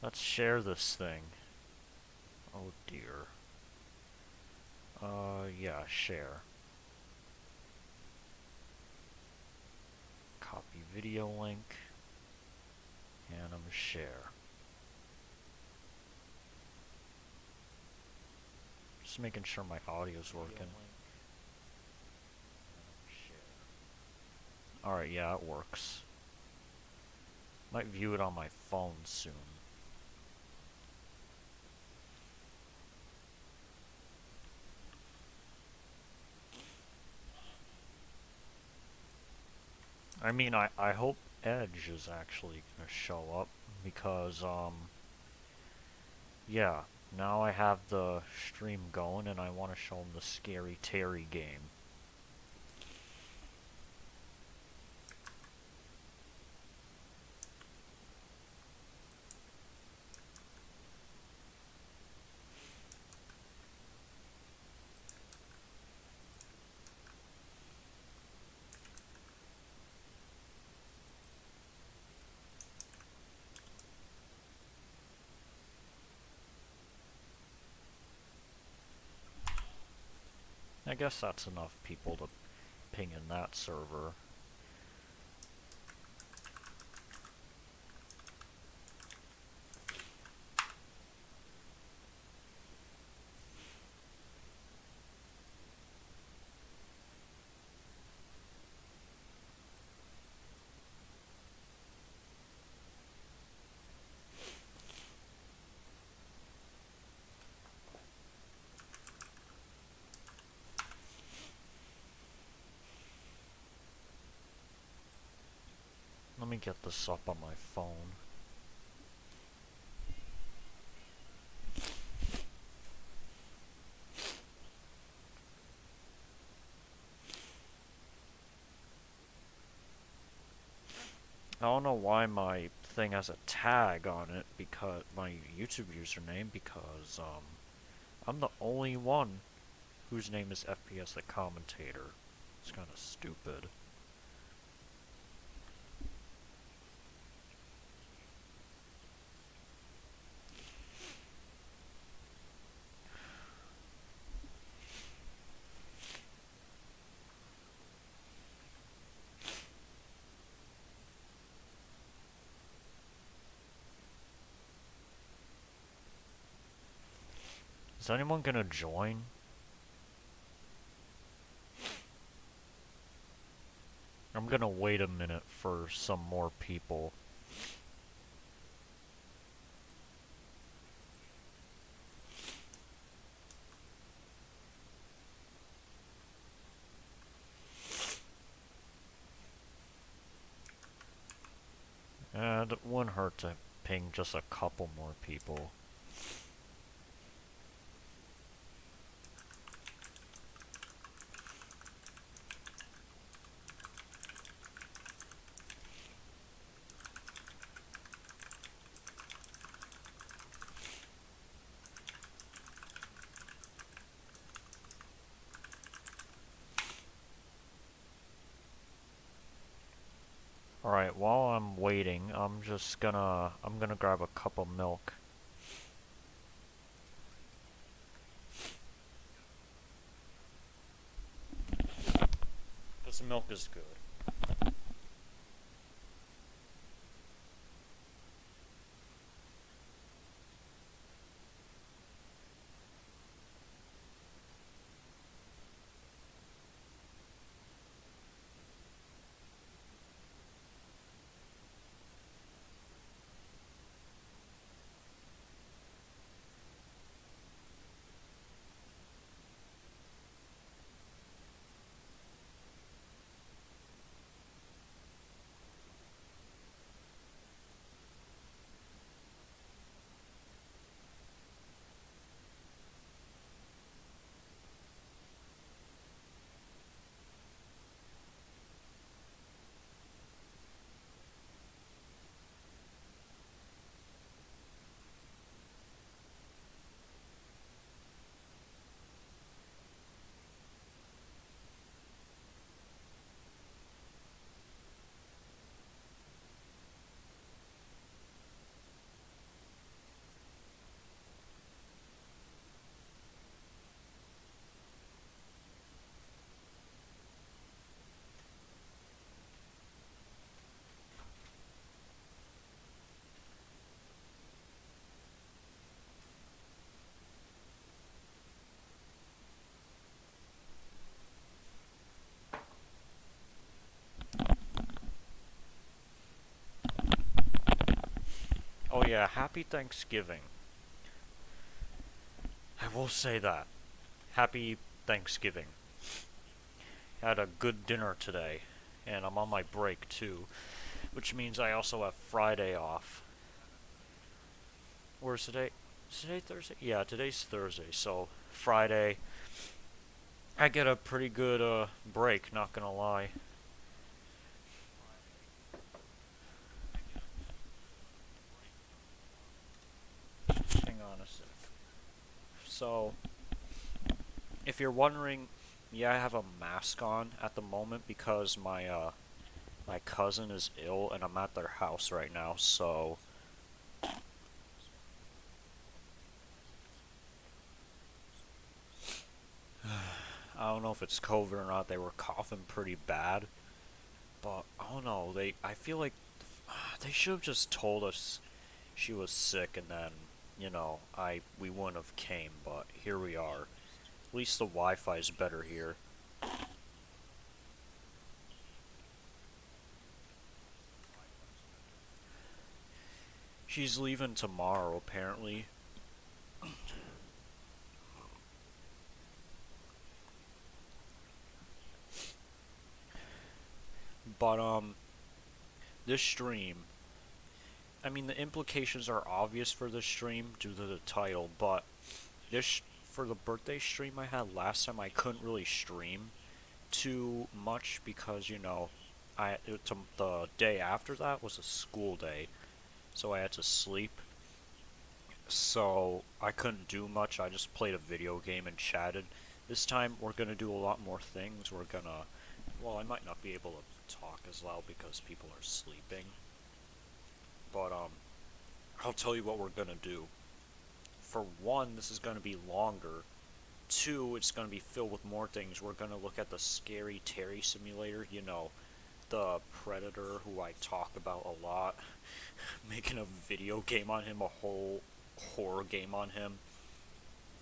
let's share this thing. Oh dear. Yeah, share. Copy video link. And I'm gonna share. Just making sure my audio's working. Alright, yeah, it works. Might view it on my phone soon. I mean, I hope Edge is actually gonna show up because, yeah, now I have the stream going and I want to show him the Scary Terry game. I guess that's enough people to ping in that server. Let me get this up on my phone. I don't know why my thing has a tag on it, because my YouTube username, because I'm the only one whose name is FPS the Commentator. It's kind of stupid. Is anyone gonna join? I'm gonna wait a minute for some more people. And it wouldn't hurt to ping just a couple more people. Alright, while I'm waiting, I'm gonna grab a cup of milk. This milk is good. yeah, happy Thanksgiving. I will say that. Happy Thanksgiving. Had a good dinner today, and I'm on my break too, which means I also have Friday off. Where's today? Is today Thursday? Yeah, today's Thursday, so Friday. I get a pretty good break, not gonna lie. Hang on a sec. So, if you're wondering, yeah, I have a mask on at the moment because my cousin is ill and I'm at their house right now, so I don't know if it's COVID or not. They were coughing pretty bad, but I don't know. I feel like they should have just told us she was sick, and then we wouldn't have came. But here we are. At least the Wi-Fi's better here. She's leaving tomorrow, apparently. But this stream. I mean, the implications are obvious for this stream due to the title, but this for the birthday stream I had last time, I couldn't really stream too much because the day after that was a school day, so I had to sleep. So I couldn't do much. I just played a video game and chatted. This time we're gonna do a lot more things. Well, I might not be able to talk as loud because people are sleeping, but I'll tell you what we're gonna do. For one, this is gonna be longer. Two, it's gonna be filled with more things. We're gonna look at the Scary Terry simulator. The Predator who I talk about a lot. Making a video game on him, a whole horror game on him.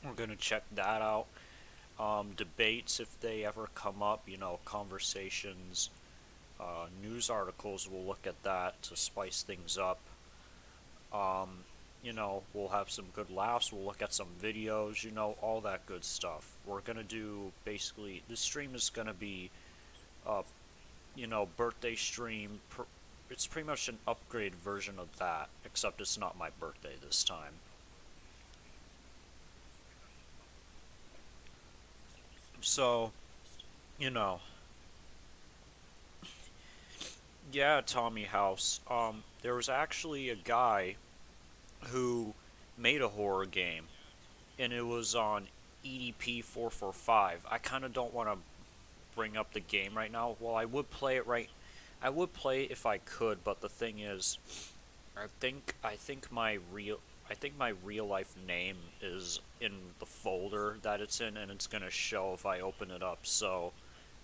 We're gonna check that out. Debates if they ever come up, conversations, news articles. We'll look at that to spice things up. We'll have some good laughs. We'll look at some videos. All that good stuff. We're gonna do basically. This stream is gonna be, uh, birthday stream. It's pretty much an upgrade version of that, except it's not my birthday this time. So, you know, yeah, Tommy House. There was actually a guy who made a horror game, and it was on EDP 445. I kind of don't want to bring up the game right now. Well, I would play it if I could, but the thing is, I think my real life name is in the folder that it's in, and it's gonna show if I open it up. So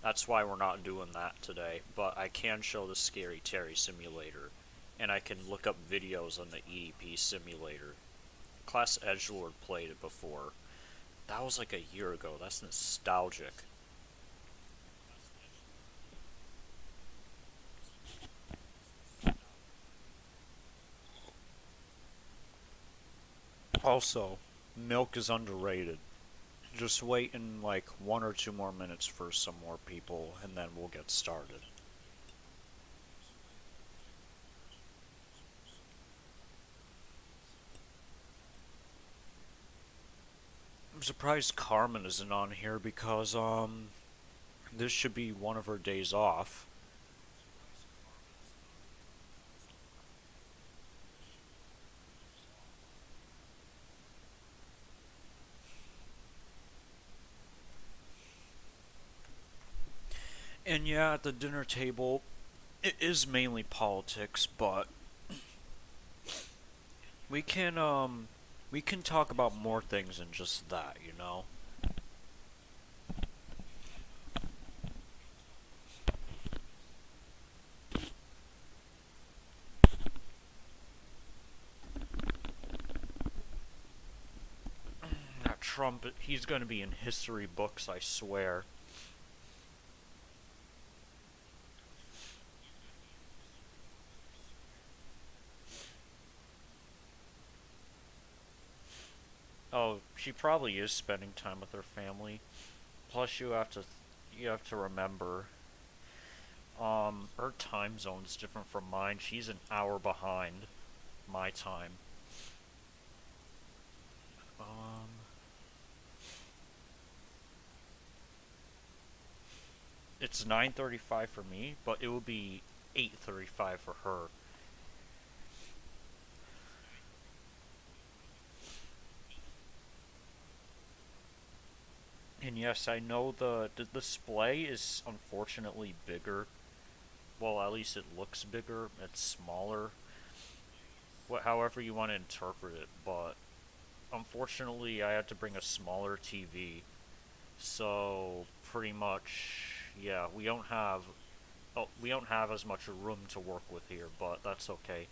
that's why we're not doing that today. But I can show the Scary Terry simulator, and I can look up videos on the EDP simulator. Class Edgelord played it before. That was like a year ago. That's nostalgic. Also, milk is underrated. Just wait in like 1 or 2 more minutes for some more people, and then we'll get started. I'm surprised Carmen isn't on here because this should be one of her days off. And yeah, at the dinner table, it is mainly politics, but we can we can talk about more things than just that. That Trump, he's going to be in history books, I swear. She probably is spending time with her family. Plus, you have to remember, her time zone's different from mine. She's an hour behind my time. Um, it's 9:35 for me, but it will be 8:35 for her. And yes, I know the display is unfortunately bigger. Well, at least it looks bigger. It's smaller. However you want to interpret it, but unfortunately, I had to bring a smaller TV. So pretty much, yeah, we don't have as much room to work with here, but that's okay.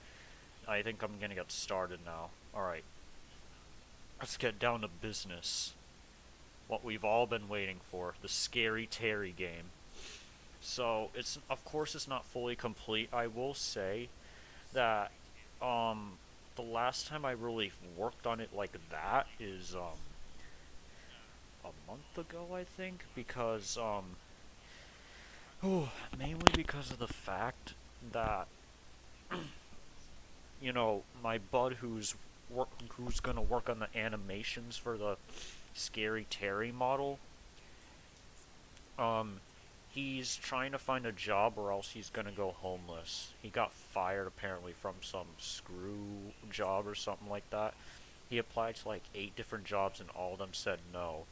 I think I'm gonna get started now. All right, let's get down to business. What we've all been waiting for, the Scary Terry game. So it's of course it's not fully complete. I will say that um the last time I really worked on it like that is a month ago, I think, because mainly because of the fact that my bud who's gonna work on the animations for the Scary Terry model, um he's trying to find a job or else he's gonna go homeless. He got fired apparently from some screw job or something like that. He applied to like 8 different jobs and all of them said no.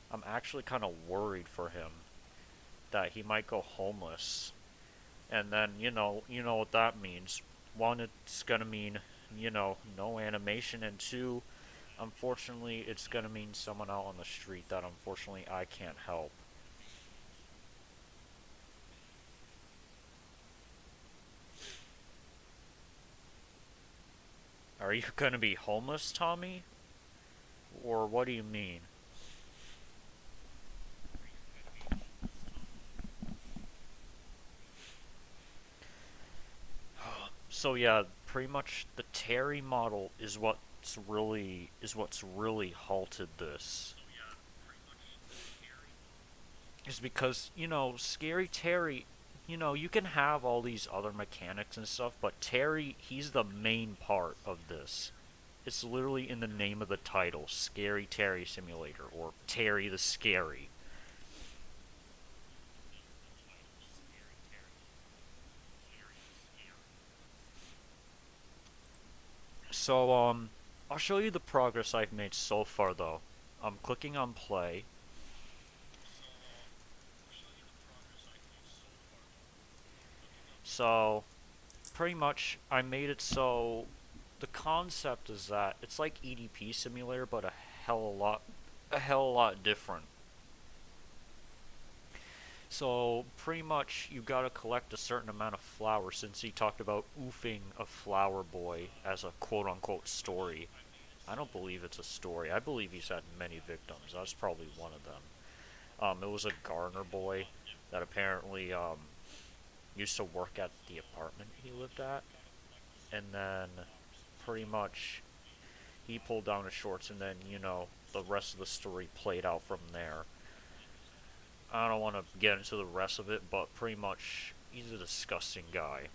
I'm actually kind of worried for him that he might go homeless. And then, you know what that means. One, it's gonna mean, no animation, and two, unfortunately, it's gonna mean someone out on the street that unfortunately I can't help. Are you gonna be homeless, Tommy? Or what do you mean? So yeah, pretty much the Terry model is what's really halted this. Is because, Scary Terry, you can have all these other mechanics and stuff, but Terry, he's the main part of this. It's literally in the name of the title, Scary Terry Simulator, or Terry the Scary. So, I'll show you the progress I've made so far, though. I'm clicking on play. So, pretty much, I made it so the concept is that it's like EDP Simulator, but a hell a lot different. So pretty much you gotta collect a certain amount of flowers since he talked about oofing a flower boy as a quote unquote story. I don't believe it's a story. I believe he's had many victims. That's probably one of them. It was a gardener boy that apparently used to work at the apartment he lived at, and then pretty much he pulled down his shorts, and then the rest of the story played out from there. I don't want to get into the rest of it, but pretty much he's a disgusting guy.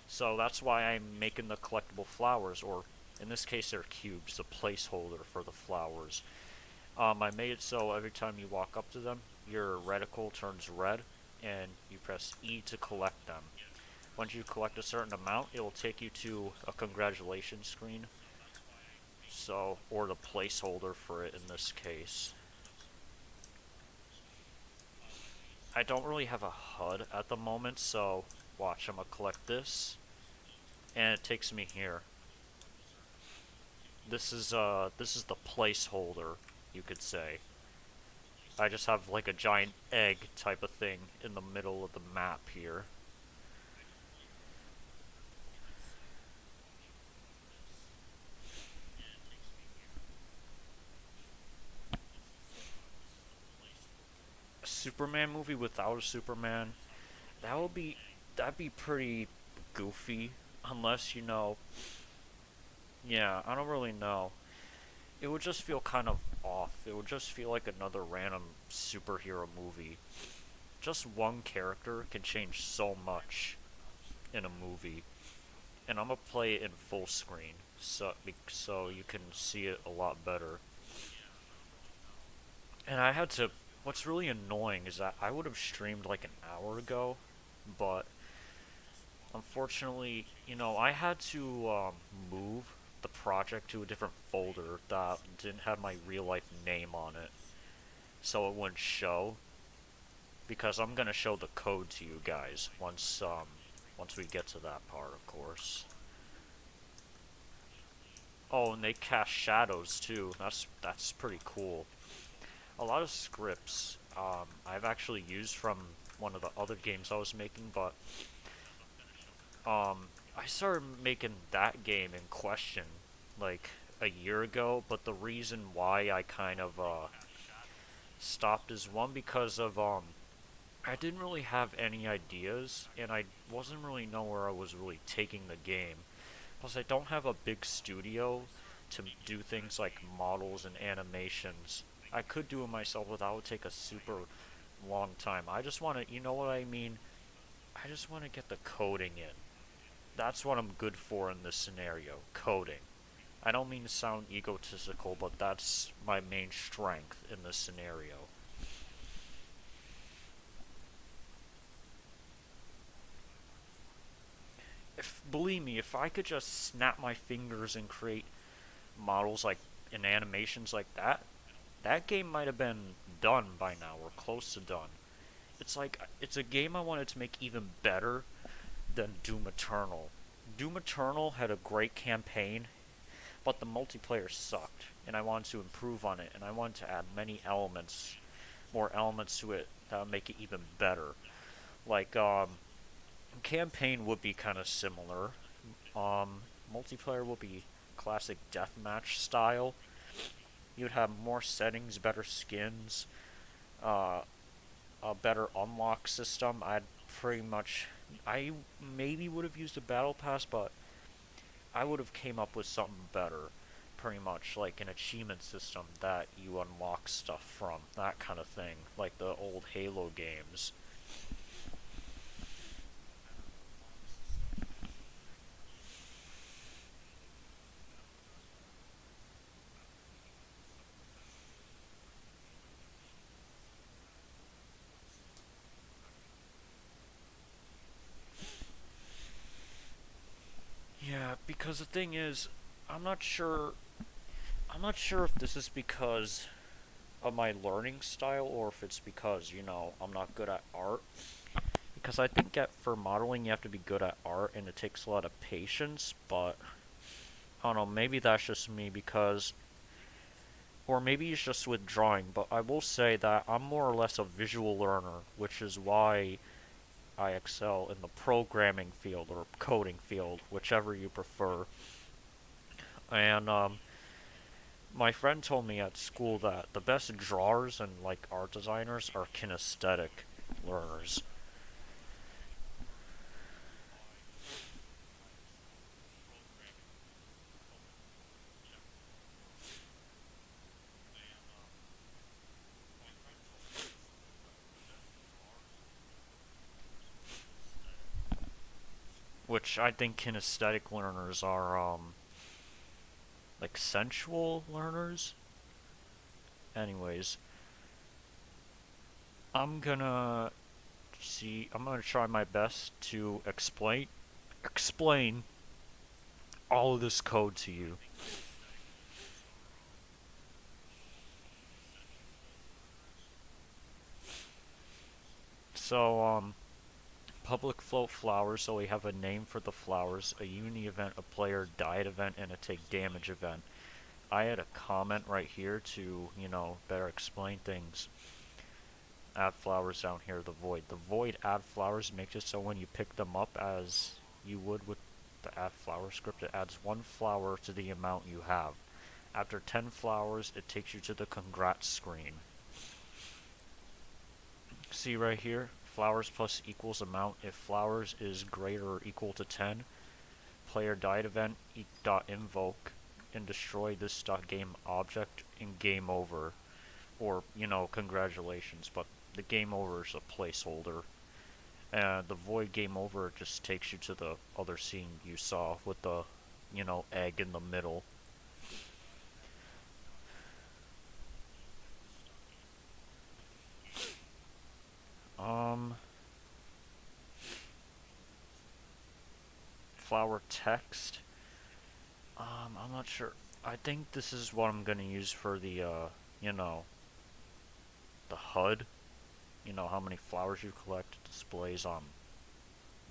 So that's why I'm making the collectible flowers, or in this case they're cubes, the placeholder for the flowers. I made it so every time you walk up to them, your reticle turns red, and you press E to collect them. Once you collect a certain amount, it will take you to a congratulations screen. So, or the placeholder for it in this case. I don't really have a HUD at the moment, so watch, I'm gonna collect this, and it takes me here. This is the placeholder, you could say. I just have like a giant egg type of thing in the middle of the map here. A Superman movie without a Superman, that would be that'd be pretty goofy, unless yeah, I don't really know. It would just feel kind of it would just feel like another random superhero movie. Just one character can change so much in a movie, and I'm gonna play it in full screen so you can see it a lot better. And I had to. What's really annoying is that I would have streamed like an hour ago, but unfortunately, I had to move the project to a different folder that didn't have my real life name on it, so it wouldn't show. Because I'm gonna show the code to you guys once we get to that part, of course. Oh, and they cast shadows too. That's pretty cool. A lot of scripts I've actually used from one of the other games I was making, but I started making that game in question like a year ago. But the reason why I kind of stopped is one because of I didn't really have any ideas, and I wasn't really know where I was really taking the game. Plus, I don't have a big studio to do things like models and animations. I could do it myself, but that would take a super long time. I just want to, you know what I mean? I just want to get the coding in. That's what I'm good for in this scenario, coding. I don't mean to sound egotistical, but that's my main strength in this scenario. If believe me, if I could just snap my fingers and create models like and animations like that, that game might have been done by now or close to done. It's a game I wanted to make even better than Doom Eternal. Doom Eternal had a great campaign, but the multiplayer sucked, and I wanted to improve on it, and I wanted to add more elements to it that would make it even better. Like campaign would be kind of similar. Multiplayer would be classic deathmatch style. You'd have more settings, better skins, uh, a better unlock system. I maybe would have used a battle pass, but I would have came up with something better. Pretty much like an achievement system that you unlock stuff from, that kind of thing, like the old Halo games. Yeah, because the thing is, I'm not sure. I'm not sure if this is because of my learning style or if it's because I'm not good at art. Because I think for modeling you have to be good at art and it takes a lot of patience. But I don't know. Maybe that's just me because, or maybe it's just with drawing. But I will say that I'm more or less a visual learner, which is why I excel in the programming field or coding field, whichever you prefer. And my friend told me at school that the best drawers and like art designers are kinesthetic learners, which I think kinesthetic learners are like sensual learners. Anyways, I'm gonna I'm gonna try my best to explain all of this code to you. So public float flowers, so we have a name for the flowers, a uni event, a player diet event, and a take damage event. I had a comment right here to, better explain things. Add flowers down here, the void. The void add flowers makes it so when you pick them up as you would with the add flower script, it adds one flower to the amount you have. After 10 flowers, it takes you to the congrats screen. See right here? Flowers plus equals amount. If flowers is greater or equal to 10, player died event dot invoke and destroy this dot game object and game over. or, congratulations, but the game over is a placeholder. And the void game over just takes you to the other scene you saw with the, egg in the middle. Um, flower text. I'm not sure. I think this is what I'm gonna use for the, you know, the HUD. You know, how many flowers you collect displays on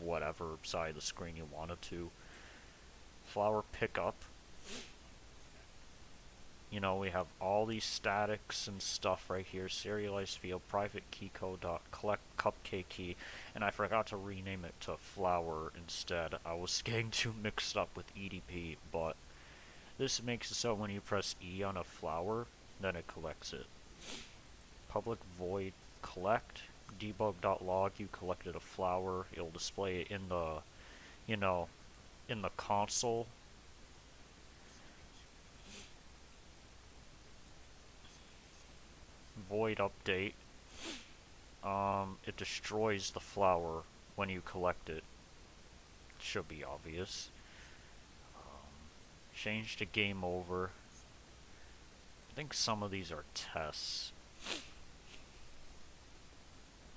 whatever side of the screen you want it to. Flower pickup. We have all these statics and stuff right here. Serialized field, private key code, collect cupcake key, and I forgot to rename it to flower instead. I was getting too mixed up with EDP, but this makes it so when you press E on a flower, then it collects it. Public void collect, debug.log, you collected a flower, it'll display it in the, you know, in the console. Void update, it destroys the flower when you collect it. Should be obvious. Change to game over. I think some of these are tests.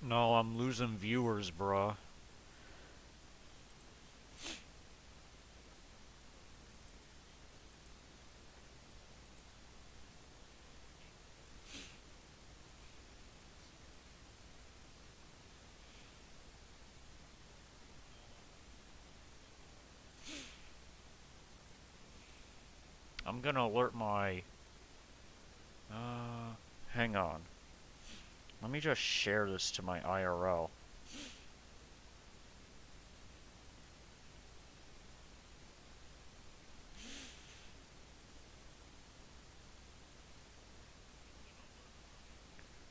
No, I'm losing viewers, bruh. I'm gonna alert my... hang on. Let me just share this to my IRL.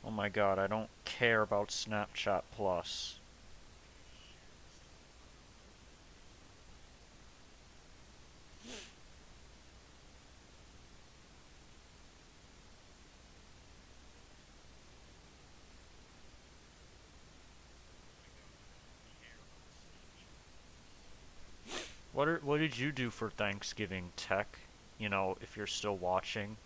Oh my god, I don't care about Snapchat Plus. What did you do for Thanksgiving, Tech? If you're still watching.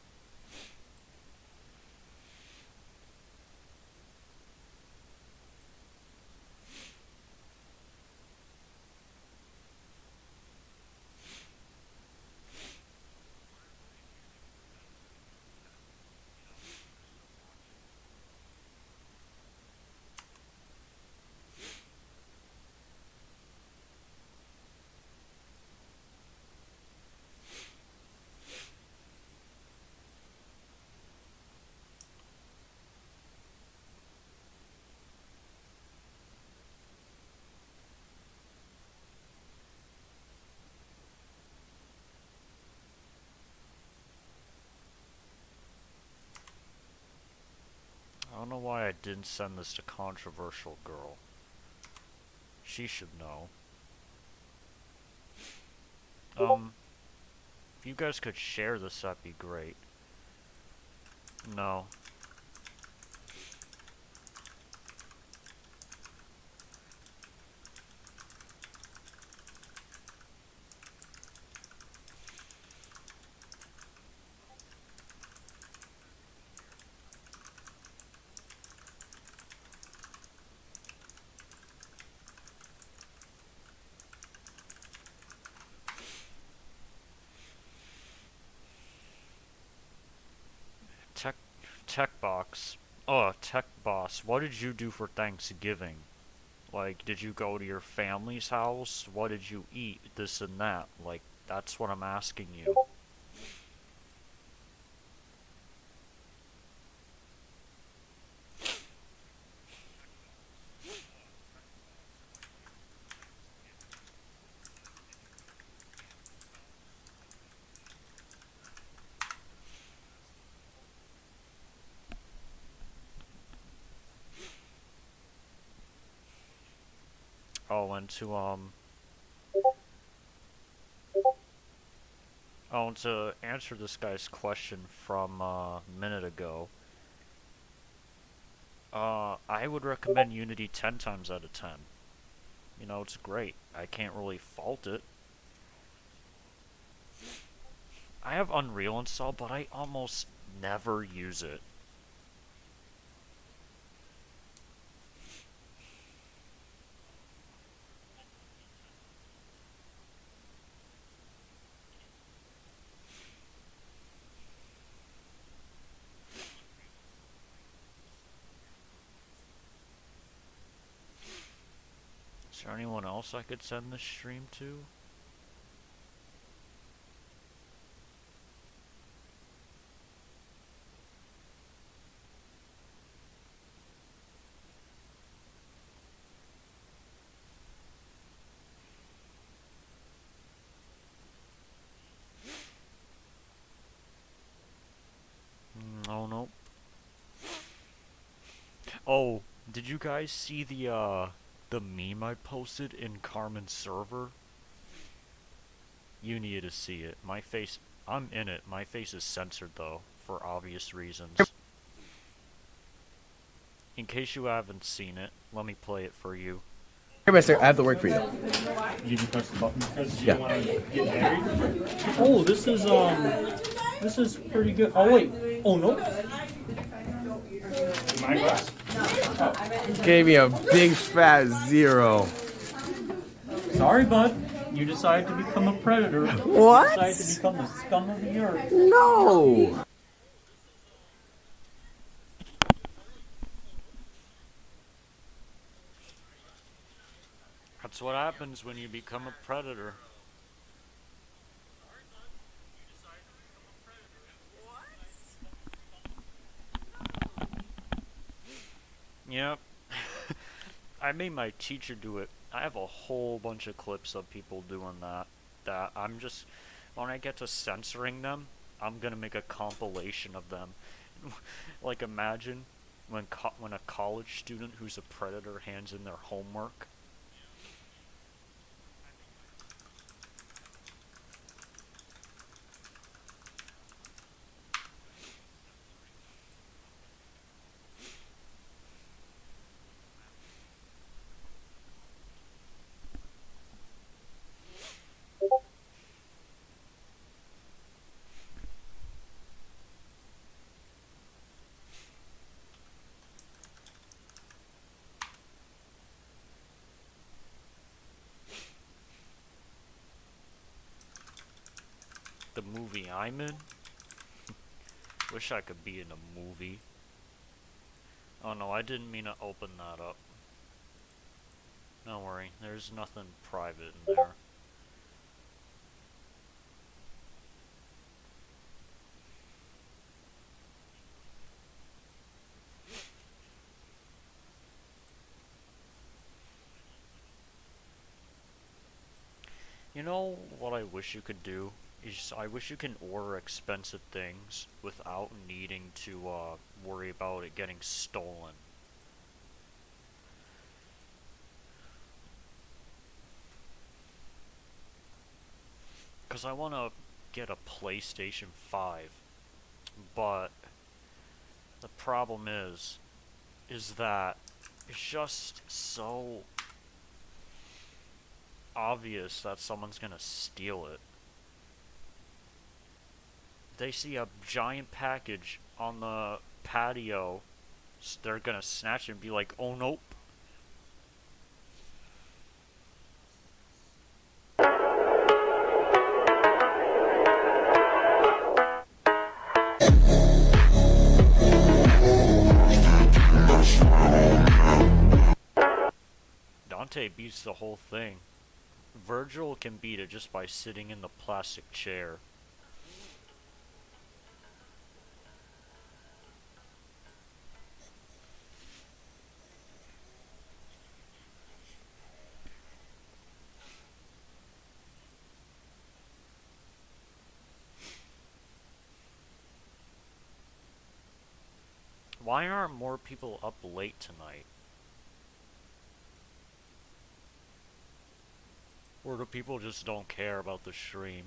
I don't know why I didn't send this to Controversial Girl. She should know. If you guys could share this, that'd be great. No. Tech, Tech Box. Oh, Tech Boss. What did you do for Thanksgiving? Like, did you go to your family's house? What did you eat? This and that. Like, that's what I'm asking you. Oh, and to answer this guy's question from a minute ago, I would recommend Unity 10 times out of 10. You know, it's great. I can't really fault it. I have Unreal installed, but I almost never use it. Is there anyone else I could send this stream to? Oh no. Oh, did you guys see the meme I posted in Carmen's server? You need to see it. My face, I'm in it. My face is censored though, for obvious reasons. In case you haven't seen it, let me play it for you. Here, mister, I have the work for you. You can press the button because you Yeah. want to get married. Oh, this is pretty good. Oh wait. Oh no. My glass. Gave me a big fat 0. Sorry, bud. You decided to become a predator. What? You decided to become the scum of the earth. No! That's what happens when you become a predator. Yep. I made my teacher do it. I have a whole bunch of clips of people doing that. That I'm just, when I get to censoring them, I'm gonna make a compilation of them. Like imagine when a college student who's a predator hands in their homework. The movie I'm in. Wish I could be in a movie. Oh no, I didn't mean to open that up. Don't worry, there's nothing private in there. You know what I wish you could do? Is I wish you can order expensive things without needing to worry about it getting stolen. Cause I wanna get a PlayStation 5, but the problem is that it's just so obvious that someone's gonna steal it. They see a giant package on the patio, they're gonna snatch it and be like, oh nope. Dante beats the whole thing. Virgil can beat it just by sitting in the plastic chair. Why aren't more people up late tonight? Or do people just don't care about the stream?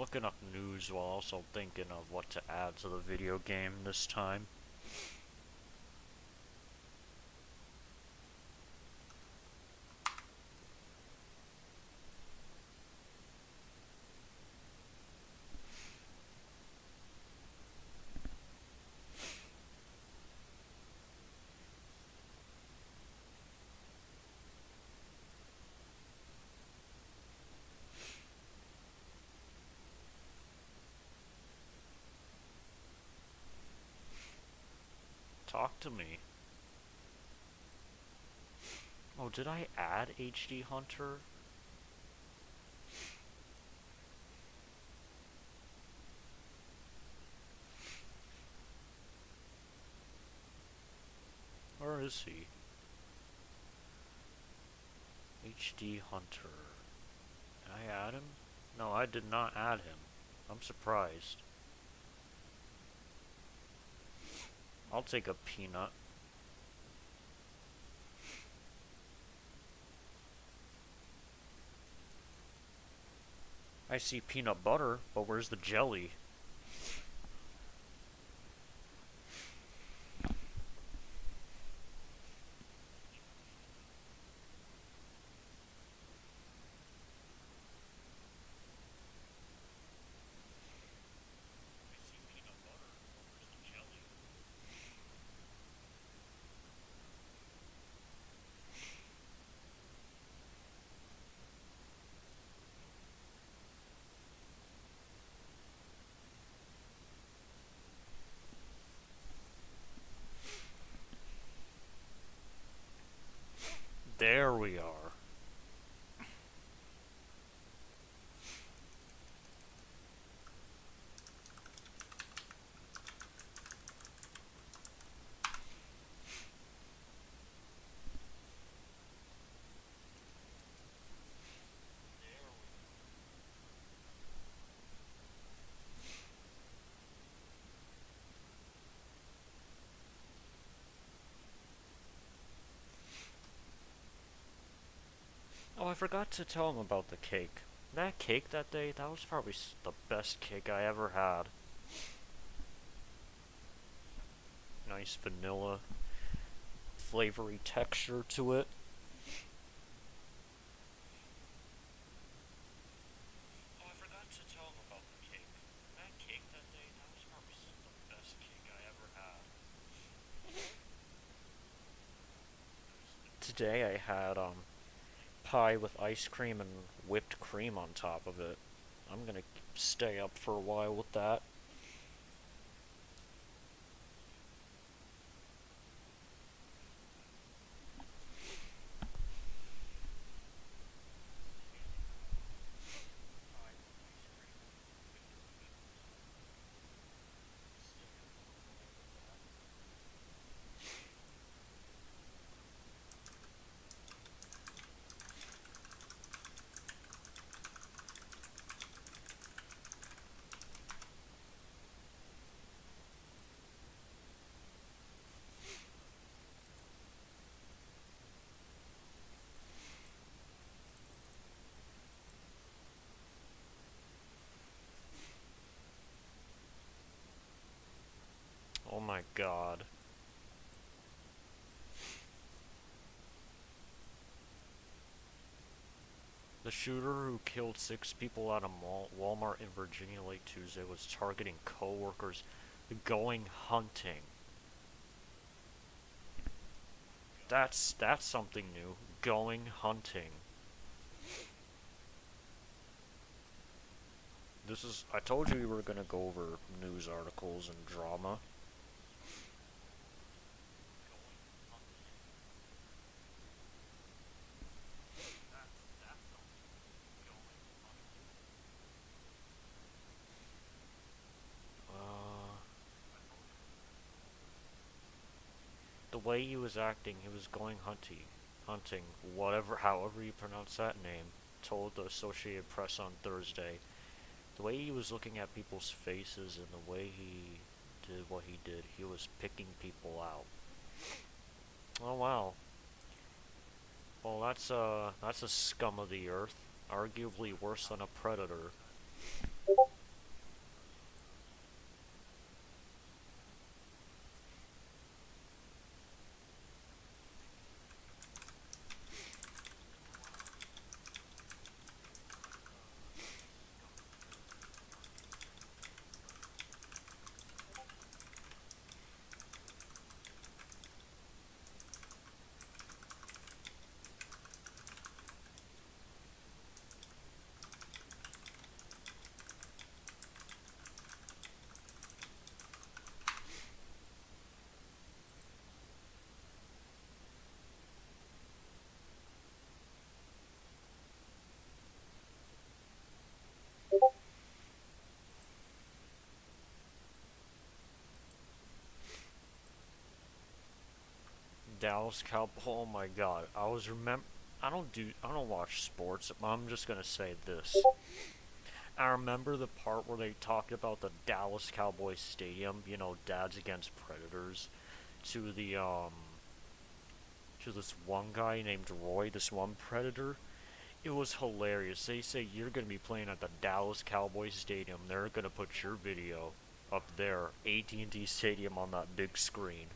looking up news while also thinking of what to add to the video game this time. Talk to me. Oh, did I add HD Hunter? Where is he? HD Hunter. Did I add him? No, I did not add him. I'm surprised. I'll take a peanut. I see peanut butter, but where's the jelly? There we are. Oh, I forgot to tell him about the cake. That cake that day, that was probably the best cake I ever had. Nice vanilla, flavory texture to it. Oh, I forgot to tell him about the cake. That cake that day, that was probably the best cake I ever had. Today I had, pie with ice cream and whipped cream on top of it. I'm gonna stay up for a while with that. Oh my god. The shooter who killed 6 people at a Walmart in Virginia late Tuesday was targeting co-workers going hunting. That's something new. Going hunting. This is I told you we were gonna go over news articles and drama. Uh, the way he was acting, he was going hunting, whatever, however you pronounce that name, told the Associated Press on Thursday. The way he was looking at people's faces and the way he did what he did, he was picking people out. Oh wow. Well, that's a scum of the earth, arguably worse than a predator. Dallas Cowboys. Oh my God, I don't watch sports. I'm just gonna say this. I remember the part where they talked about the Dallas Cowboys stadium. You know, dads against predators. To the to this one guy named Roy, this one predator. It was hilarious. They say you're gonna be playing at the Dallas Cowboys stadium. They're gonna put your video up there, AT&T Stadium, on that big screen.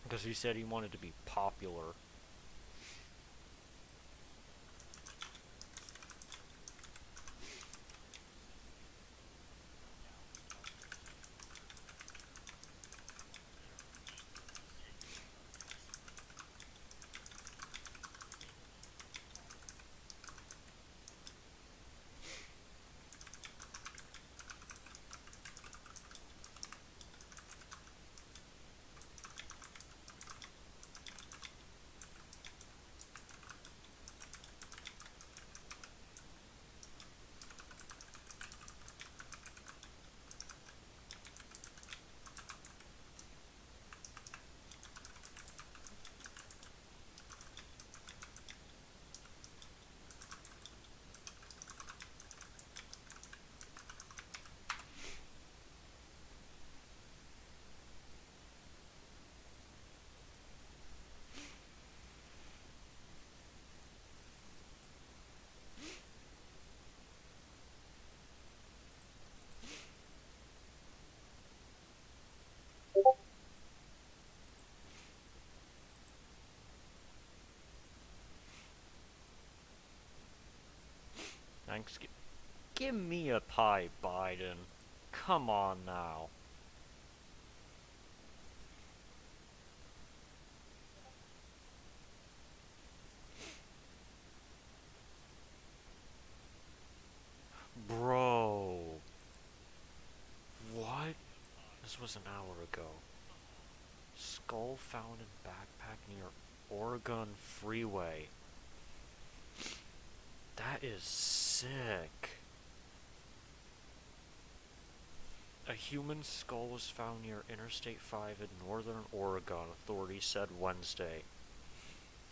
Because he said he wanted to be popular. Thanks. Give me a pie, Biden. Come on now. Bro. What? This was an hour ago. Skull found in backpack near Oregon Freeway. That is sick. A human skull was found near Interstate 5 in northern Oregon, authorities said Wednesday.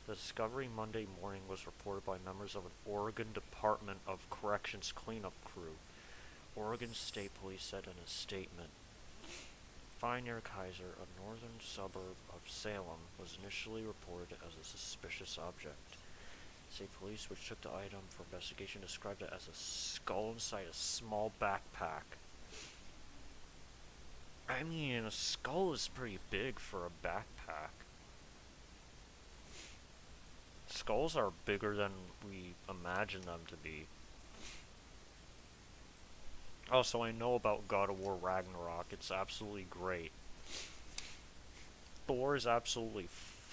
The discovery Monday morning was reported by members of an Oregon Department of Corrections cleanup crew. Oregon State Police said in a statement. Find near Kaiser, a northern suburb of Salem, was initially reported as a suspicious object. State police, which took the item for investigation, described it as a skull inside a small backpack. I mean, a skull is pretty big for a backpack. Skulls are bigger than we imagine them to be. Also, I know about God of War Ragnarok. It's absolutely great. Thor is absolutely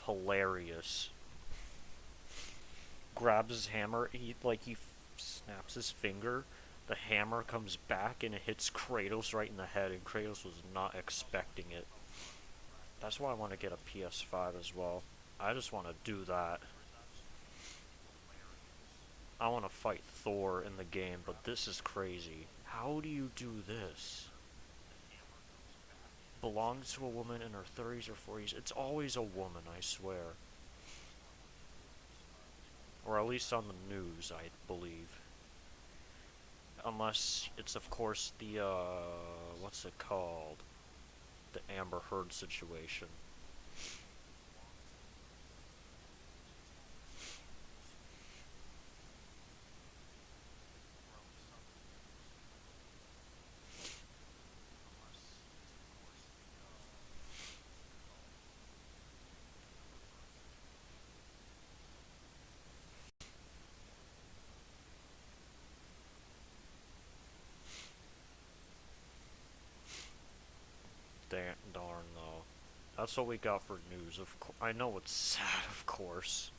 hilarious. Grabs his hammer, he snaps his finger. The hammer comes back and it hits Kratos right in the head, and Kratos was not expecting it. That's why I want to get a PS5 as well. I just want to do that. I want to fight Thor in the game, but this is crazy. How do you do this? Belongs to a woman in her 30s or 40s. It's always a woman, I swear. Or at least on the news, I believe. Unless it's, of course, the, what's it called? The Amber Heard situation. Darn, though. That's what we got for news. I know it's sad, of course.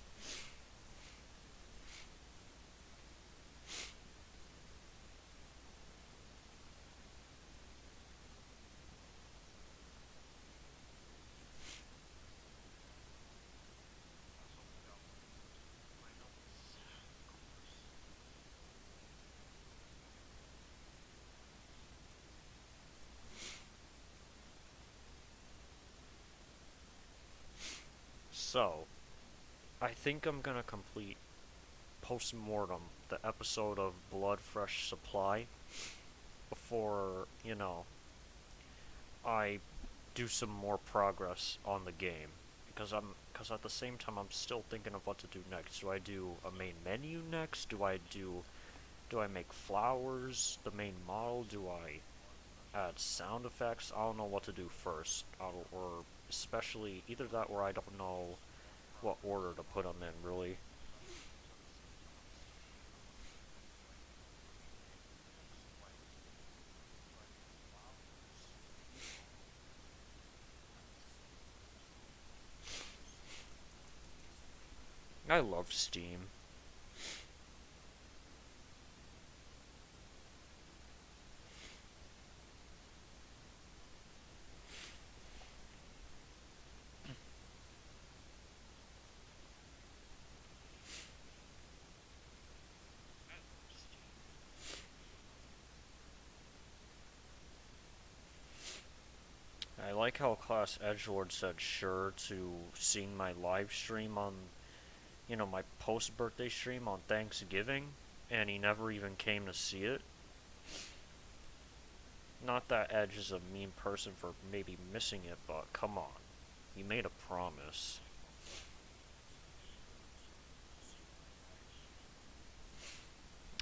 So, I think I'm gonna complete post-mortem the episode of Blood Fresh Supply before, I do some more progress on the game. Because at the same time I'm still thinking of what to do next. Do I do a main menu next? Do I make flowers the main model? Do I add sound effects? I don't know what to do first. Or especially either that or I don't know what order to put them in, really. I love Steam. I like how Class Edgelord said sure to seeing my live stream on, my post-birthday stream on Thanksgiving, and he never even came to see it. Not that Edge is a mean person for maybe missing it, but come on. You made a promise.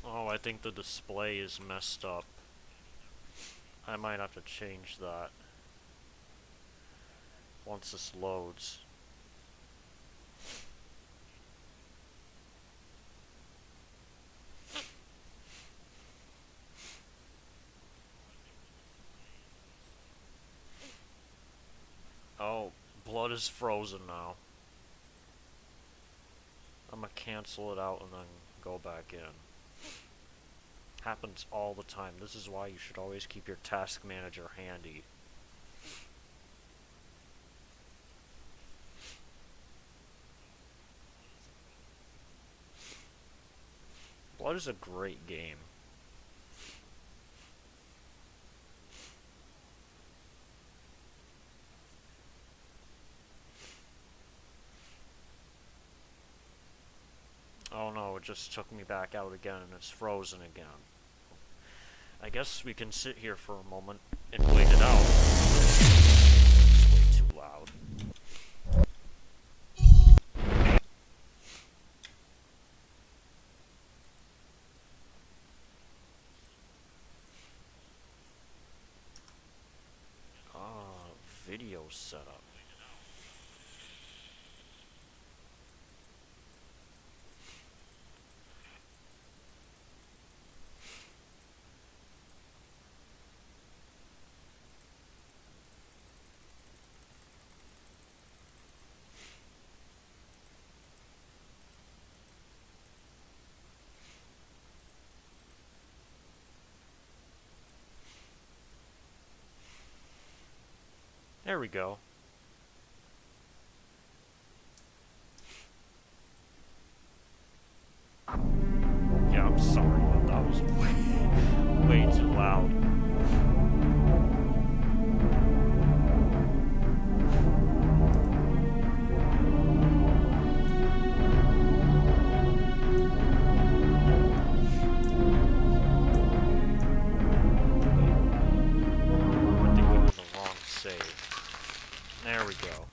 Oh, I think the display is messed up. I might have to change that once this loads. Oh, blood is frozen now. I'm gonna cancel it out and then go back in. Happens all the time. This is why you should always keep your task manager handy. Blood is a great game. Oh no, it just took me back out again and it's frozen again. I guess we can sit here for a moment and wait it out. It's way too loud. Video setup. There we go. Yeah, I'm sorry, but that was way too loud. I think we were the wrong save. There we go.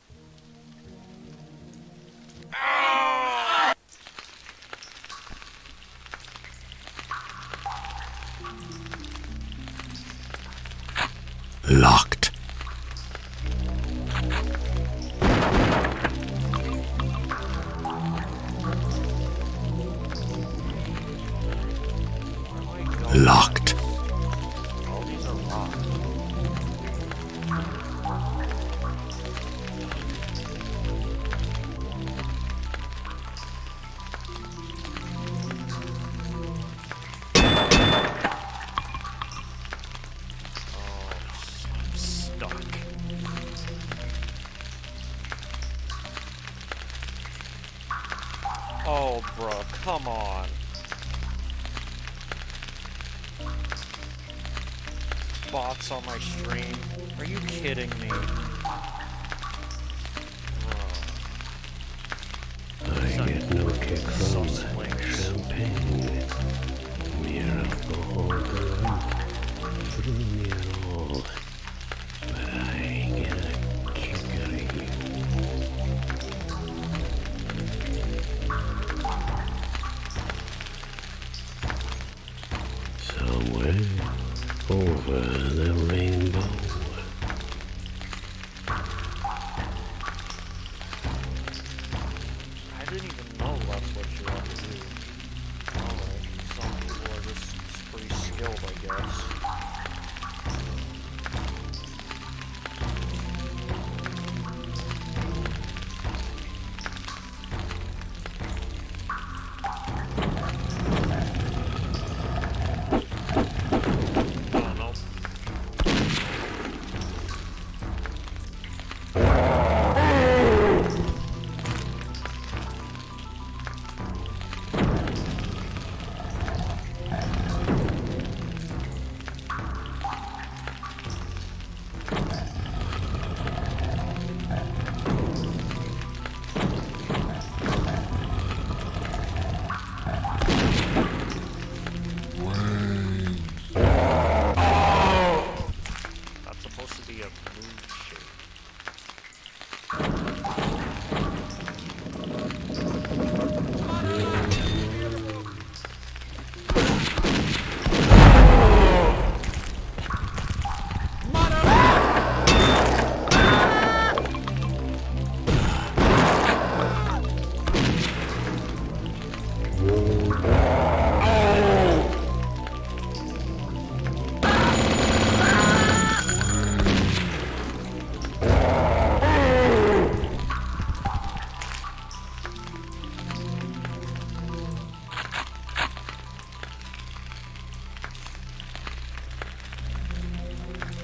Locked. Locked. All these are locked. I'm stuck. Oh, bro, come on. Bots on my stream. Are you kidding me? Bro. sus links. Somewhere over the rainbow. I didn't even know that's what you had to do. Alright, some people are just pretty skilled, I guess. Oh no. That's supposed to be a moon shape.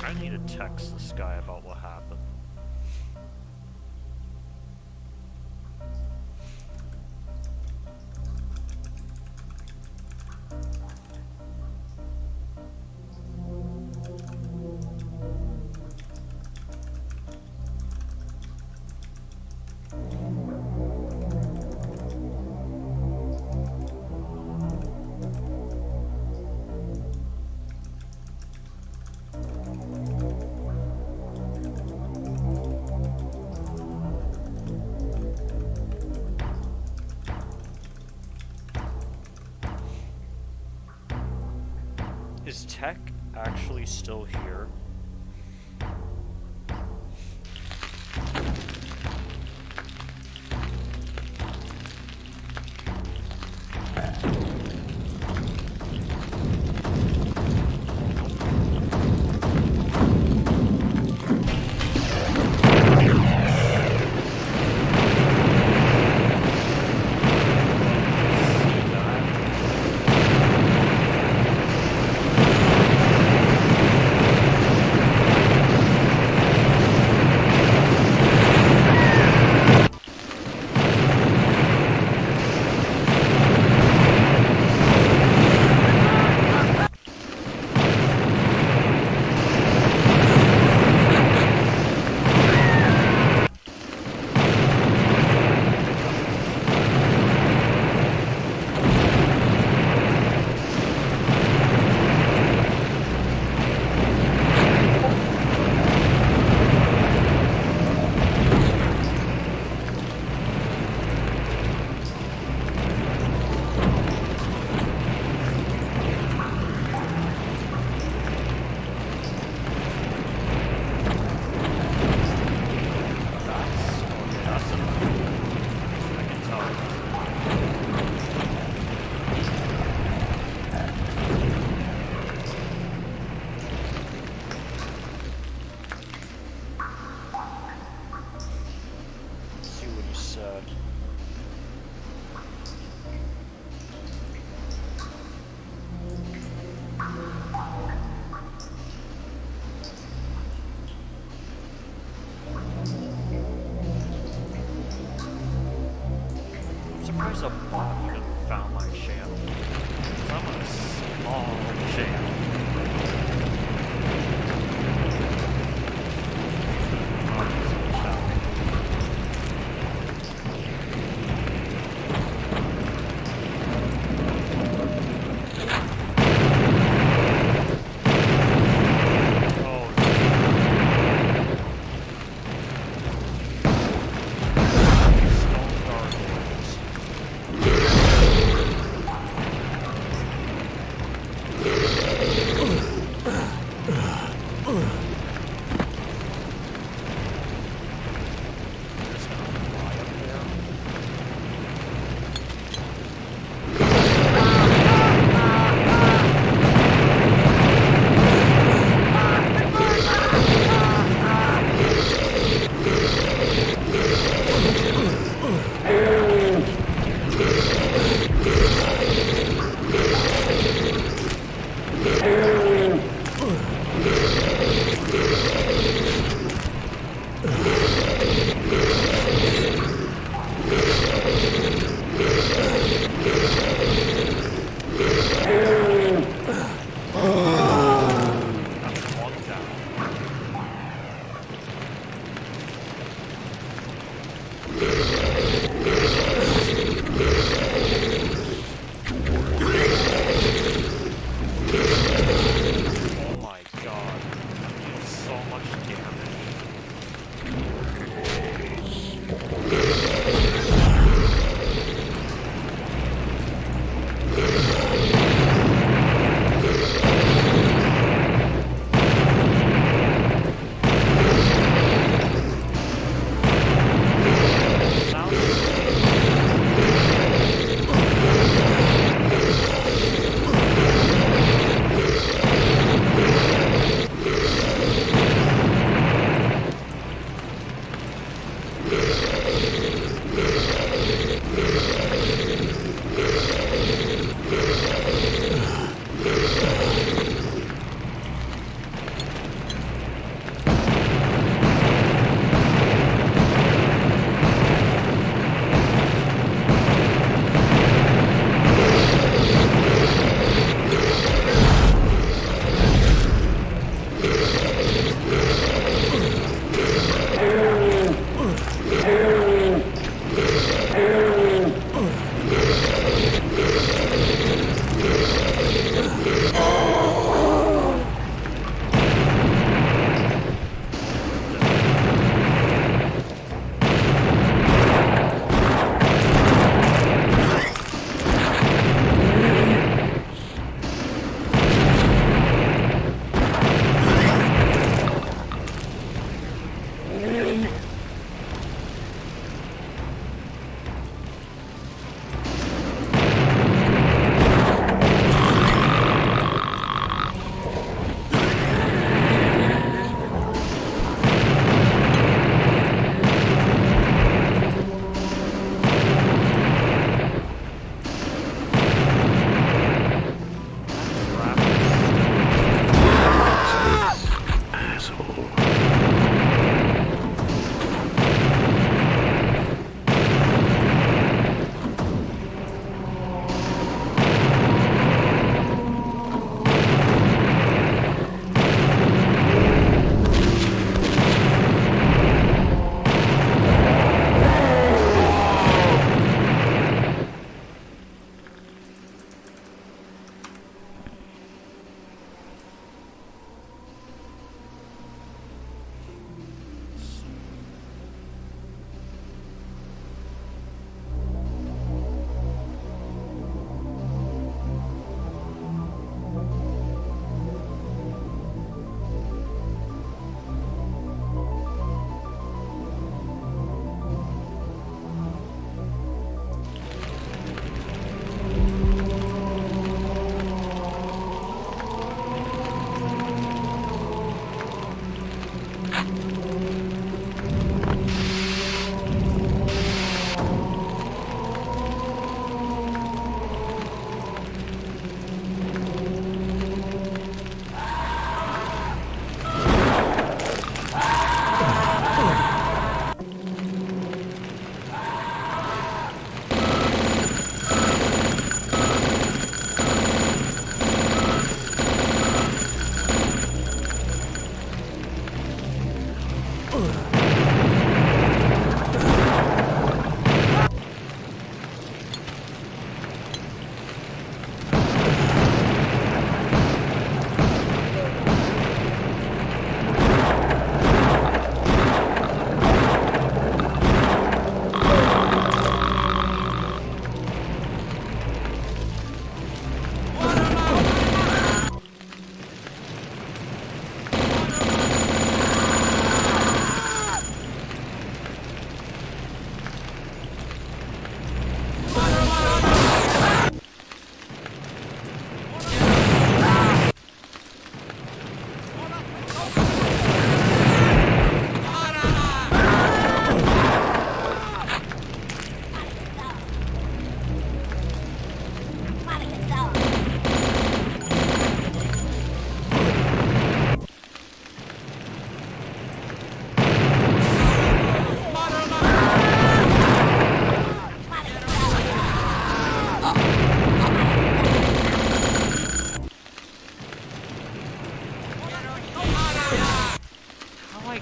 I need to text this guy about what happened. Is Tech actually still here? That's enough. I can tell. Let's see what he said. I'm surprised a bot even found my channel. 'Cause I'm a small channel. Obviously, That's one down. Oh my god. I'm doing so much damage.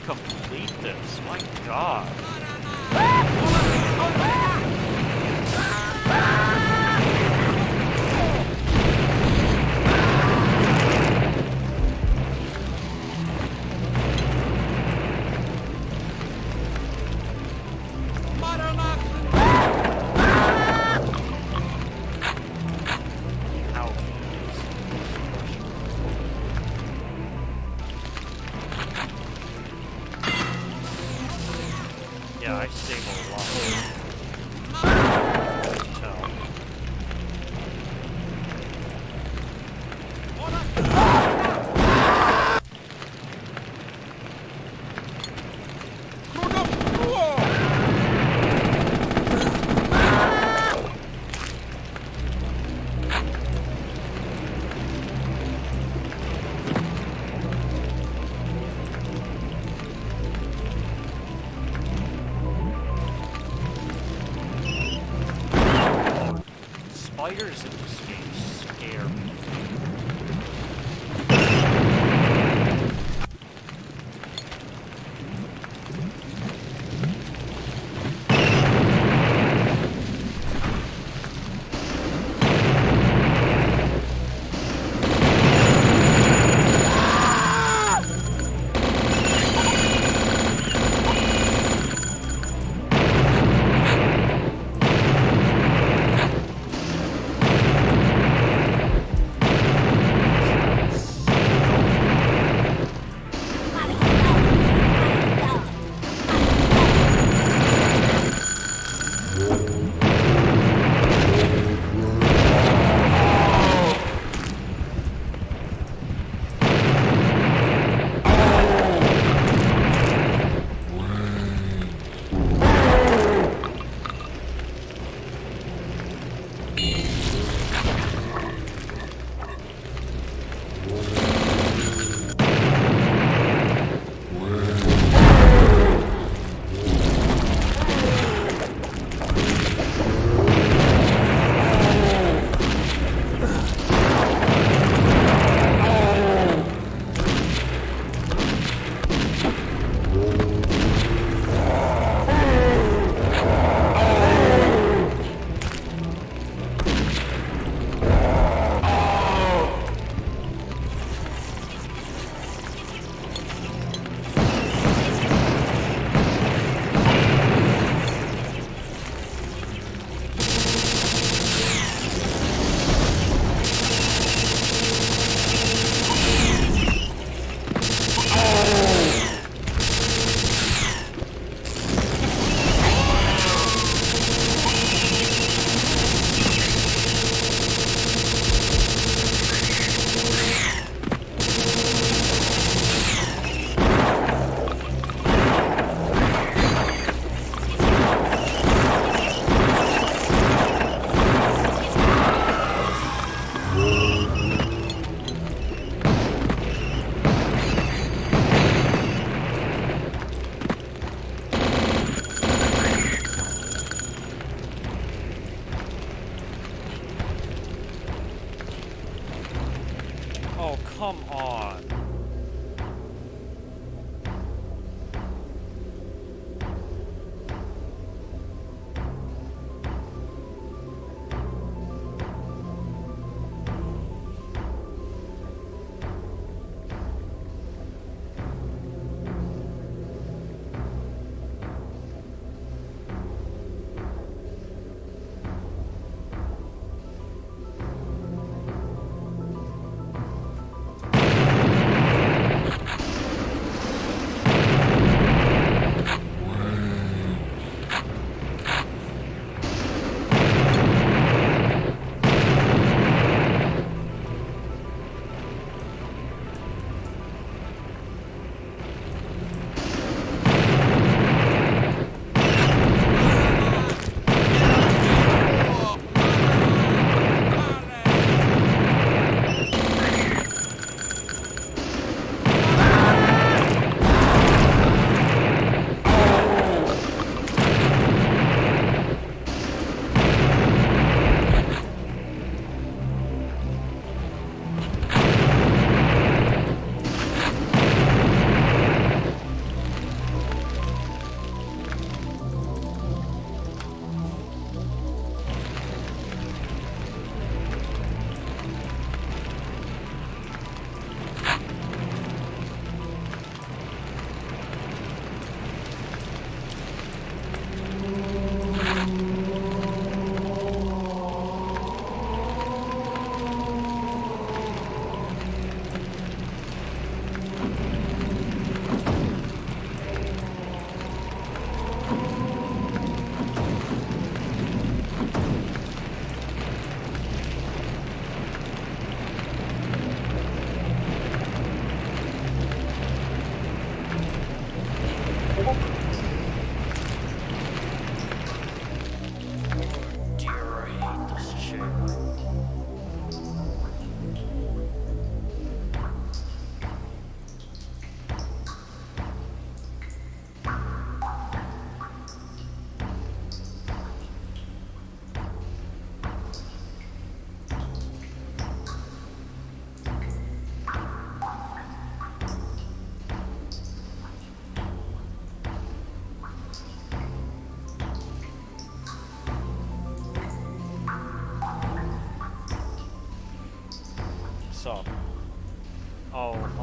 complete this. My God. How easy is this? Yeah, I save a lot. I can tell. Spiders in this game scare me.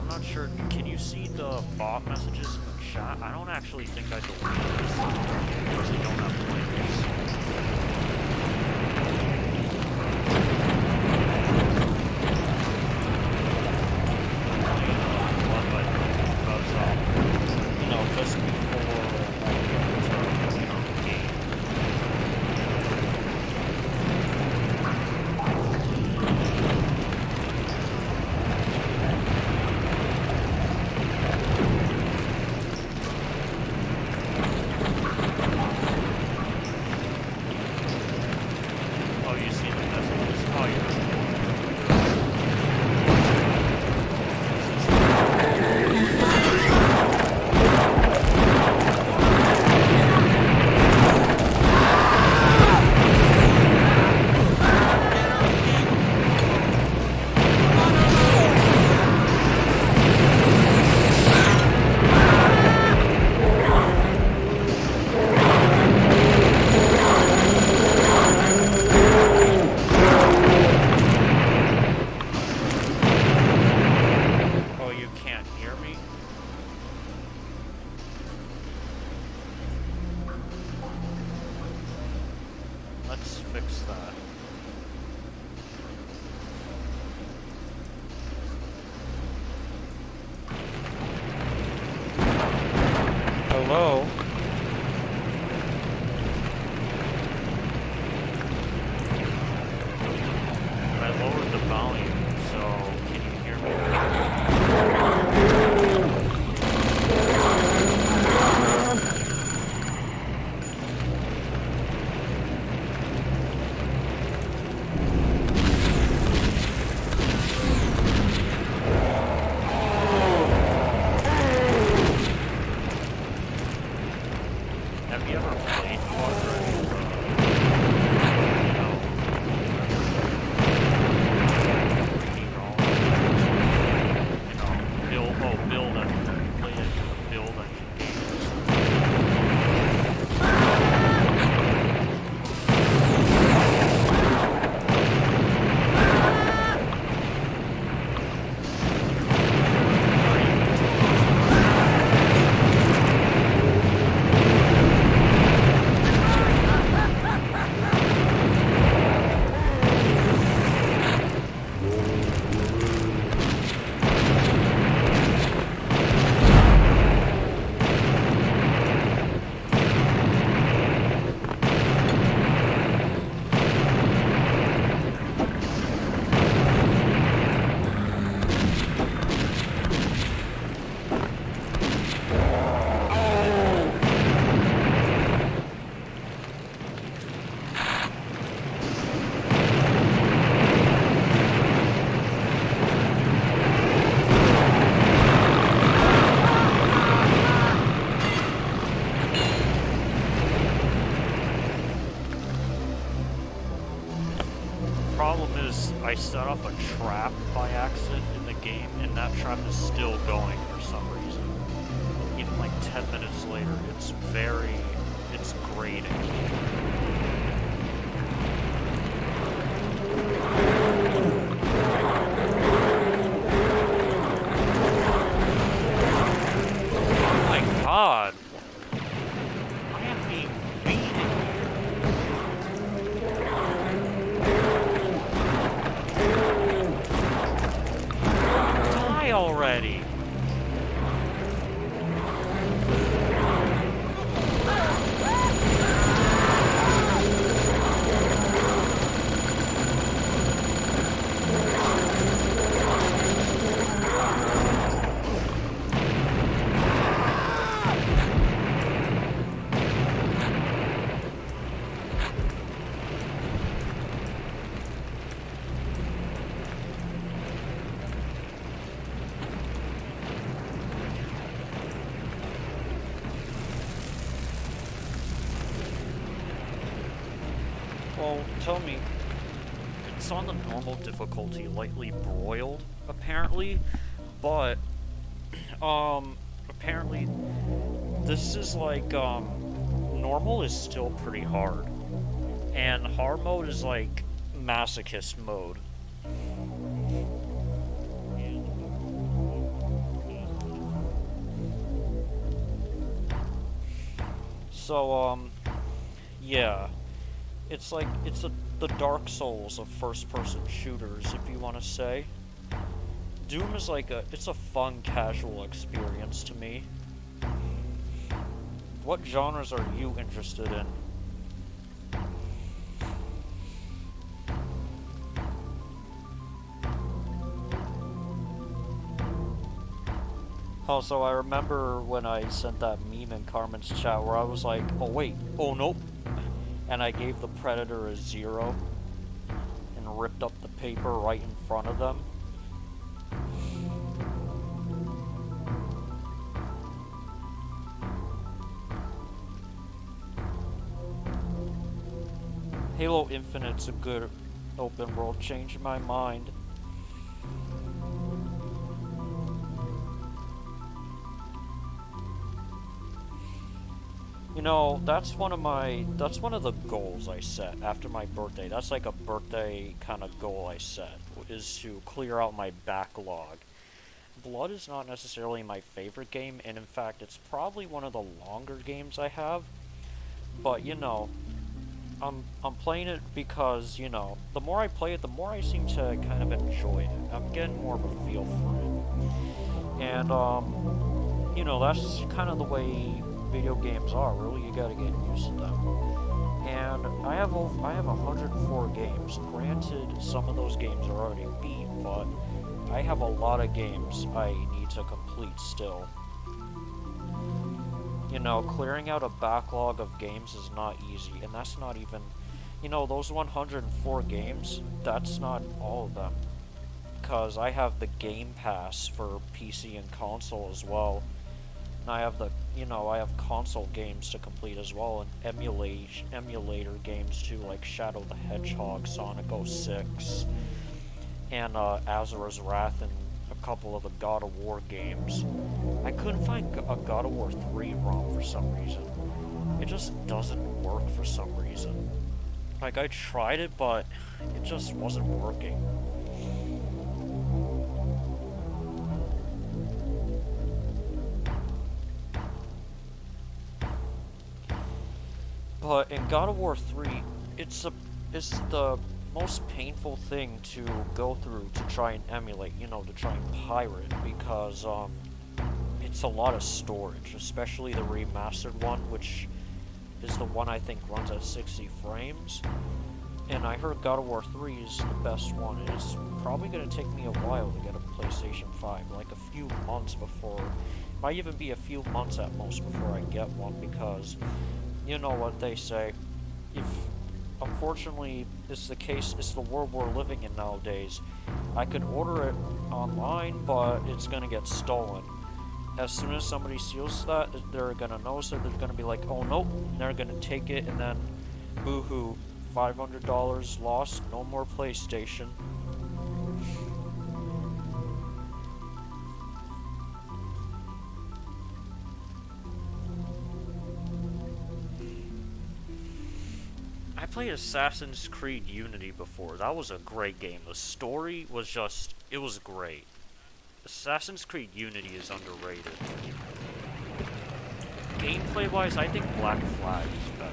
I'm not sure. Can you see the bot messages in the chat? I don't actually think I deleted this because I don't have links. Just before the game. Oh, you see the messages? Oh, you're... Oh, you can't hear me? Let's fix that. Hello? I lowered the volume, so can you hear me? Have you ever played Quadrant? Build engine. Play it, build engine games. Problem is, I set off a trap by accident in the game, and that trap is still going for some reason. Even like 10 minutes later, it's grating. Oh my god! I am being beaten. Already. Well, tell me, it's on the normal difficulty, lightly broiled, apparently, but, apparently, this is like, normal is still pretty hard, and hard mode is like masochist mode. So, yeah. It's like, the Dark Souls of first-person shooters, if you want to say. Doom is like it's a fun, casual experience to me. What genres are you interested in? Also, I remember when I sent that meme in Carmen's chat where I was like, oh wait, oh nope. And I gave the Predator a 0 and ripped up the paper right in front of them. Halo Infinite's a good open world, changed my mind. You know, that's one of the goals I set after my birthday. That's like a birthday kind of goal I set, is to clear out my backlog. Blood is not necessarily my favorite game, and in fact, it's probably one of the longer games I have. But, you know, I'm playing it because, you know, the more I play it, the more I seem to kind of enjoy it. I'm getting more of a feel for it. And, you know, that's kind of the way video games are. Really, you gotta get used to them. And I have 104 games. Granted, some of those games are already beat, but I have a lot of games I need to complete still. You know, clearing out a backlog of games is not easy, and that's not even, you know, those 104 games, that's not all of them. Because I have the Game Pass for PC and console as well. And I have I have console games to complete as well, and emulator games too, like Shadow the Hedgehog, Sonic 06, and Azura's Wrath, and a couple of the God of War games. I couldn't find a God of War 3 ROM for some reason. It just doesn't work for some reason. Like, I tried it, but it just wasn't working. But in God of War 3, it's the most painful thing to go through to try and emulate, you know, to try and pirate, because it's a lot of storage, especially the remastered one, which is the one I think runs at 60 frames. And I heard God of War 3 is the best one. It's probably going to take me a while to get a PlayStation 5, like a few months before, might even be a few months at most before I get one, because you know what they say, if unfortunately it's the case, it's the world we're living in nowadays. I could order it online, but it's gonna get stolen. As soon as somebody steals that, they're gonna notice it, they're gonna be like, oh nope, and they're gonna take it, and then boo-hoo, $500 lost, no more PlayStation. I played Assassin's Creed Unity before. That was a great game. The story was just, it was great. Assassin's Creed Unity is underrated. Gameplay-wise, I think Black Flag is better,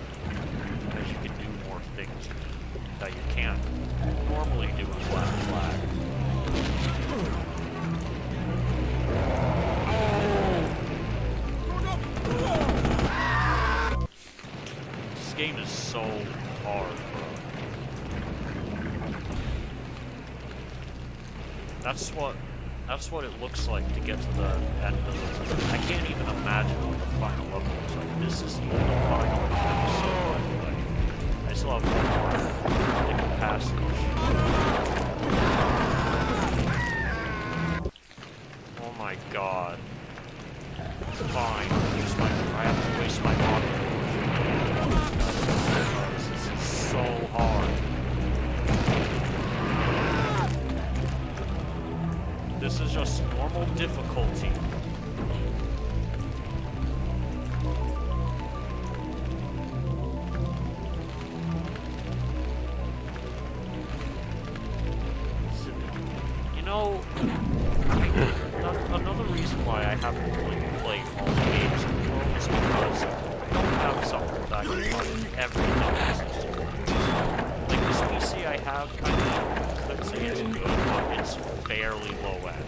because you can do more things that you can't normally do in Black Flag. This game is so hard, bro. That's what it looks like to get to the end of it. I can't even imagine what the final level looks like. This is even the final episode, anyway. I still have one more different passage. Oh my god. Fine, I have to waste my auto. This is so hard. This is just normal difficulty. You know, another reason why I haven't really played all the games in the world is because I don't have something I can run everything else system. Like this PC I have, I could say it's good, but it's fairly low end.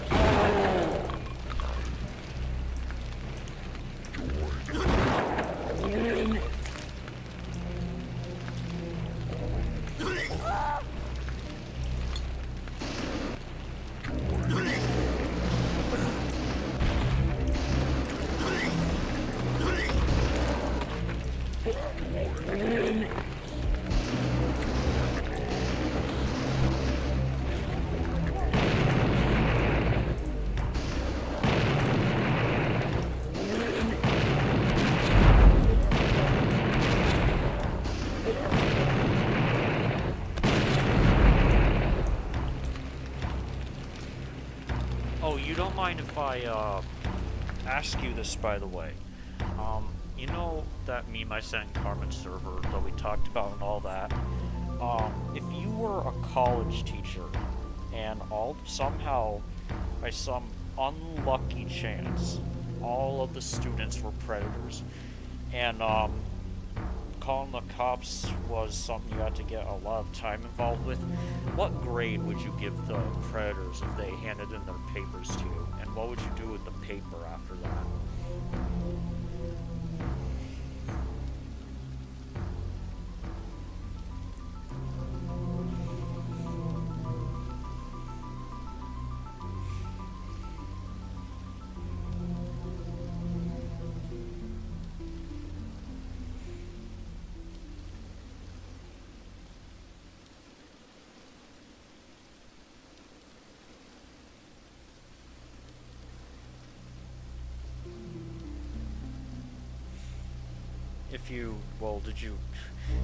Oh, you don't mind if I, ask you this, by the way? You know that meme I sent in Carmen's server that we talked about and all that? If you were a college teacher and somehow, by some unlucky chance, all of the students were predators, and, calling the cops was something you had to get a lot of time involved with, what grade would you give the predators if they handed in their papers to you? And what would you do with the paper after that?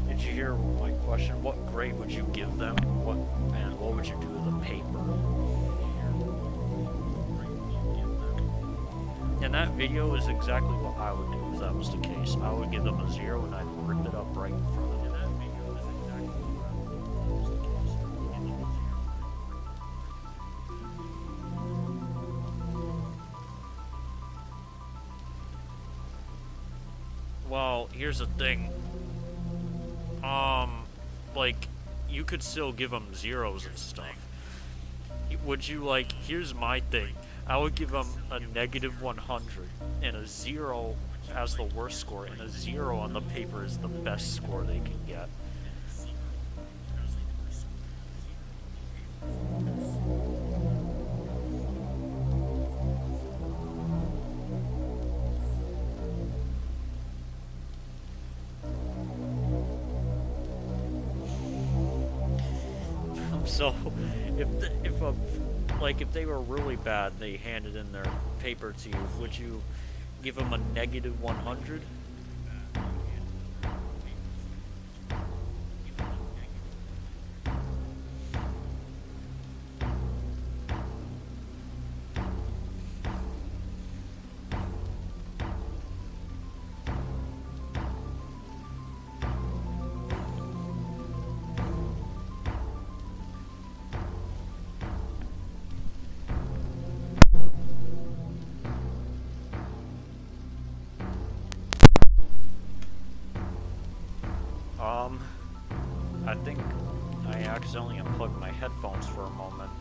Did you hear my question? What grade would you give them? What would you do with the paper? And that video is exactly what I would do if that was the case. I would give them a 0 and I'd rip it up right in front of them. Well, here's the thing. Like, you could still give them 0s and stuff. Would you, like, here's my thing. I would give them a negative 100, and a 0 as the worst score, and a 0 on the paper is the best score they can get. So, if they were really bad, they handed in their paper to you, would you give them a negative 100? I think I accidentally unplugged my headphones for a moment.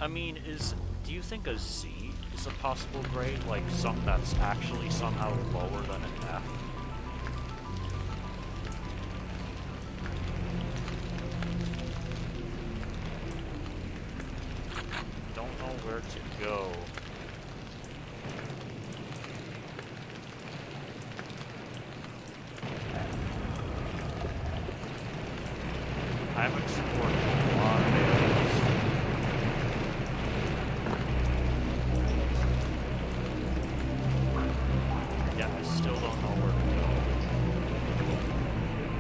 I mean, do you think a Z is a possible grade? Like, something that's actually somehow lower than an F? Don't know where to go. I've explored a lot of areas. Yeah, I still don't know where to go.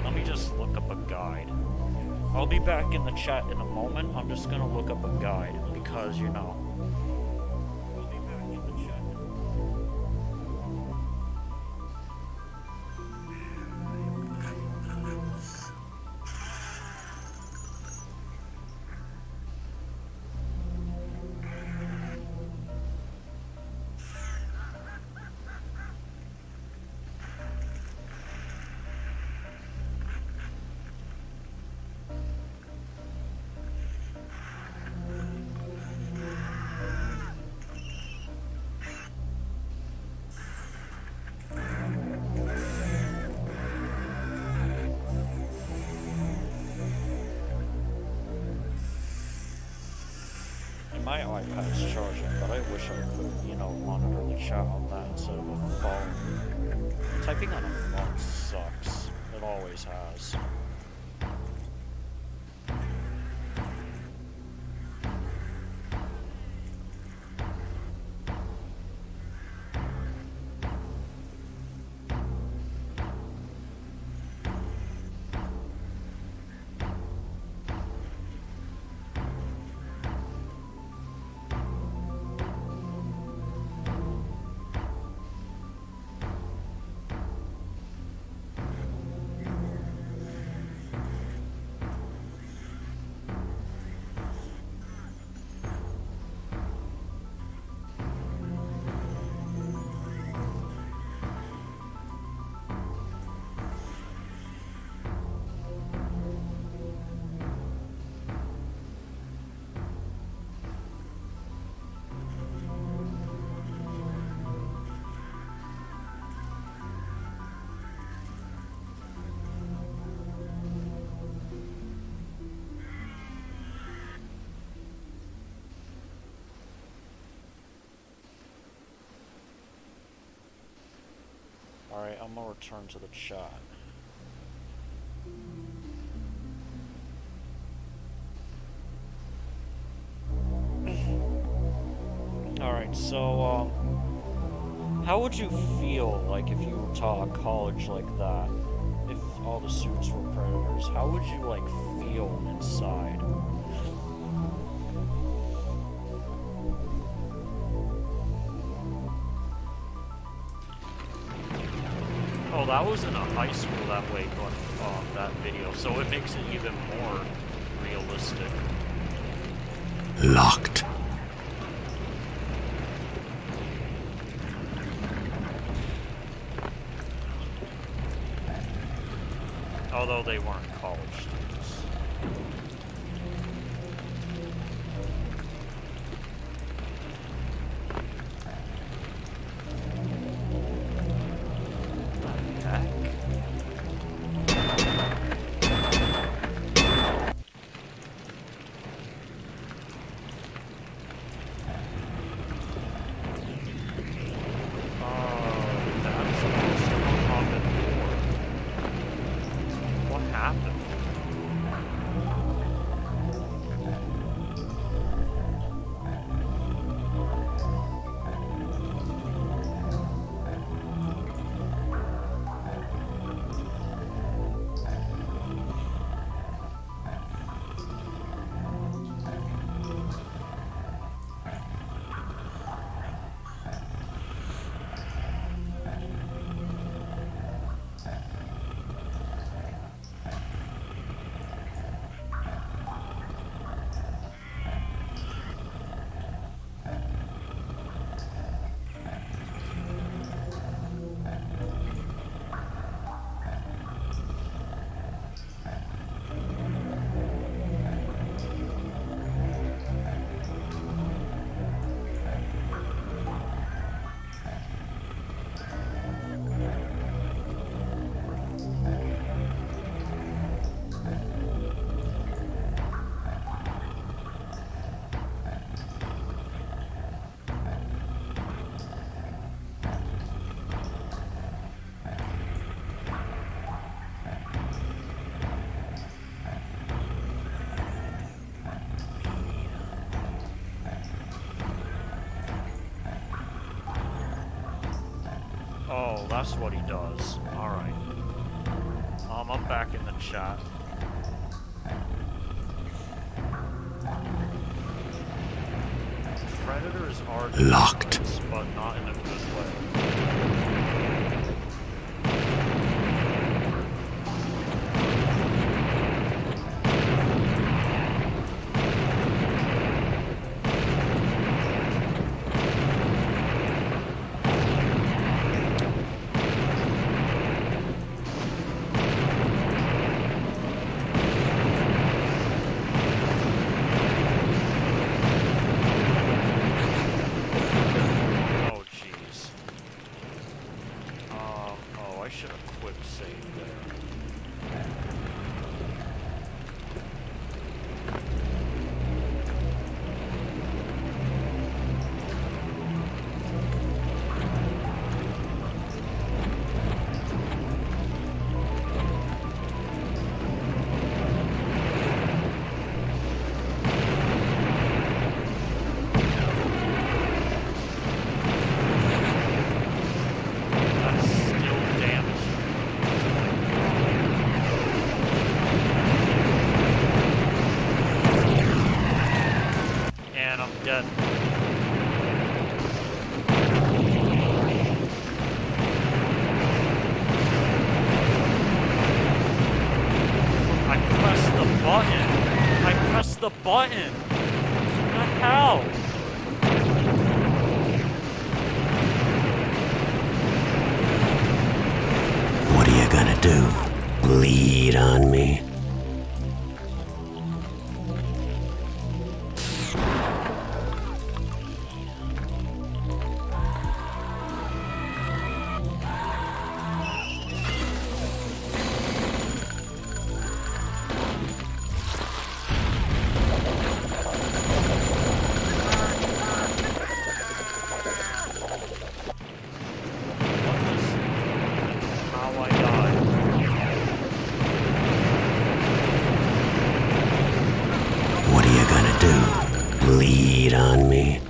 Let me just look up a guide. I'll be back in the chat in a moment. I'm just gonna look up a guide because, you know. my iPad's charging, but I wish I could, you know, monitor the chat on that instead of a phone. Typing on a phone sucks. It always has. Alright, I'm gonna return to the chat. Alright, so, how would you feel, like, if you taught a college like that? If all the students were predators, how would you, like, feel inside? Oh, that was in a high school that way, that video, so it makes it even more realistic. Locked. Although they weren't college students. What the heck? That's supposed to come up in war. What happened? Oh, that's what he does. Alright. I'm back in the chat. Predators are Locked. dangerous, but not in a good way. Oh, jeez. man, I'm dead. I pressed the button. I pressed the button. What the hell? What are you gonna do? Bleed on me? How I died. What are you gonna do? Bleed on me?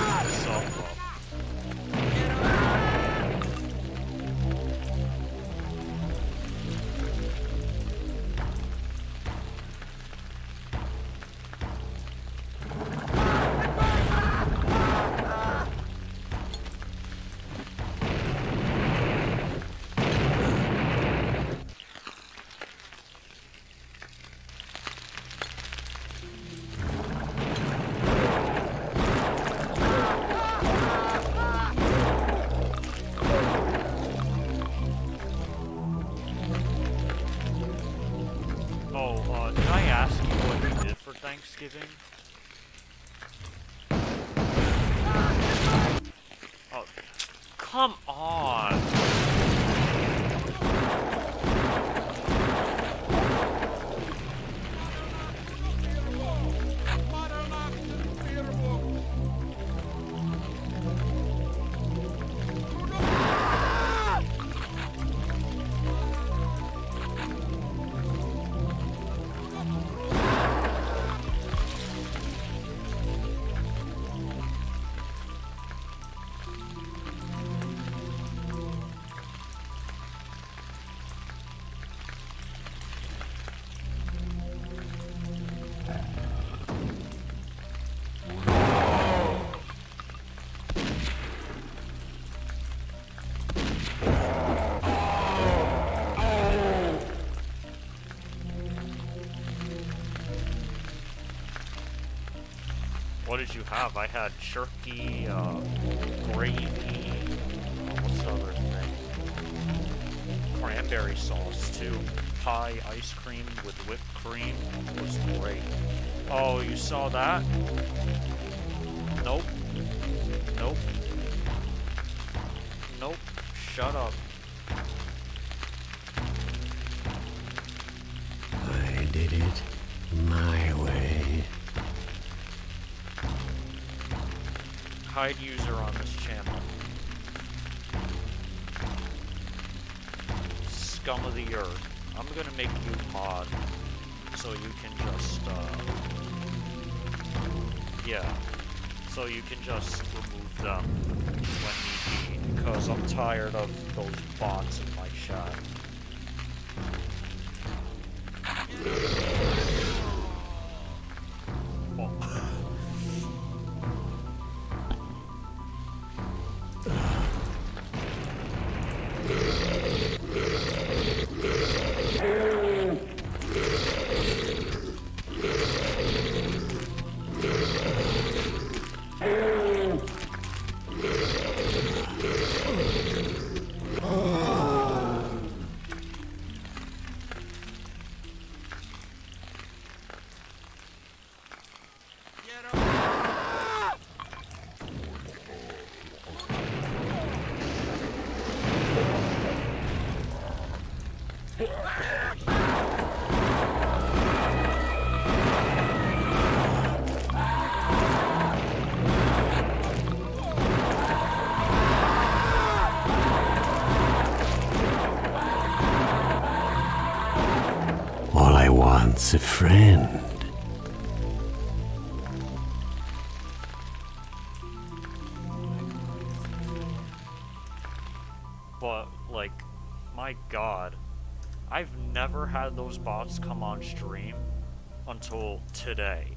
Myself up. Oh, did I ask you what you did for Thanksgiving? Oh, come on! What did you have? I had jerky, gravy, what's the other thing? Cranberry sauce, too. Pie ice cream with whipped cream was great. Oh, you saw that? Nope. Nope. Nope. Shut up. I did it my way. Hide user on this channel. Scum of the earth. I'm gonna make you mod, so you can just, yeah. So you can just remove them when need be, because I'm tired of those bots in my chat. Oh. That's a friend. But, like, my god. I've never had those bots come on stream until today.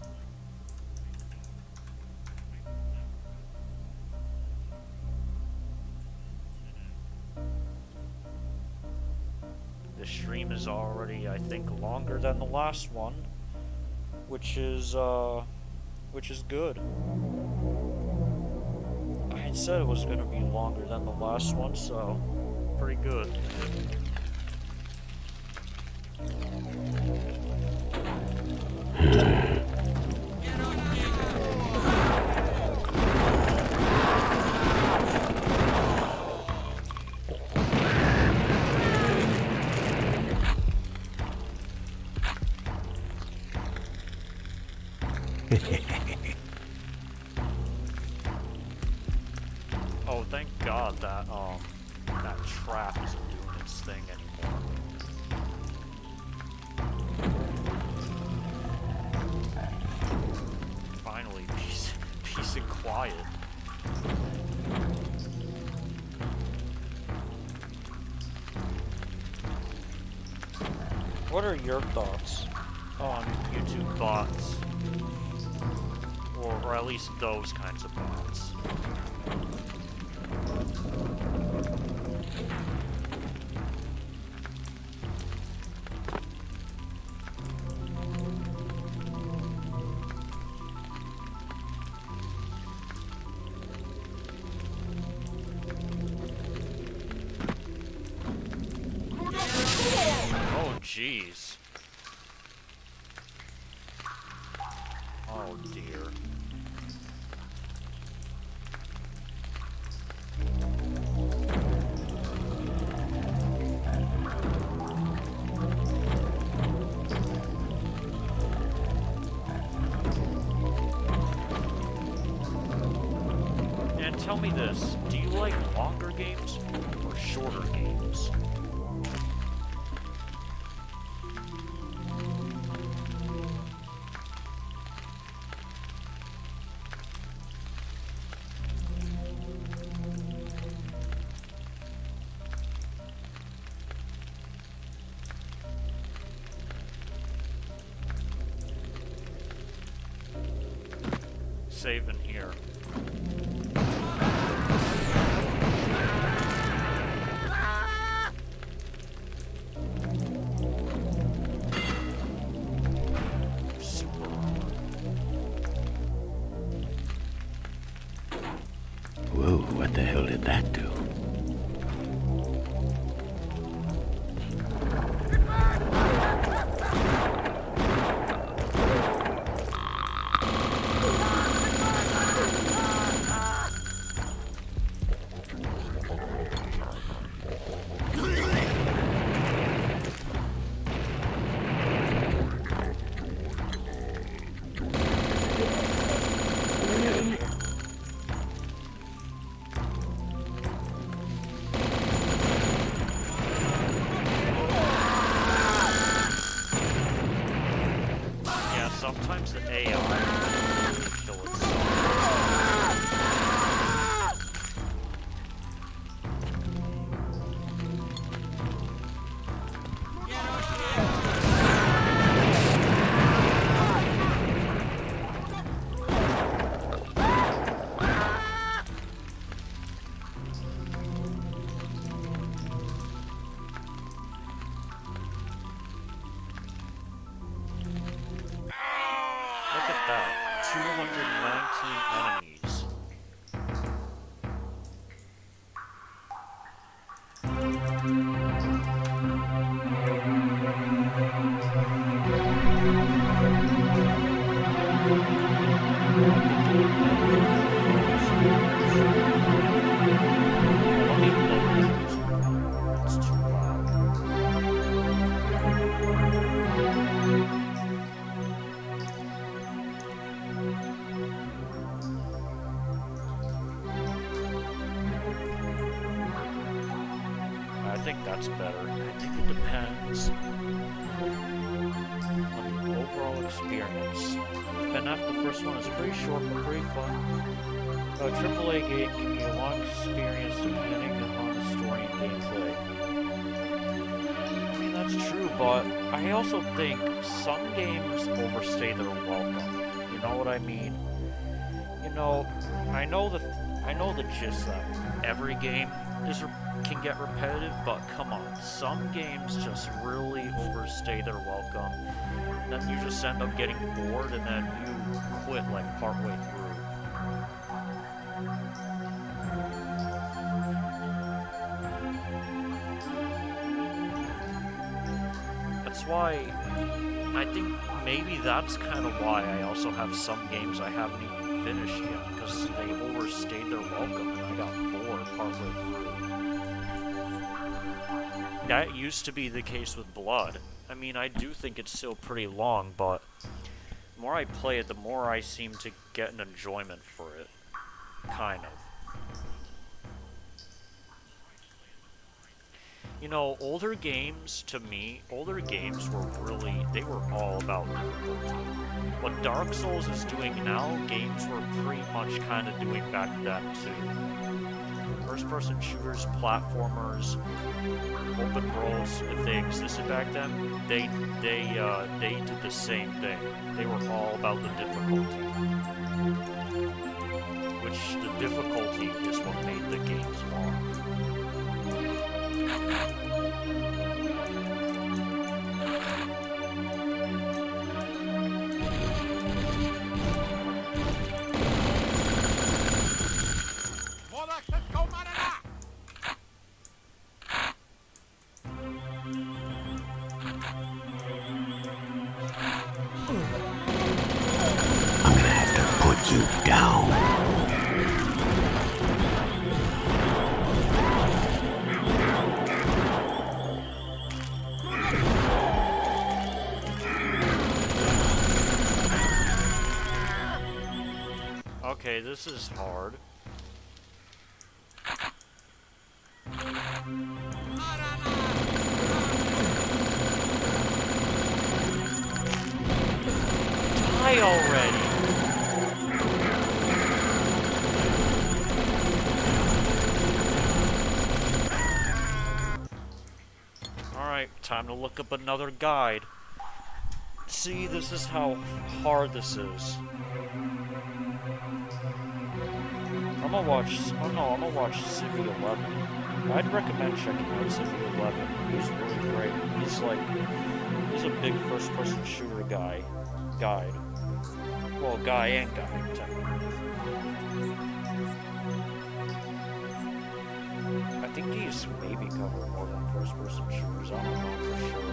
The stream is already, I think, longer than the last one, which is good. I had said it was gonna be longer than the last one, so pretty good. Oh, thank God that that trap isn't doing its thing anymore. Finally, peace and quiet. What are your thoughts on YouTube bots? Or at least those kinds of bots? Oh, jeez. Oh, dear. And tell me this, do you like longer games or shorter games? Save in here. Super armor. Whoa, what the hell did that do? Yeah, sometimes the AI can kill itself. Look at that. 219 enemies. Let me lower it. It's too loud. I think that's better. I think it depends. Let me overall experience. FNAF, the first one, is pretty short but pretty fun. A AAA game can be a long experience depending on the story and gameplay. I mean, that's true, but I also think some games overstay their welcome. You know what I mean? You know, I know the gist that every game can get repetitive, but come on, some games just really overstay their welcome. And then you just end up getting bored, and then you quit like partway through. That's why I think maybe that's kind of why I also have some games I haven't even finished yet, because they overstayed their welcome and I got bored partway through. That used to be the case with Blood. I mean, I do think it's still pretty long, but the more I play it, the more I seem to get an enjoyment for it. Kind of. You know, older games, to me, older games were they were all about difficulty. What Dark Souls is doing now, games were pretty much kind of doing back then, too. First-person shooters, platformers, open worlds, if they existed back then, they did the same thing. They were all about the difficulty. Which, the difficulty is what made the games long. I'm gonna have to put you down. Okay, this is hard. Die already! Alright, time to look up another guide. See, this is how hard this is. I'm gonna watch Civi 11. I'd recommend checking out Civi 11. He's really great. He's a big first-person shooter guide. Well, guy and guide, technically. I think he's maybe covered more than first-person shooters. I don't know for sure.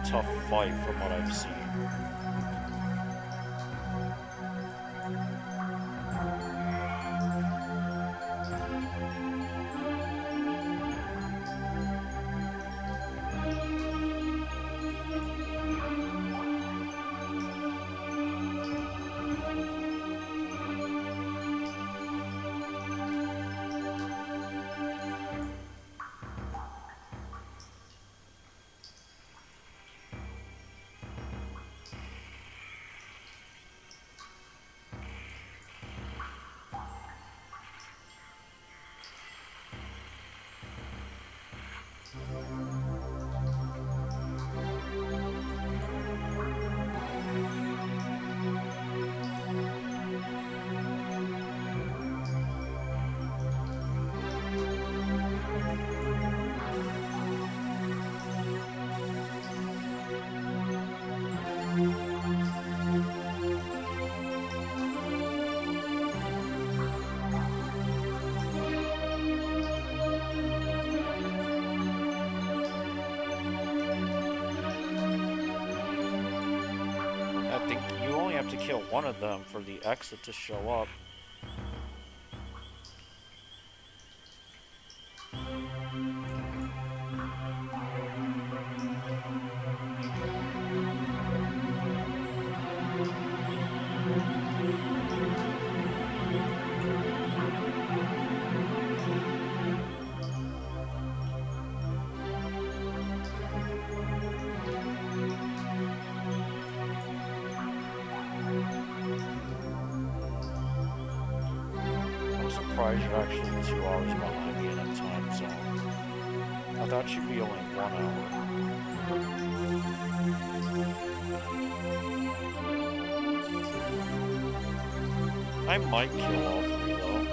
tough fight from what I've seen. I think you only have to kill one of them for the exit to show up. I'm surprised you're actually 2 hours behind me in a time zone. I thought you'd be only 1 hour. I might kill all three though.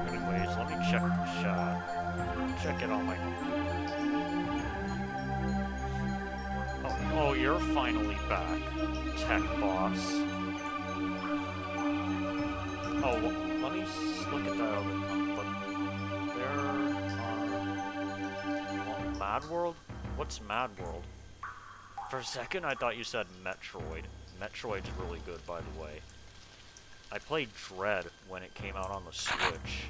Anyways, let me check the shot. Check it on my computer. Oh, you're finally back, tech boss. Oh, let me look at that other one. But there are... Mad World? What's Mad World? For a second, I thought you said Metroid. Metroid's really good, by the way. I played Dread when it came out on the Switch.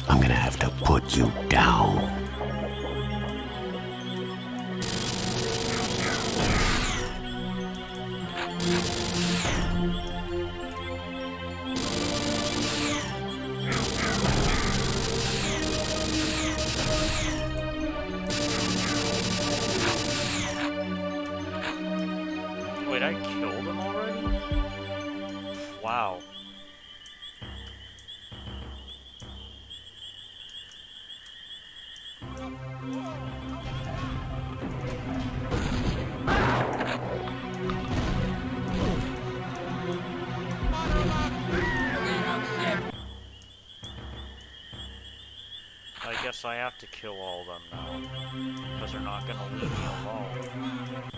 I'm gonna have to put you down. Wait, I killed him already? Wow. I guess I have to kill all of them now, because they're not gonna leave me alone.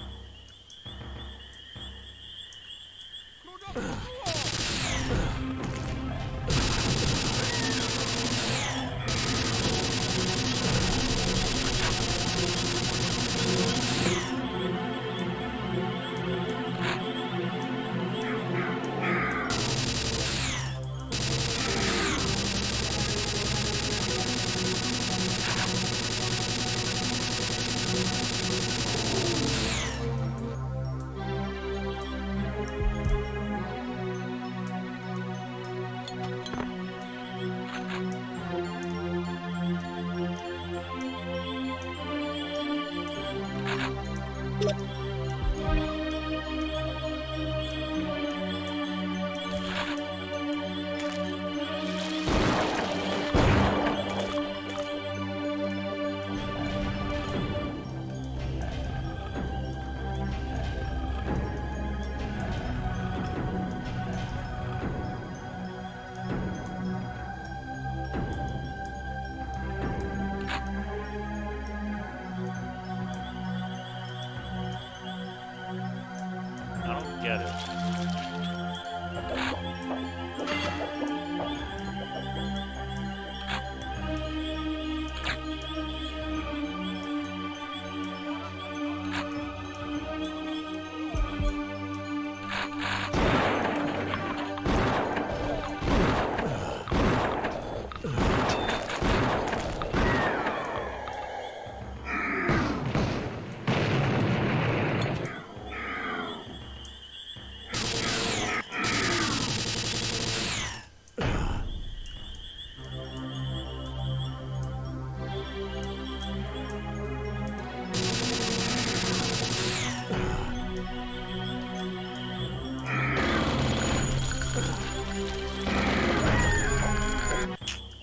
I don't get it.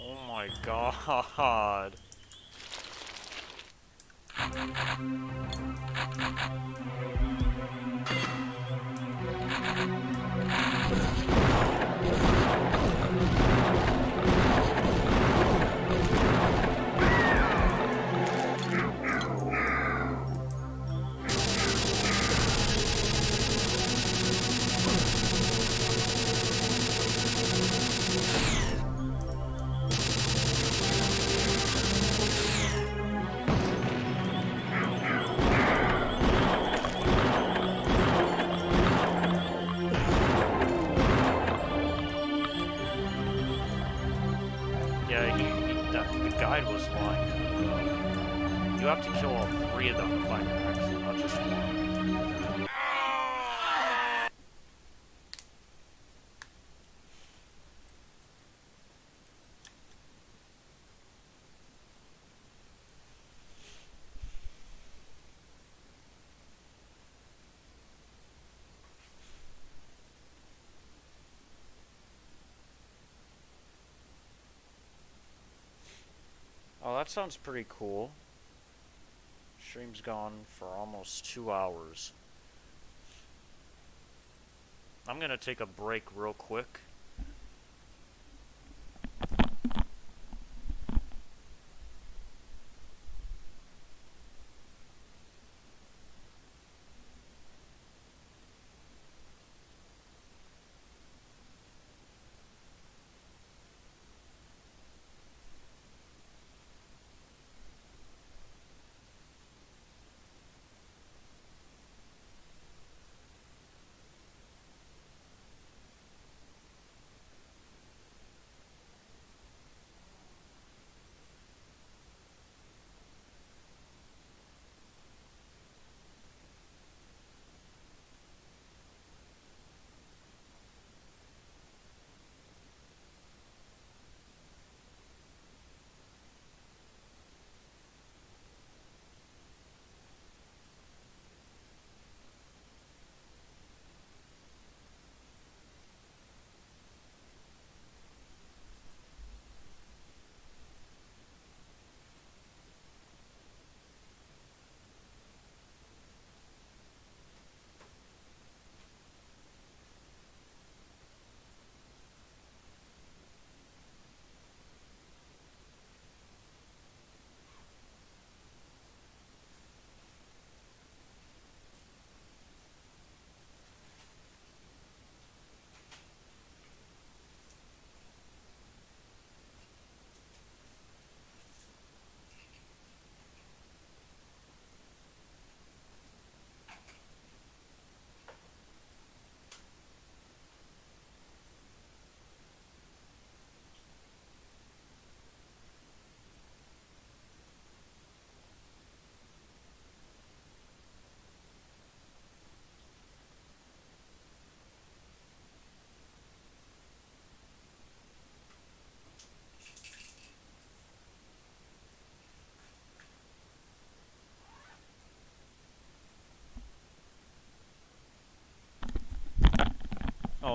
Oh my god. Yeah, the guide was lying. You have to kill all three of them to find your exit, not just one. Oh, that sounds pretty cool. Stream's gone for almost 2 hours. I'm gonna take a break real quick.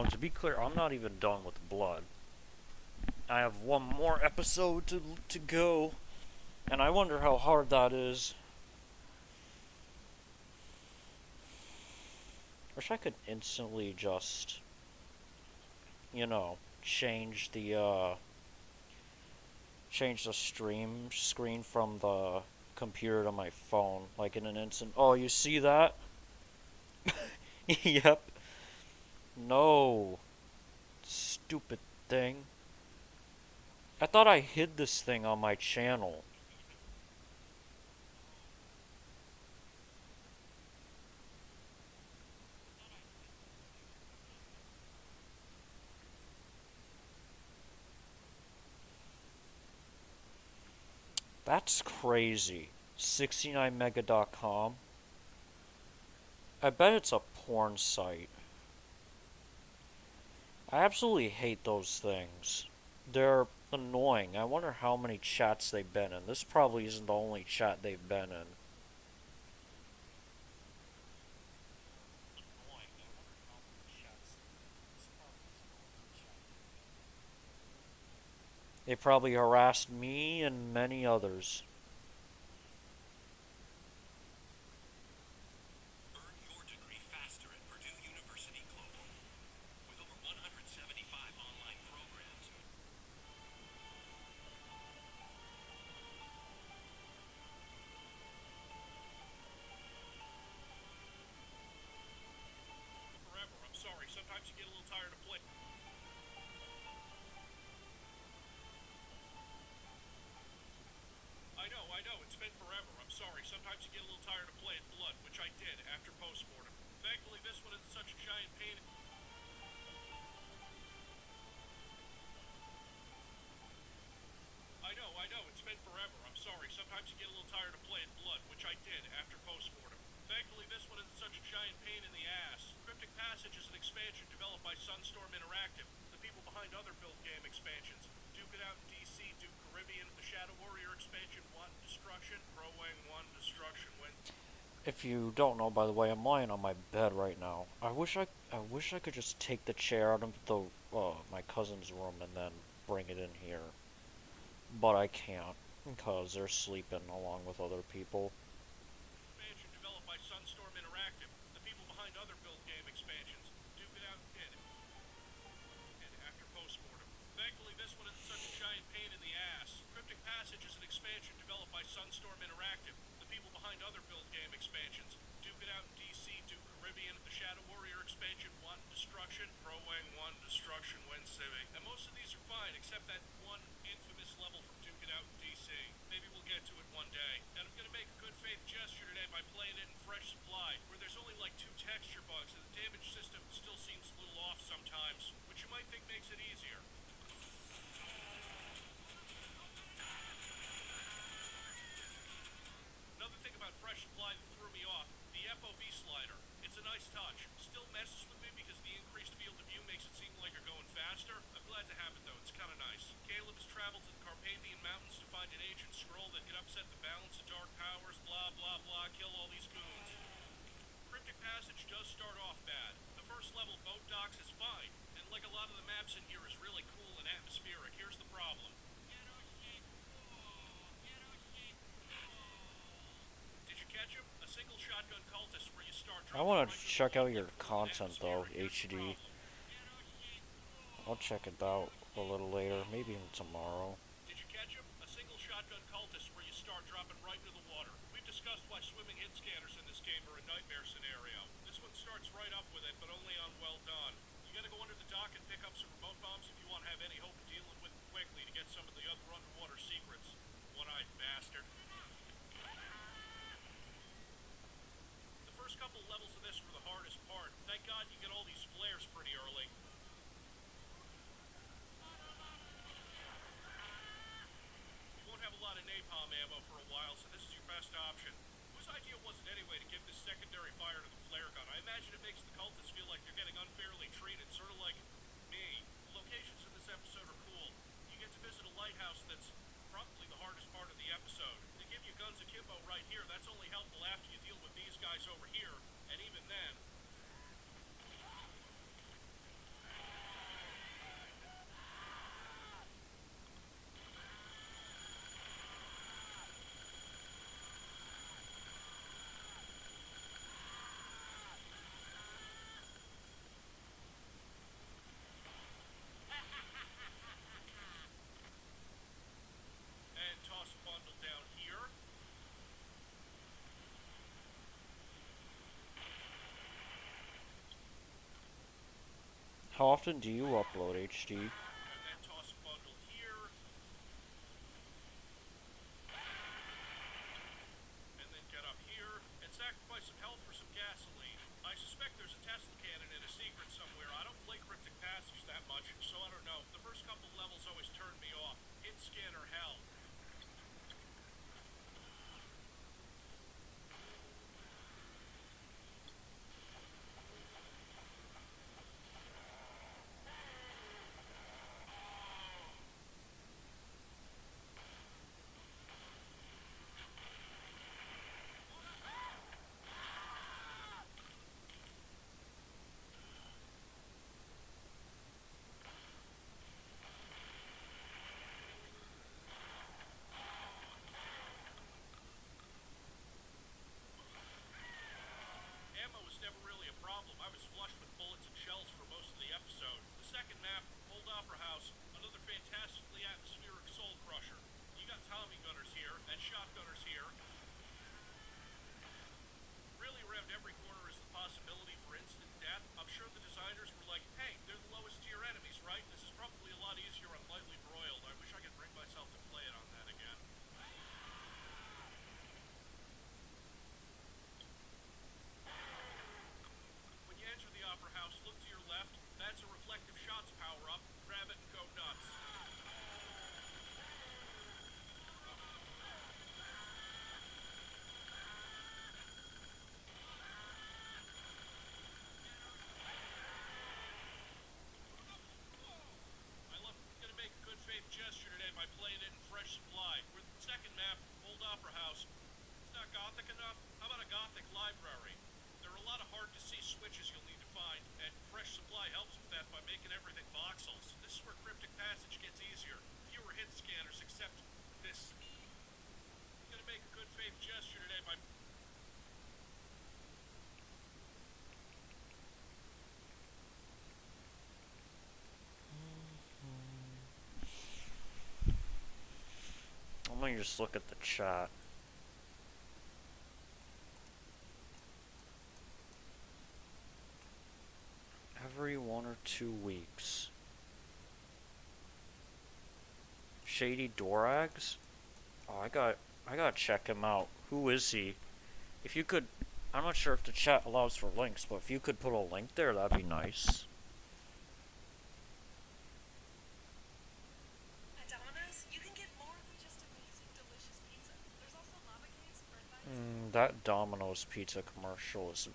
know, to be clear, I'm not even done with blood. I have one more episode to go, and I wonder how hard that is. Wish I could instantly just, change the stream screen from the computer to my phone, like in an instant. Oh, you see that? Yep. No. Stupid thing. I thought I hid this thing on my channel. That's crazy. 69mega.com. I bet it's a porn site. I absolutely hate those things. They're annoying. I wonder how many chats they've been in. This probably isn't the only chat they've been in. They probably harassed me and many others. Sometimes you get a little tired of playing. I know, it's been forever. I'm sorry. Sometimes you get a little tired of playing blood, which I did after postmortem. Thankfully, this one isn't such a giant pain. I know, it's been forever. I'm sorry. Sometimes you get a little tired of playing blood, which I did after postmortem. Thankfully, this one isn't such a giant pain in the ass. Cryptic Passage is an expansion developed by Sunstorm Interactive, the people behind other build game expansions. Duke It Out in DC, Duke Caribbean, the Shadow Warrior expansion, Wanton Destruction, Pro Wang 1, Destruction, Win. If you don't know, by the way, I'm lying on my bed right now. I wish I could just take the chair out of my cousin's room and then bring it in here. But I can't, because they're sleeping along with other people. Expansion developed by Sunstorm Interactive, the people behind other build game expansions. Duke It Out and after postmortem. Thankfully, this one isn't such a giant pain in the ass. Cryptic Passage is an expansion developed by Sunstorm Interactive, the people behind other build game expansions. Duke It Out in DC, Duke Caribbean, the Shadow Warrior expansion, Wanton Destruction, Pro Wang 1, Destruction, Win Civic. And most of these are fine, except that one infamous level from Duke It Out in DC. Maybe we'll get to it one day. And I'm gonna make a good faith gesture today by playing it in Fresh Supply, where there's only like 2 texture bugs, and the damage system still seems a little off sometimes, which you might think makes it easier. Another thing about Fresh Supply that threw me off, the FOV slider. It's a nice touch. Still messes with me because the increased field of view makes it seem like you're going faster. I'm glad to have it though, it's kinda nice. Caleb has traveled to the Carpathian Mountains to find an ancient scroll that could upset the balance of dark powers, blah blah blah, kill all these goons. Cryptic Passage does start off bad. The first level boat docks is fine, and like a lot of the maps in here is really cool and atmospheric. Here's the problem. Did you catch him? A single shotgun cultist where you start I want to check out your content though, HD. I'll check it out a little later, maybe even tomorrow. Did you catch him? A single shotgun cultist where you start dropping right into the water. We've discussed why swimming hit scanners in this game are a nightmare scenario. This one starts right up with it, but only on well done. You gotta go under the dock and pick up some remote bombs if you want to have any hope of dealing with it quickly to get some of the other underwater secrets. One-eyed bastard. The first couple levels of this were the hardest part. Thank God you get all these flares pretty early. Have a lot of napalm ammo for a while, so this is your best option. Whose idea was it anyway to give this secondary fire to the flare gun? I imagine it makes the cultists feel like they're getting unfairly treated, sort of like me. The locations in this episode are cool. You get to visit a lighthouse that's probably the hardest part of the episode. They give you guns akimbo right here. That's only helpful after you deal with these guys over here, and even then. How often do you upload HD? And then toss a bundle here, and then get up here, and sacrifice some health for some gasoline. I suspect there's a Tesla cannon in a secret somewhere. I don't play Cryptic Passage that much, so I don't know. The first couple levels always turned me off. Hit scanner hell. Ammo was never really a problem. I was flush with bullets and shells for most of the episode. The second map, Old Opera House, another fantastically atmospheric soul crusher. You got Tommy gunners here, and shotgunners here. Really around every corner is the possibility for instant death. I'm sure the designers were like, hey, they're the lowest tier enemies, right? This is probably a lot easier on lightly broiled. I wish I could bring myself to play it on that again. When you enter the Opera House, look to your left. That's a reflective shots power-up. Grab it and go nuts. I'm gonna make a good faith gesture today by playing it in Fresh Supply. We're the second map, Old Opera House. It's not gothic enough? How about a gothic library? There are a lot of hard-to-see switches you'll need to find, and Fresh Supply helps with that by making everything voxels. This is where Cryptic Passage gets easier. Fewer hit scanners, except this. I'm gonna make a good faith gesture today by... I'm gonna just look at the chat. Every 1 or 2 weeks. Shady Dorags? Oh, I gotta check him out. Who is he? If you could, I'm not sure if the chat allows for links, but if you could put a link there, that'd be nice. At Domino's, you can get more than just amazing, delicious pizza. There's also lava cakes, bread bites. That Domino's pizza commercial is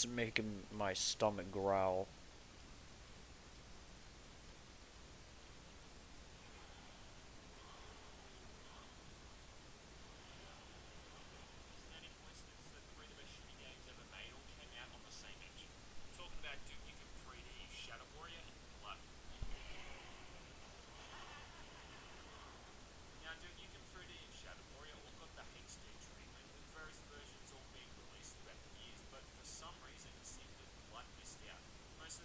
making my stomach growl. Standing, for instance, the 3 of the best shooting games ever made all came out on the same engine. I'm talking about Duke Nukem 3D, Shadow Warrior, and Blood. Now, Duke Nukem 3D and Shadow Warrior all got the HD treatment, with various versions all being released throughout the years, but for some reason it seemed that Blood missed out. Most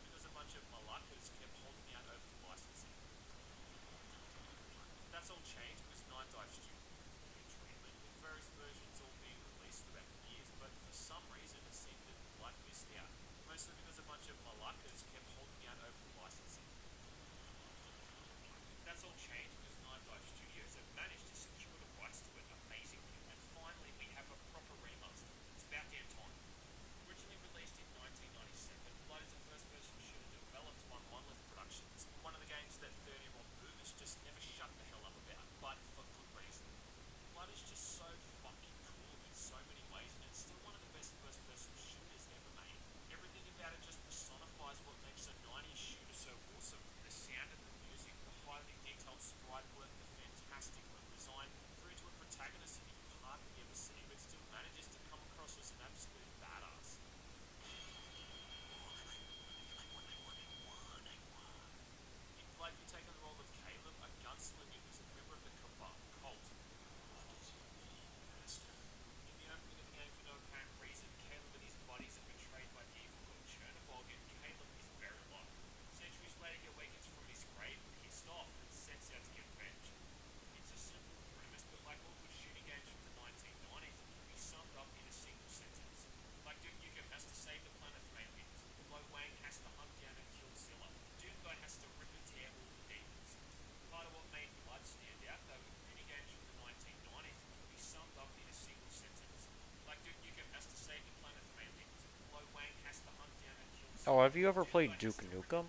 Oh, have you ever played Duke Nukem?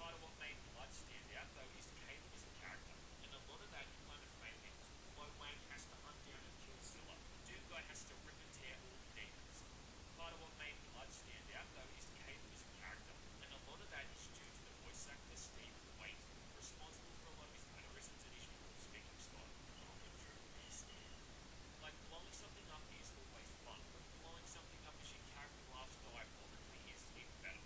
Part of what made Blood stand out, though, is Caleb as a character. And a lot of that you kind of fake it. Lo Wang has to hunt down and kill Zilla. Doom Guy has to rip and tear all the demons. Part of what made Blood stand out, though, is Caleb as a character. And a lot of that is due to the voice actor Steve Waite, responsible for a lot of his mannerisms and his speaking style. Like, blowing something up is always fun, but blowing something up as your character laughs diabolically is even better.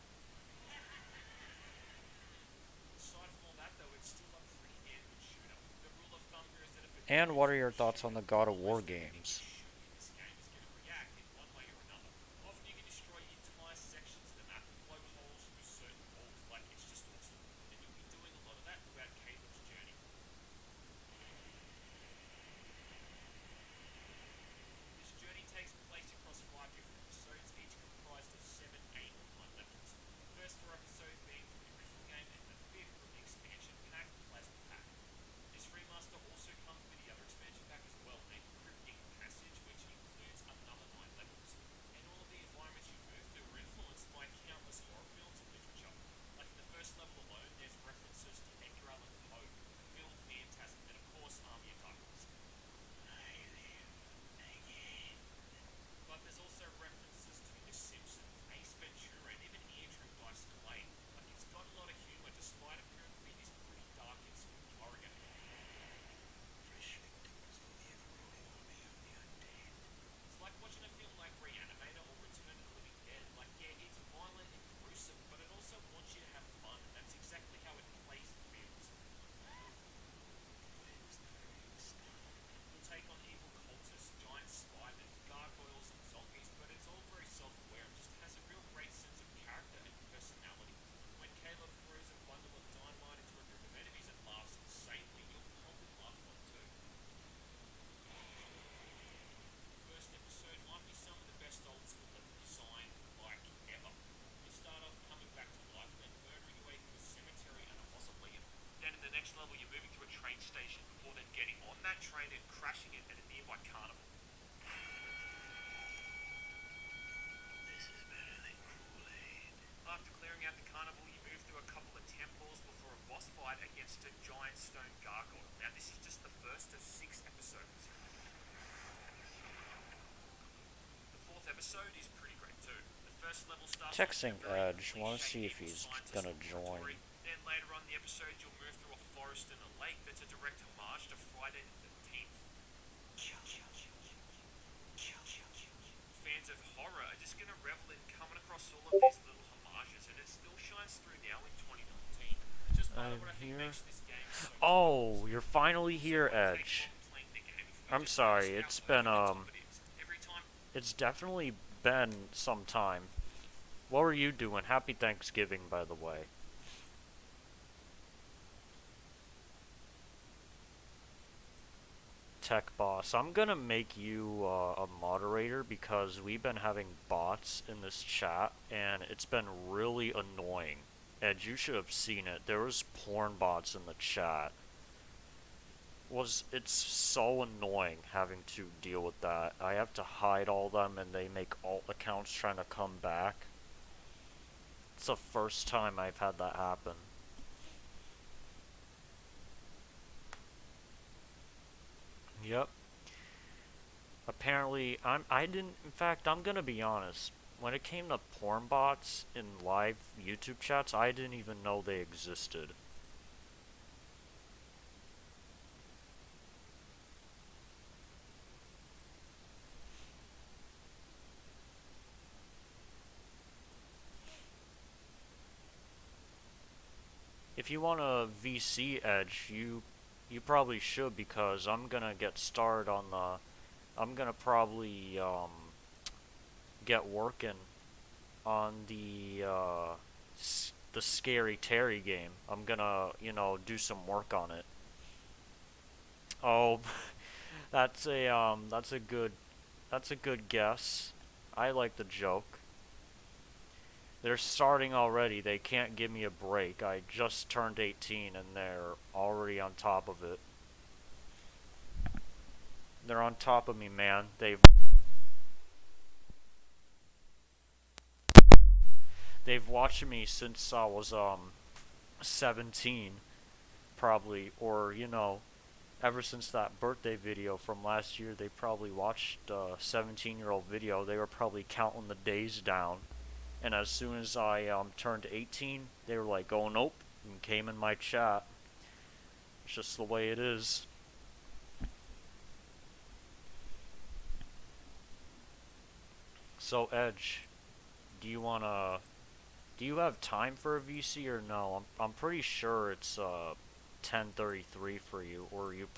Aside from all that, though, it's still a pretty damn good shooter. The rule of thumb here is that if a And demon what is are in your the thoughts on shooter, the God of War almost anything you games? shoot in this game is going to react in one way or another. Often you can destroy entire sections of the map and blow holes through certain walls. Like, it's just awesome. And you'll be doing a lot of that throughout Caleb's journey. This journey takes place across 5 different episodes, each comprised of 7, 8, or 9 levels. The first 4 episodes being from the original game, and the 5th from the expansion pack, Plasma Pack. This remaster also comes with the other expansion pack as well, named Cryptic Passage, which includes another 9 levels. And all of the environments you move through are influenced by countless horror films and literature. Like in the first level alone, there's references to Edgar Allan Poe, the film Phantasm, and of course Army of Darkness. But there's also references to The Simpsons, Ace Ventura, and even Andrew Dice Clay. Like, it's got a lot of humour despite appearing to be this pretty dark and spooky horror game. It's like watching a film like Reanimator or Return of the Living Dead. Like, yeah, it's violent and gruesome, but it also wants you to have fun, and that's exactly how it plays and feels. You'll take on evil cultists, giant spiders, gargoyles, and zombies, but it's all very self-aware and just has a real great sense of character and personality. When Caleb throws a bundle of dynamite into a group of enemies and laughs insanely, you'll probably laugh one too. First episode might be some of the best old school level design, like, ever. You start off coming back to life and murdering your way through a cemetery and a mausoleum. Then in the next level you're moving to a train station before then getting on that train and crashing it at a nearby carnival. After clearing out the carnival, you move through a couple of temples before a boss fight against a giant stone gargoyle. Now this is just the first of 6 episodes. The 4th episode is pretty great too. The first level starts off in Texting a very Edge, want to see if cliche he's evil gonna scientist join. laboratory. Then later on in the episode, you'll move through a forest and a lake that's a direct homage to Friday the 13th. Fans of horror are just going to revel in coming across all of these little homages, and it still shines through now in 2019. It's just part of what I think makes this game so Oh, you're finally here, Edge. I'm sorry, it's been, it's definitely been some time. What were you doing? Happy Thanksgiving, by the way. Tech Boss, I'm gonna make you a moderator because we've been having bots in this chat and it's been really annoying. Ed, you should have seen it. There was porn bots in the chat. It's so annoying having to deal with that. I have to hide all them and they make alt accounts trying to come back. It's the first time I've had that happen. Yep. Apparently, in fact, I'm gonna be honest. When it came to porn bots in live YouTube chats, I didn't even know they existed. If you want a VC Edge, you probably should because I'm gonna get started on the. I'm gonna probably get working on the Scary Terry game. I'm gonna do some work on it. Oh, that's a good guess. I like the joke. They're starting already. They can't give me a break. I just turned 18 and they're already on top of it. They're on top of me, man. they've watched me since I was 17, probably, or ever since that birthday video from last year. They probably watched a 17-year-old video. They were probably counting the days down, and as soon as I turned 18, they were like, "Oh nope," and came in my chat. It's just the way it is. So Edge, do you wanna? Do you have time for a VC or no? I'm pretty sure it's 10:33 for you, or you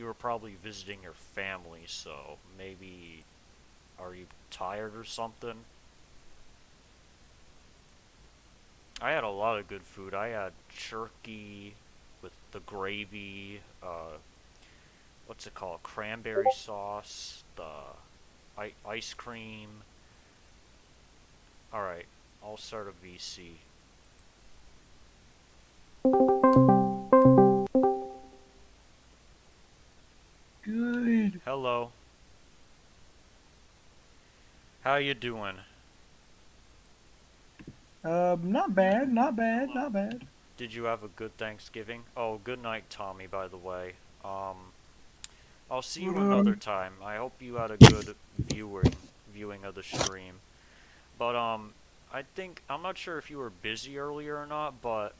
were probably visiting your family, so maybe are you tired or something? I had a lot of good food. I had turkey with the gravy, what's it called? Cranberry sauce, the ice cream. Alright, I'll start a VC. Good. Hello. How you doing? Not bad, not bad, not bad. Did you have a good Thanksgiving? Oh, good night, Tommy, by the way. Um, I'll see you another Um, time. I hope you had a good viewing of the stream. But I think I'm not sure if you were busy earlier or not, but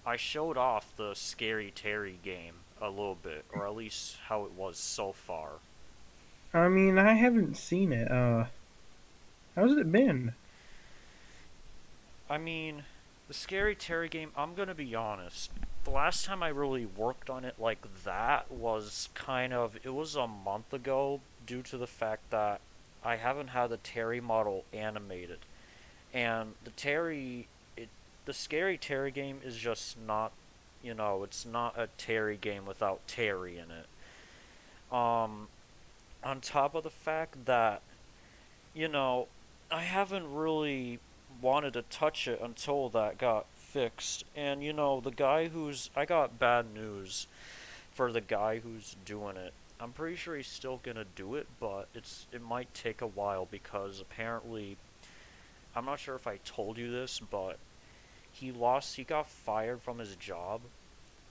I showed off the Scary Terry game a little bit, or at least how it was so far. I mean, I haven't seen it. How's it been? I mean, the Scary Terry game, I'm gonna be honest. The last time I really worked on it like that was it was a month ago due to the fact that I haven't had the Terry model animated. And the Scary Terry game is just not, it's not a Terry game without Terry in it. Um, on top of the fact that, you know, I haven't really wanted to touch it until that got fixed. And I got bad news for the guy who's doing it. I'm pretty sure he's still gonna do it, but it might take a while because apparently I'm not sure if I told you this, but he got fired from his job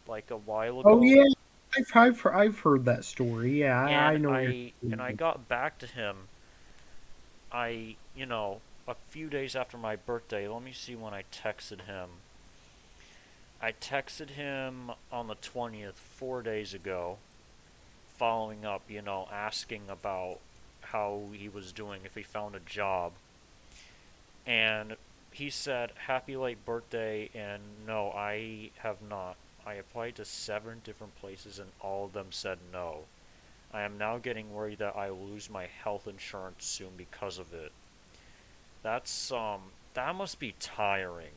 like a while Oh ago, yeah, I've heard that story. Yeah, I and know what you're I talking got back to him. A few days after my birthday. Let me see when I texted him. I texted him on the 20th, 4 days ago, following up, asking about how he was doing, if he found a job. And he said, "Happy late birthday," and no, I have not. I applied to 7 different places and all of them said no. I am now getting worried that I will lose my health insurance soon because of it. That must be tiring.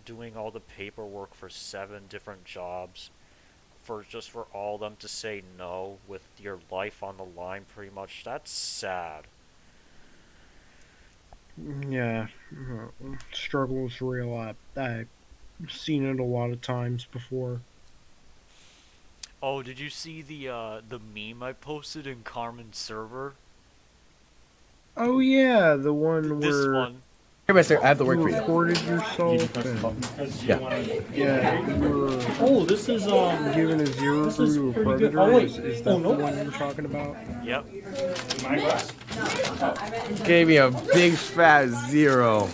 Doing all the paperwork for 7 different jobs for all of them to say no with your life on the line, pretty much. That's sad. Yeah, struggle is real. I've seen it a lot of times before. Oh, did you see the meme I posted in Carmen's server? Oh yeah, the one This where one. Hey, mister, I have to you work for you. recorded yourself and yeah, you were oh, this is giving a zero this is to a pretty good. predator. Oh wait, Is oh that the no. one you're talking about? Yep. Gave me a big fat 0.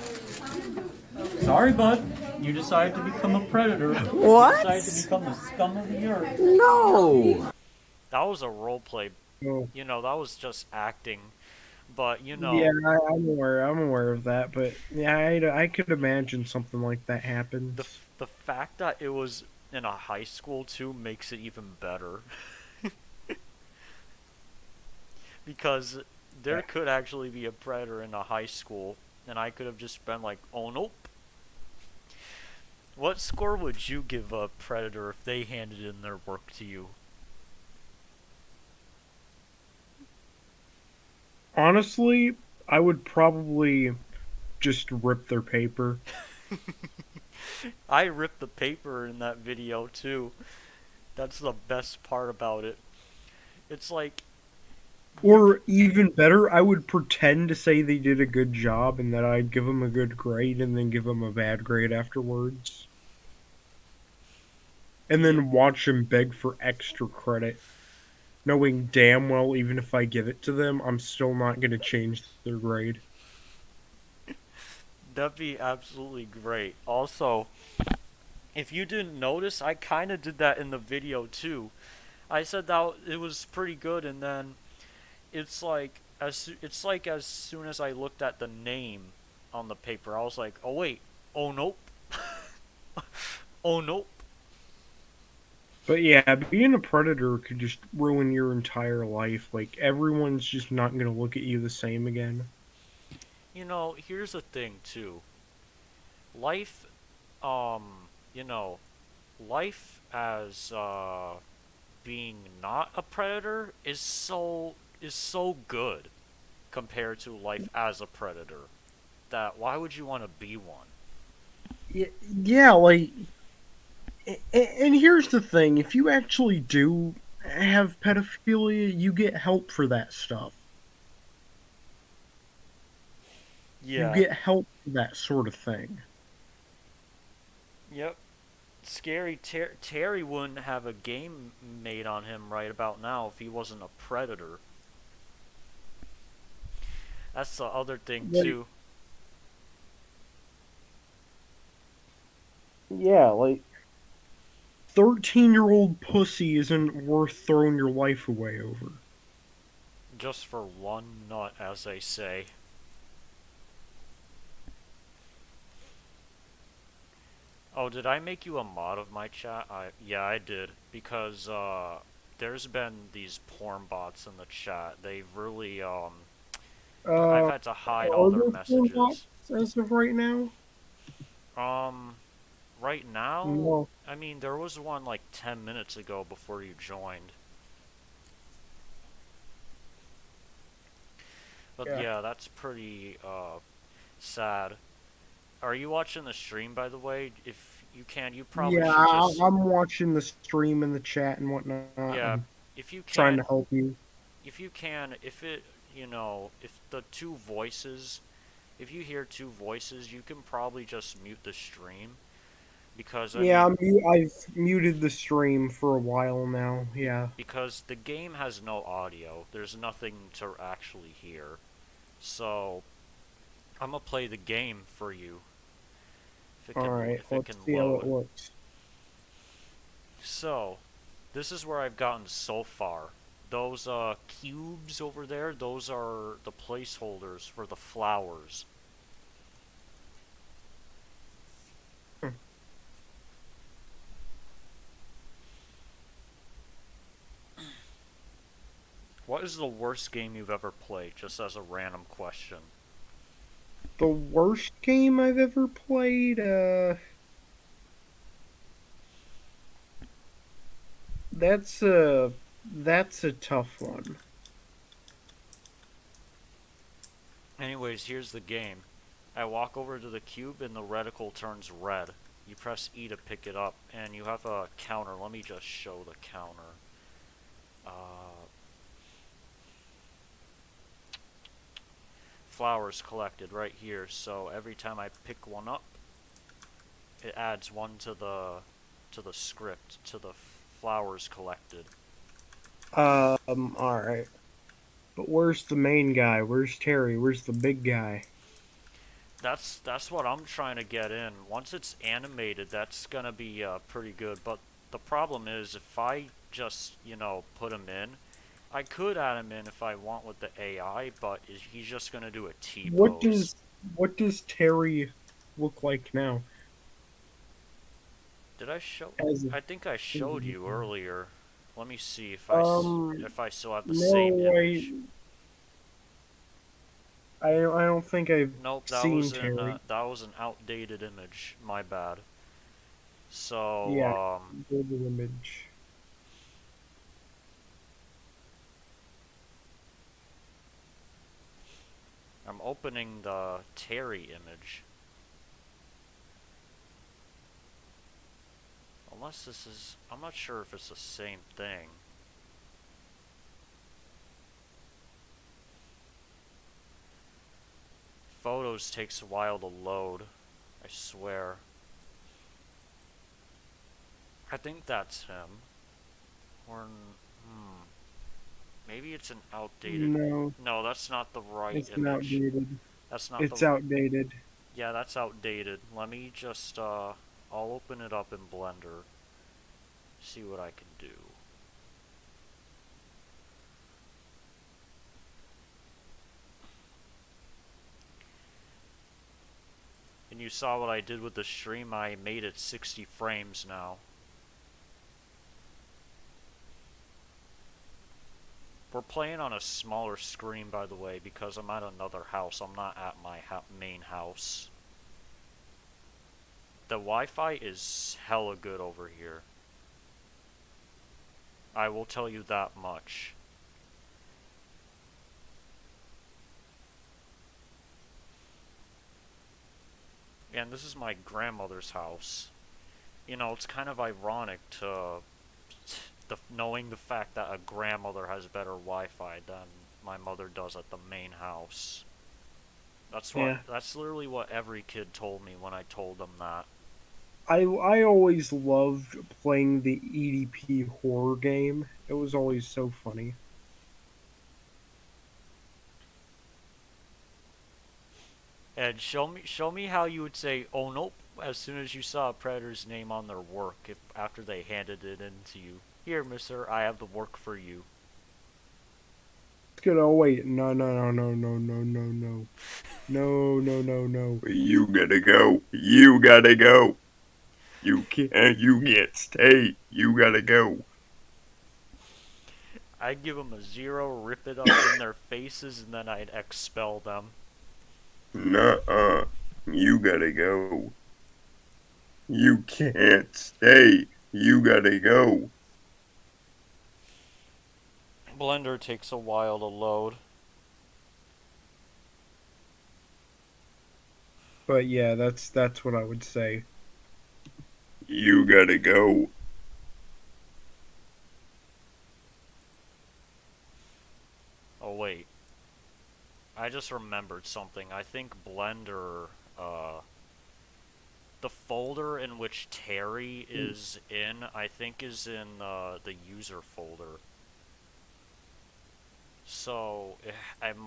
Sorry, bud. You decided to become a predator. What? You decided to become the scum of the earth. No. That was a role play. Oh, That was just acting. But yeah, I'm aware. I'm aware of that, but yeah, I could imagine something like that the happens. the fact that it was in a high school too makes it even better. Because there could actually be a predator in a high school, and I could have just been like, "Oh nope." What score would you give a predator if they handed in their work to you? Honestly, I would probably just rip their paper. I ripped the paper in that video too. That's the best part about it. It's like, Or even better, I would pretend to say they did a good job and that I'd give them a good grade and then give them a bad grade afterwards. And Yeah, then watch them beg for extra credit, knowing damn well even if I give it to them, I'm still not going to change their grade. that'd be absolutely great. Also, if you didn't notice, I kind of did that in the video too. I said that it was pretty good, and then it's like as soon as I looked at the name on the paper, I was like, oh wait, oh nope, oh nope. But yeah, being a predator could just ruin your entire life. Like, everyone's just not going to look at you the same again. Here's the thing too. Life, um, you know, life as being not a predator is so good compared to life as a predator that why would you want to be one? Yeah, like, and here's the thing: if you actually do have pedophilia, you get help for that stuff. You Yeah. get help for that sort of thing. Yep. Scary Terry wouldn't have a game made on him right about now if he wasn't a predator. That's the other thing Like, too. yeah, like 13-year-old pussy isn't worth throwing your life away over. Just for one nut, as they say. Oh, did I make you a mod of my chat? Yeah, I did because there's been these porn bots in the chat. They've really I've Uh, had to hide all are their there four messages. bots as of right now? Um, right now, No. I mean there was one like 10 minutes ago before you joined. But Yeah. yeah, that's pretty sad. Are you watching the stream, by the way? If you can, you probably Yeah, should just, I'm watching the stream and the chat and whatnot. yeah, I'm if you trying can, to help you. if it, if the two voices, if you hear two voices, you can probably just mute the stream because I Yeah, mean, I've muted the stream for a while now. Yeah. because the game has no audio. There's nothing to actually hear. So I'm gonna play the game for you All right. if it Let's can see how it load. looks. So, this is where I've gotten so far. Those cubes over there, those are the placeholders for the flowers. Hmm. What is the worst game you've ever played, just as a random question? The worst game I've ever played. That's a tough one. Anyways, here's the game. I walk over to the cube and the reticle turns red. You press E to pick it up, and you have a counter. Let me just show the counter. Flowers collected right here. So every time I pick one up, it adds one to the script to the flowers collected. All right. But where's the main guy? Where's Terry? Where's the big guy? That's what I'm trying to get in. Once it's animated, that's gonna be pretty good. But the problem is, if I just put him in, I could add him in if I want with the AI, but he's just gonna do a T What pose. does what does Terry look like now? Did I show? As I think I showed you earlier. Let me see um, if I still have the same no, image. I don't think I've Nope, seen Terry. that was an outdated image. My bad. So, Yeah, golden image. I'm opening the Terry image. Unless this is, I'm not sure if it's the same thing. photos takes a while to load. I swear. I think that's him. Or, maybe it's an outdated. No, No, that's not the right it's not image. outdated. That's not the. It's outdated. Yeah, that's outdated. Let me just, I'll open it up in Blender. See what I can do. And you saw what I did with the stream. I made it 60 frames now. We're playing on a smaller screen, by the way, because I'm at another house. I'm not at my main house. The Wi-Fi is hella good over here. I will tell you that much. And this is my grandmother's house. You know, it's kind of ironic to knowing the fact that a grandmother has better Wi-Fi than my mother does at the main house. Yeah. That's literally what every kid told me when I told them that. I always loved playing the EDP horror game. It was always so funny. And show me how you would say, "Oh nope," as soon as you saw a predator's name on their work, if after they handed it in to you. Here, mister, I have the work for you. It's good. Oh wait, no, no, no, no, no, no, no, no, no, no, no, no. You gotta go. You gotta go. You can't. You can't stay. You gotta go. I'd give them a 0, rip it up in their faces, and then I'd expel them. Nuh-uh. You gotta go. You can't stay. You gotta go. Blender takes a while to load. But yeah, that's what I would say. You gotta go. Oh wait. I just remembered something. I think Blender, the folder in which Terry is in, I think is in the user folder. So,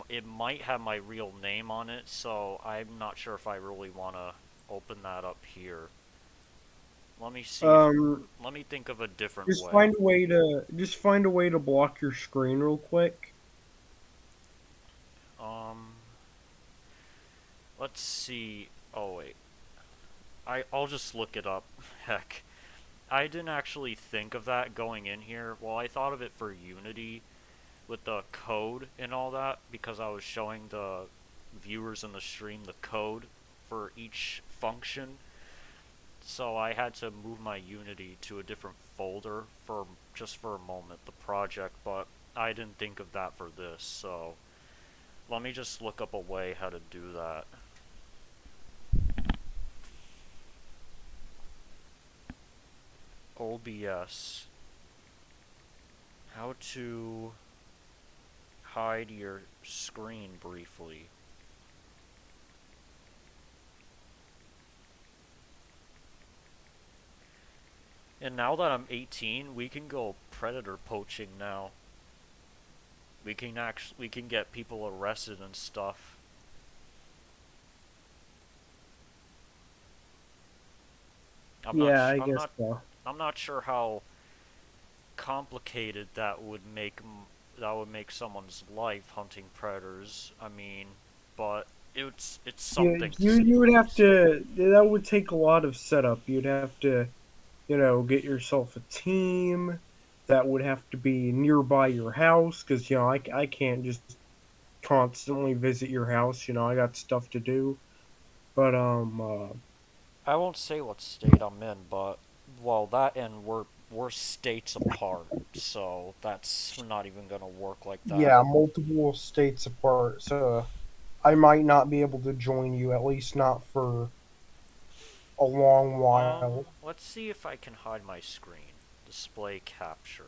it might have my real name on it, so I'm not sure if I really want to open that up here. Let me see. Let me think of a different Just way. find a way to block your screen real quick. Let's see. Oh wait. I'll just look it up. Heck. I didn't actually think of that going in here. Well, I thought of it for Unity with the code and all that because I was showing the viewers in the stream the code for each function. So I had to move my Unity to a different folder for just for a moment, the project, but I didn't think of that for this, so let me just look up a way how to do that. OBS. How to hide your screen briefly. And now that I'm 18, we can go predator poaching now. We can get people arrested and stuff. I guess so. I'm not sure how complicated that would make someone's life hunting predators. I mean, but it's something. You would have to. That would take a lot of setup. You'd have to, get yourself a team. That would have to be nearby your house because I can't just constantly visit your house. I got stuff to do. But I won't say what state I'm in, but well, that and we're states apart, so that's not even gonna work like that. yeah, multiple states apart. So I might not be able to join you, at least not for a long while. Let's see if I can hide my screen. Display capture.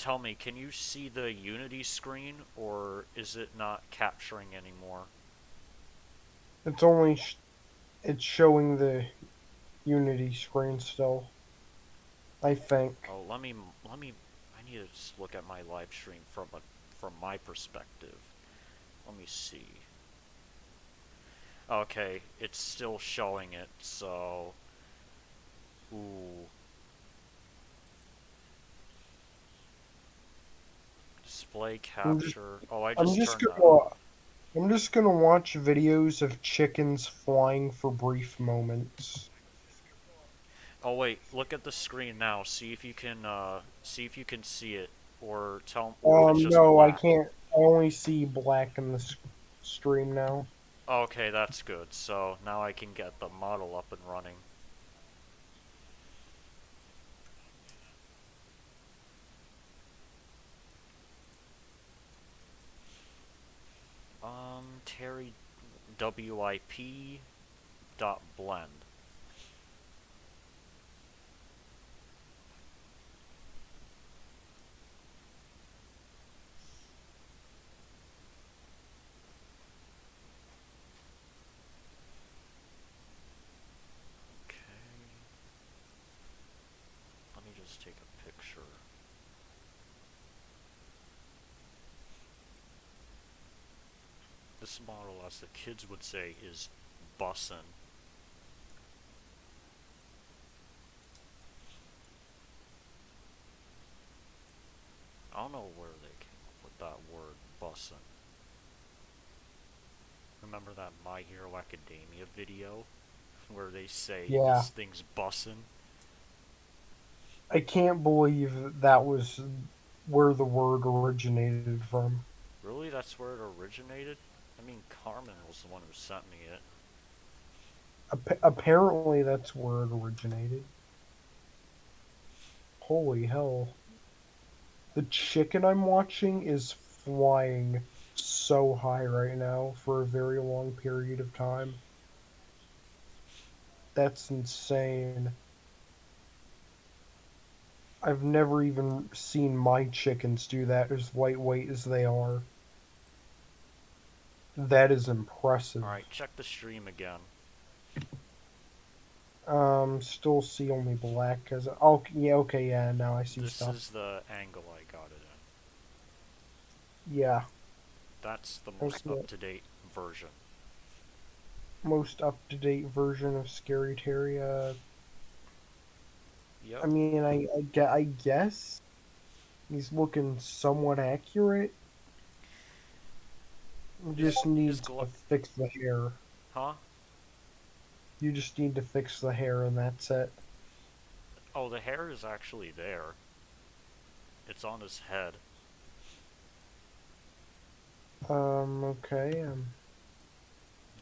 tell me, can you see the Unity screen, or is it not capturing anymore? It's only it's showing the Unity screen still. I think. Oh, let me. I need to just look at my live stream from my perspective. Let me see. Okay, it's still showing it, so. Ooh. Display I'm just capture. Oh, I I'm just just turned that off. gonna watch videos of chickens flying for brief moments. Oh wait, look at the screen now. See if you can see it, or or if it's just No, I black. can't. I only see black in the stream now. Okay, that's good. So now I can get the model up and running. Terry WIP dot blend. Okay. Let me just take a picture. This model, as the kids would say, is bussin'. I don't know where they came up with that word, bussin'. Remember that My Hero Academia video where they say Yeah, this thing's bussin'? I can't believe that was where the word originated from. Really? That's where it originated? I mean, Carmen was the one who sent me it. Apparently, that's where it originated. Holy hell! The chicken I'm watching is flying so high right now for a very long period of time. That's insane. I've never even seen my chickens do that as lightweight as they are. That is impressive. Alright, check the stream again. Still see only black cause oh yeah, okay, yeah, now I see This stuff. is the angle I got it Yeah, in. That's the I most see it. up-to-date version. Most up to date version of Scary Terry. Yep. I mean, I guess he's looking somewhat accurate. Just His needs glo- to fix the hair. Huh? You just need to fix the hair, and that's it. Oh, the hair is actually there. It's on his head. Okay.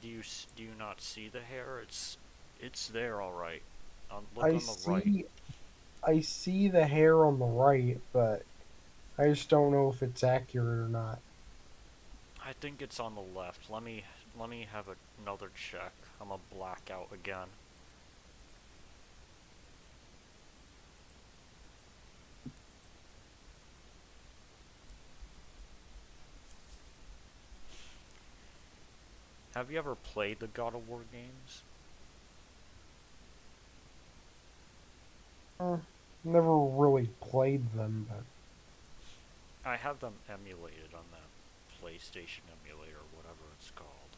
Do you not see the hair? It's there, all right. Look I on the right. see. I see the hair on the right, but I just don't know if it's accurate or not. I think it's on the left. Let me have another check. I'm a blackout again. Have you ever played the God of War games? Uh, Never really played them, but I have them emulated on that PlayStation emulator, whatever it's called.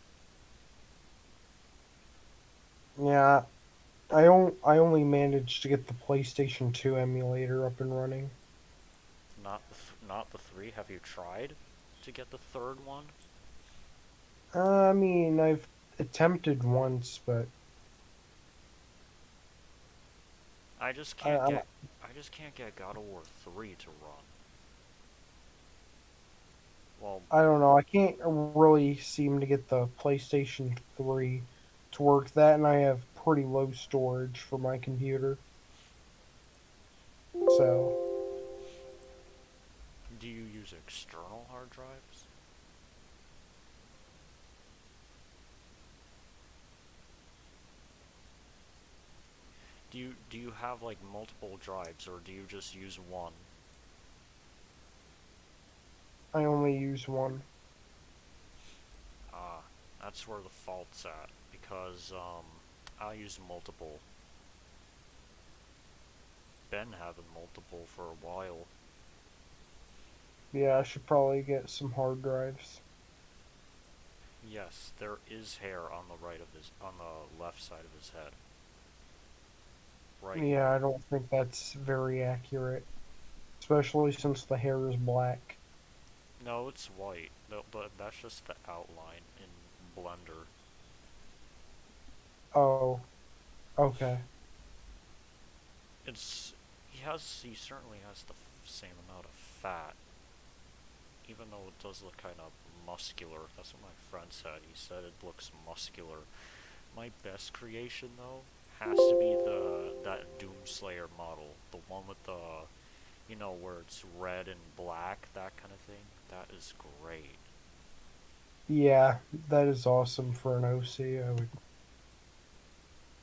yeah, I only managed to get the PlayStation 2 emulator up and running. Not the three. Have you tried to get the third one? I mean, I've attempted once, but I just I, can't I get I just can't get God of War 3 to run. Well, I don't know. I can't really seem to get the PlayStation 3 to work. That, and I have pretty low storage for my computer. So, do you use external hard drives? Do you have like multiple drives, or do you just use one? I only use one. Ah, that's where the fault's at, because, I use multiple. Been having multiple for a while. Yeah, I should probably get some hard drives. Yes, there is hair on the on the left side of his head. Right Yeah, here. I don't think that's very accurate, especially since the hair is black. No, it's white. No, but that's just the outline in Blender. Oh, okay. He certainly has the same amount of fat, even though it does look kind of muscular. That's what my friend said. He said it looks muscular. My best creation though has to be that Doomslayer model, the one with the, where it's red and black, that kind of thing. That is great. Yeah, that is awesome for an OC.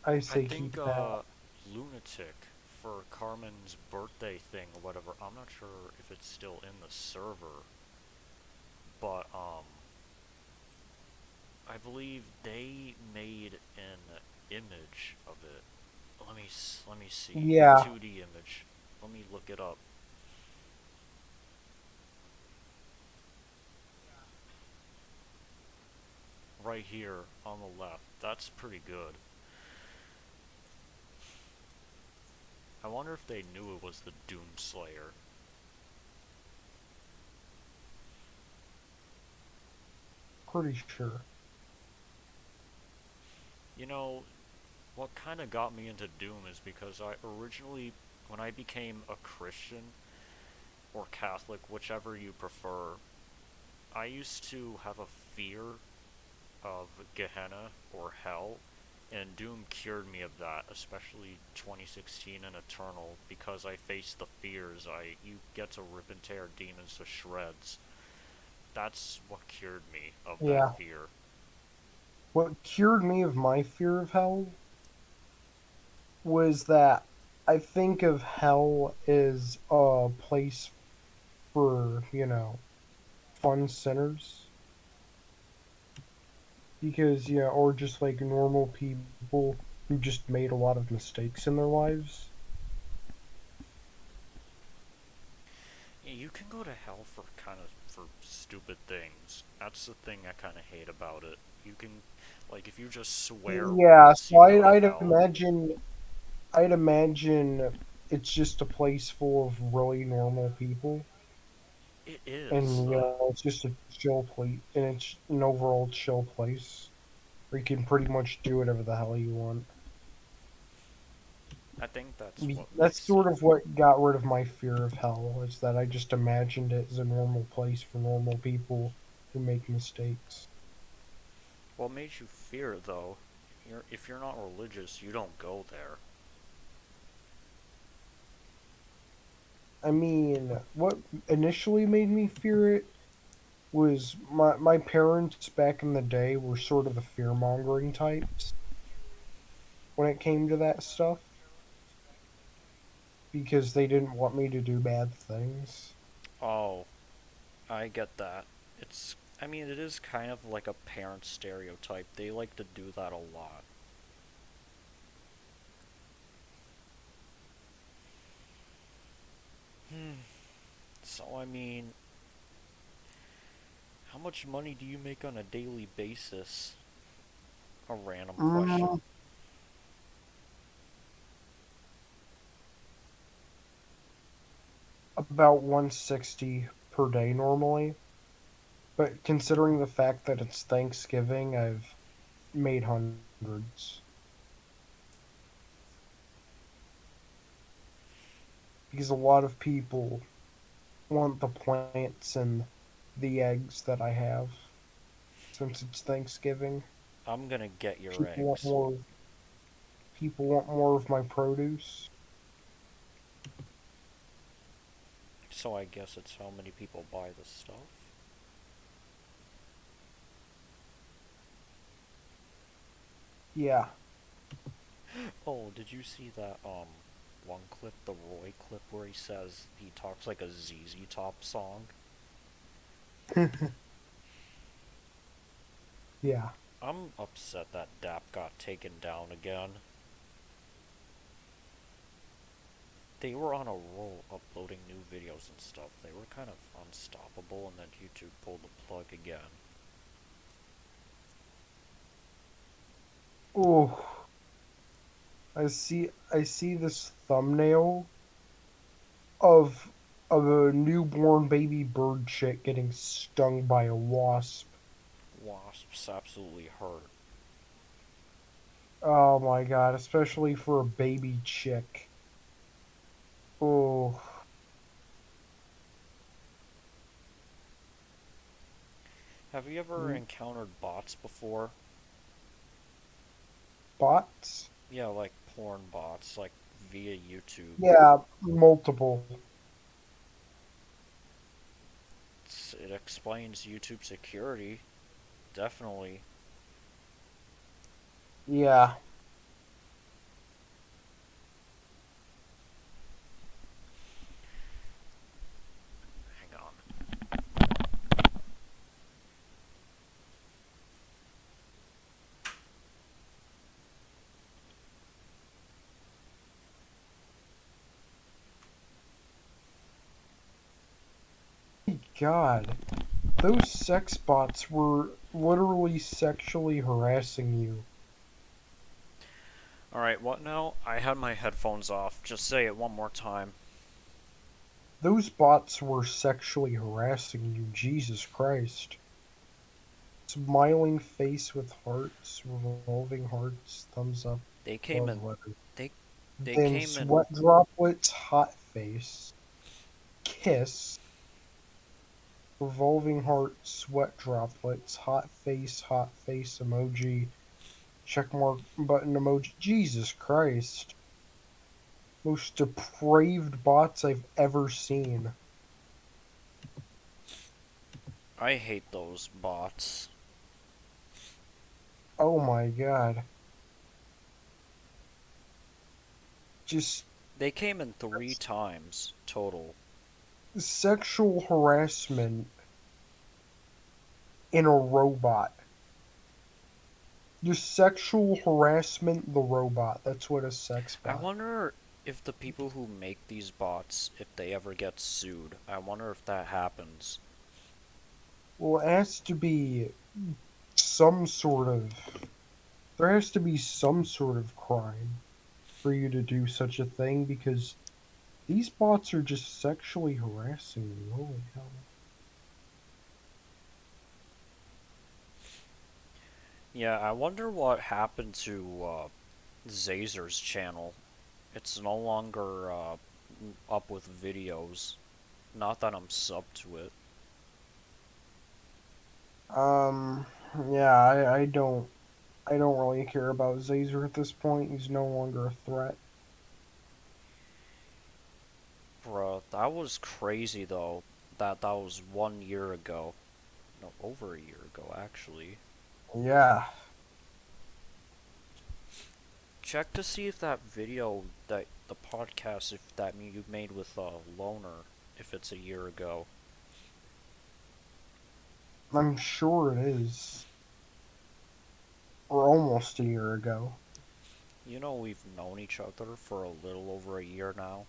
I I say think keep that. Lunatic for Carmen's birthday thing or whatever. I'm not sure if it's still in the server, but I believe they made an image of it. Let me see. Yeah, 2D image. Let me look it up. Right here on the left. That's pretty good. I wonder if they knew it was the Doomslayer. pretty sure. You know, what kind of got me into Doom is because I originally, when I became a Christian or Catholic, whichever you prefer, I used to have a fear of Gehenna or Hell, and Doom cured me of that, especially 2016 and Eternal, because I faced the fears. You get to rip and tear demons to shreds. That's what cured me of that Yeah. fear. What cured me of my fear of hell was that I think of hell as a place for, fun sinners. Because, yeah, or just like normal people who just made a lot of mistakes in their lives. You can go to hell for for stupid things. That's the thing I kind of hate about it. You can, like, if you just swear Yeah, once, so you go to hell. I'd imagine it's just a place full of really normal people, It is. and it's just a chill place, and it's an overall chill place where you can pretty much do whatever the hell you want. I think that's what That's makes sort it. of what got rid of my fear of hell, is that I just imagined it as a normal place for normal people who make mistakes. What made you fear it, though? If you're not religious, you don't go there. I mean, what initially made me fear it was my parents back in the day were sort of the fear mongering types when it came to that stuff because they didn't want me to do bad things. Oh, I get that. I mean, it is kind of like a parent stereotype. They like to do that a lot. So, I mean, how much money do you make on a daily basis? A random question. Mm, about 160 per day normally, but considering the fact that it's Thanksgiving, I've made hundreds because a lot of people want the plants and the eggs that I have since it's Thanksgiving. I'm gonna get your People want eggs. more. People want more of my produce. So I guess it's how many people buy the stuff. Yeah. Oh, did you see that one clip, the Roy clip, where he says he talks like a ZZ Top song? Yeah. I'm upset that DAP got taken down again. They were on a roll uploading new videos and stuff. They were kind of unstoppable, and then YouTube pulled the plug again. Oh, I see this thumbnail of a newborn baby bird chick getting stung by a wasp. Wasps absolutely hurt. Oh my god, especially for a baby chick. Oh, Have you ever encountered bots before? bots? Yeah, like porn bots, like via YouTube. Yeah, multiple. It explains YouTube security, definitely. Yeah. Hang on. God, those sex bots were literally sexually harassing you. Alright, what now? I had my headphones off. Just say it one more time. Those bots were sexually harassing you, Jesus Christ. Smiling face with hearts, revolving hearts, thumbs up, They came love in. letter. They they Then came in. sweat droplets, hot face, kiss, revolving heart, sweat droplets, hot face emoji, checkmark button emoji. Jesus Christ. Most depraved bots I've ever seen. I hate those bots. Oh my god. Just They came in 3 times total. sexual harassment in a robot. Just sexual harassment the robot. That's what a sex I bot. wonder if the people who make these bots, if they ever get sued. I wonder if that happens. Well, it has to be some sort of. There has to be some sort of crime for you to do such a thing because these bots are just sexually harassing you. Holy hell. Yeah, I wonder what happened to Zazer's channel. It's no longer up with videos. Not that I'm subbed to it. Um, yeah, I don't really care about Zazer at this point. He's no longer a threat. Bruh, that was crazy though. That was 1 year ago. No, over a year ago actually. Yeah, Check to see if that video, that the podcast, if that you made with Loner, if it's a year ago. I'm sure it is. Or almost a year ago. You know we've known each other for a little over a year now.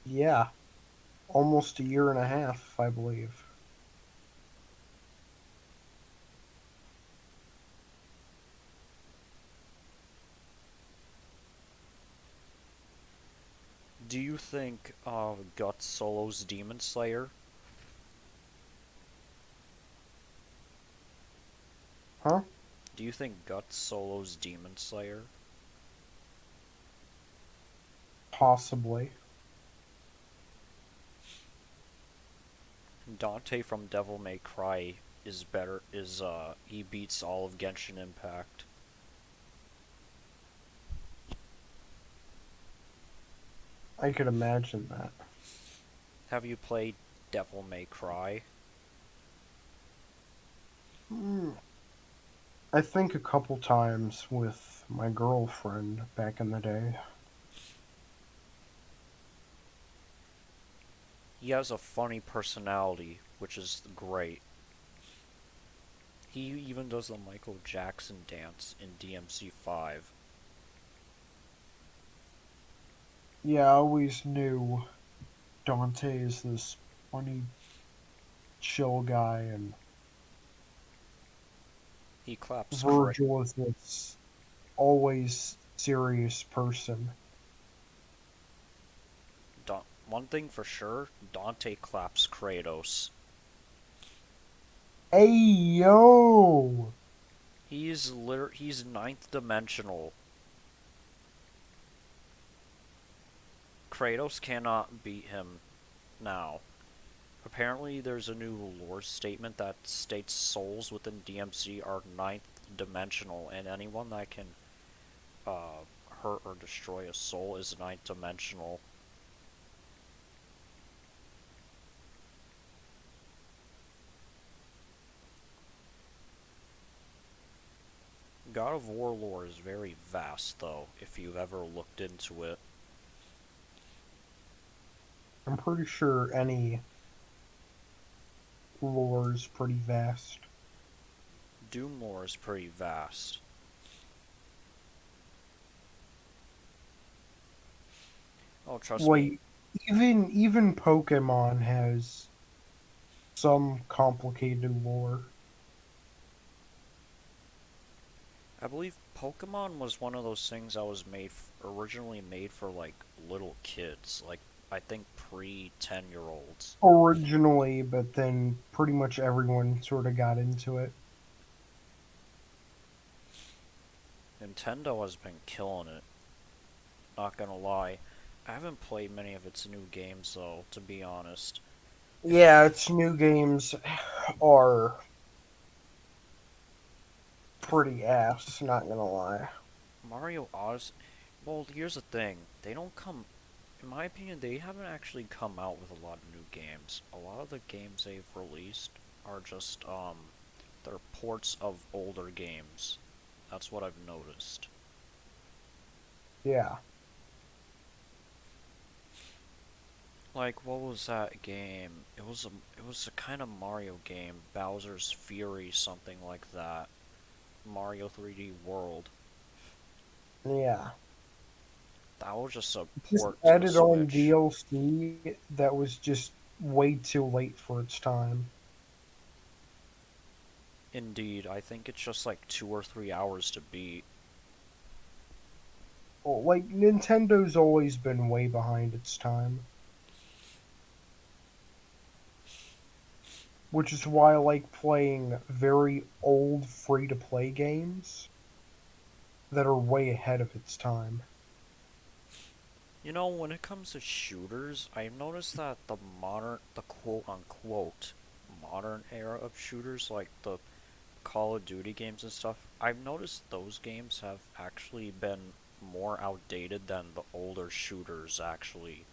Yeah, almost a year and a half, I believe. Do you think Guts Solo's Demon Slayer? Huh? Do you think Guts Solo's Demon Slayer? Possibly. Dante from Devil May Cry is better, he beats all of Genshin Impact. I could imagine that. Have you played Devil May Cry? Hmm. I think a couple times with my girlfriend back in the day. He has a funny personality. which is great. He even does the Michael Jackson dance in DMC 5. Yeah, I always knew Dante is this funny, chill guy, and He claps Virgil is this always serious person. One thing for sure, Dante claps Kratos. Hey yo! He's ninth dimensional. Kratos cannot beat him now. Apparently, there's a new lore statement that states souls within DMC are ninth dimensional, and anyone that can uh, hurt or destroy a soul is ninth dimensional. God of War lore is very vast, though, if you've ever looked into it. I'm pretty sure any lore is pretty vast. Doom lore is pretty vast. Oh, trust me. Wait, even Pokemon has some complicated lore. I believe Pokemon was one of those things that was originally made for like little kids, like I think pre-10-year-olds. Originally, but then pretty much everyone sort of got into it. Nintendo has been killing it. Not gonna lie. I haven't played many of its new games though, to be honest. Yeah, its new games are pretty ass, not gonna lie. Mario Odyssey. Well, here's the thing. They don't come. In my opinion, they haven't actually come out with a lot of new games. A lot of the games they've released are just, they're ports of older games. That's what I've noticed. Yeah. Like, what was that game? It was a kind of Mario game, Bowser's Fury, something like that. Mario 3D World. Yeah. That was just a Just port to the added on Switch. DLC that was just way too late for its time. Indeed, I think it's just like 2 or 3 hours to beat. Well, like, Nintendo's always been way behind its time. Which is why I like playing very old free to play games that are way ahead of its time. You know, when it comes to shooters, I've noticed that the quote unquote modern era of shooters, like the Call of Duty games and stuff, I've noticed those games have actually been more outdated than the older shooters, actually.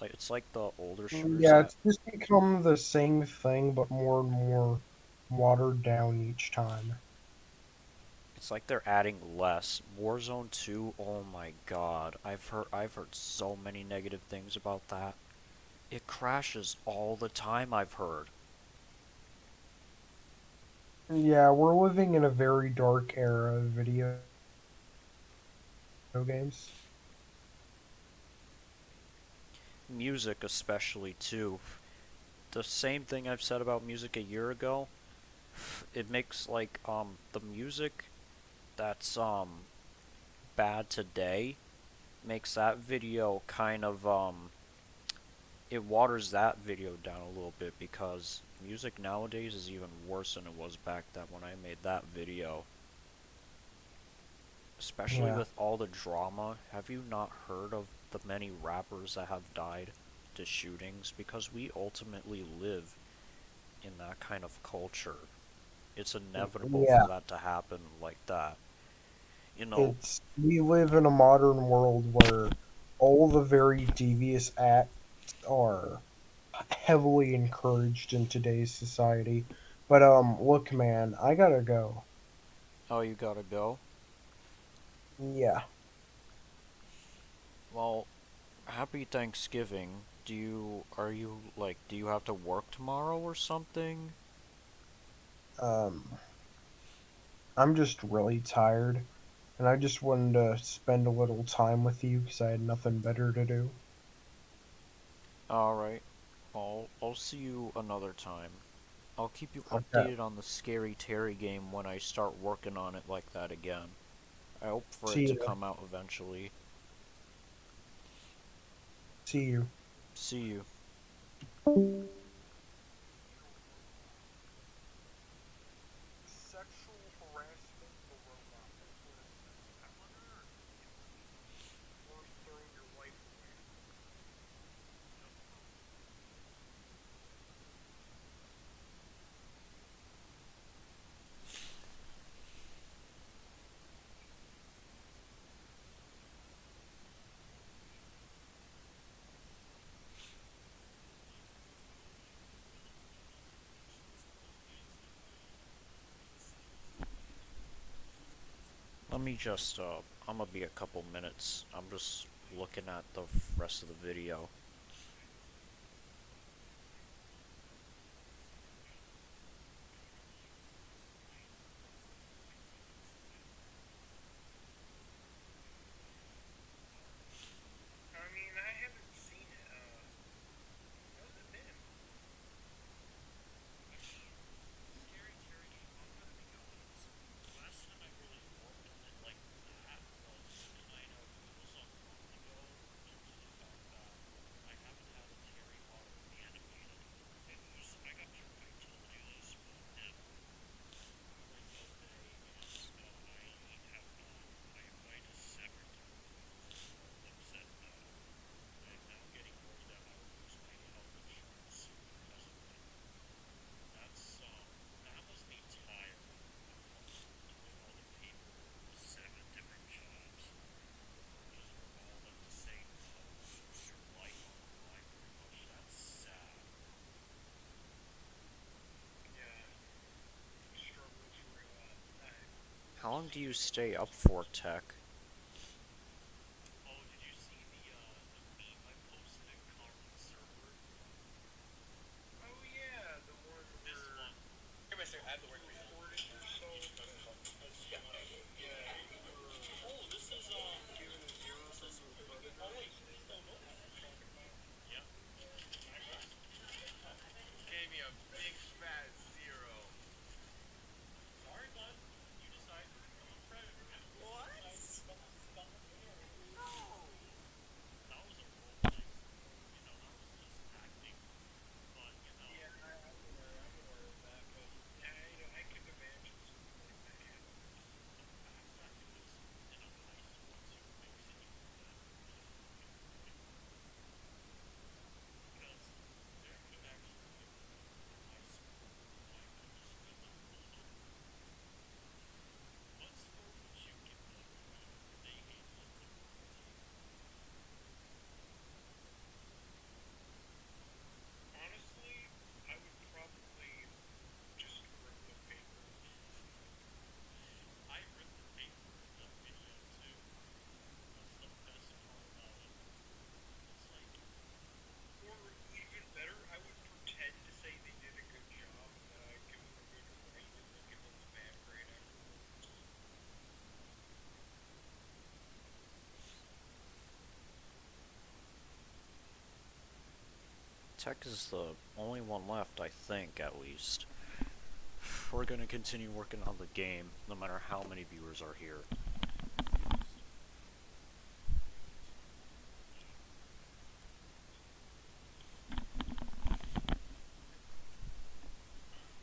Like, it's like the older shooters Yeah, that it's just become the same thing, but more and more watered down each time. it's like they're adding less. Warzone 2, oh my god. I've heard so many negative things about that. It crashes all the time, I've heard. Yeah, we're living in a very dark era of video games. Music especially too. The same thing I've said about music a year ago. It makes like the music that's bad today makes that video kind of it waters that video down a little bit because music nowadays is even worse than it was back then when I made that video. Especially Yeah. with all the drama, have you not heard of the many rappers that have died to shootings? Because we ultimately live in that kind of culture. It's inevitable for Yeah. that to happen like that. You know, We live in a modern world where all the very devious acts are heavily encouraged in today's society. But look man, I gotta go. oh, you gotta go? Yeah. Well, happy Thanksgiving. do you have to work tomorrow or something? Um, I'm just really tired, and I just wanted to spend a little time with you because I had nothing better to do. Alright. I'll see you another time. I'll keep you Okay. updated on the Scary Terry game when I start working on it like that again. I hope for it See to you. come out eventually. See you. See you. Sexual harassment of a robot. That's what it says. I wonder if worse throwing your life away. Let me just, I'm gonna be a couple minutes. I'm just looking at the rest of the video. I mean, I haven't seen it. How's it been? Scary Terry game, I'm gonna be honest. Last time I really worked on it like that was kind of, it was a month ago due to the fact that I haven't had a Terry model animated. It was, I got your, I told you this, but never. Like the other day, and I just severed because I'm so upset that I am now getting worried that I will lose my health insurance because of it. That must be tiring. Doing all the paperwork, 7 different jobs, just for all of them to say no. Put your life on the line pretty much. That's sad. Yeah, struggle through that. How long do you stay up for, Tech? Oh, did you see the meme I posted in Carmen's server? Oh yeah, the one This where one. Hey, Mister, I have the work for you. recording yourself. Yeah, you were Oh, this is given a zero from your Oh predator. wait, please don't know that. Talking about. Yep. Gave me a big fat zero. Sorry, bud. You decided to become a predator. What? You decided to become a scum. No. That was a role play. You know, that was just acting. But, you know, Yeah, I'm aware of that, but I could imagine something like that happening. the fact that it was in a high school too makes it even better. Because there could actually be a high school I could just fill up a little. What sport would you give the predator? They hate it differently. Honestly, I would probably just rip the paper. I ripped the paper in the video too. That's the best part about it. It's like, Or even better, I would pretend to say they did a good job and then I'd give them a good grade and then give them a bad grade afterwards. Tech is the only one left, I think, at least. We're gonna continue working on the game, no matter how many viewers are here.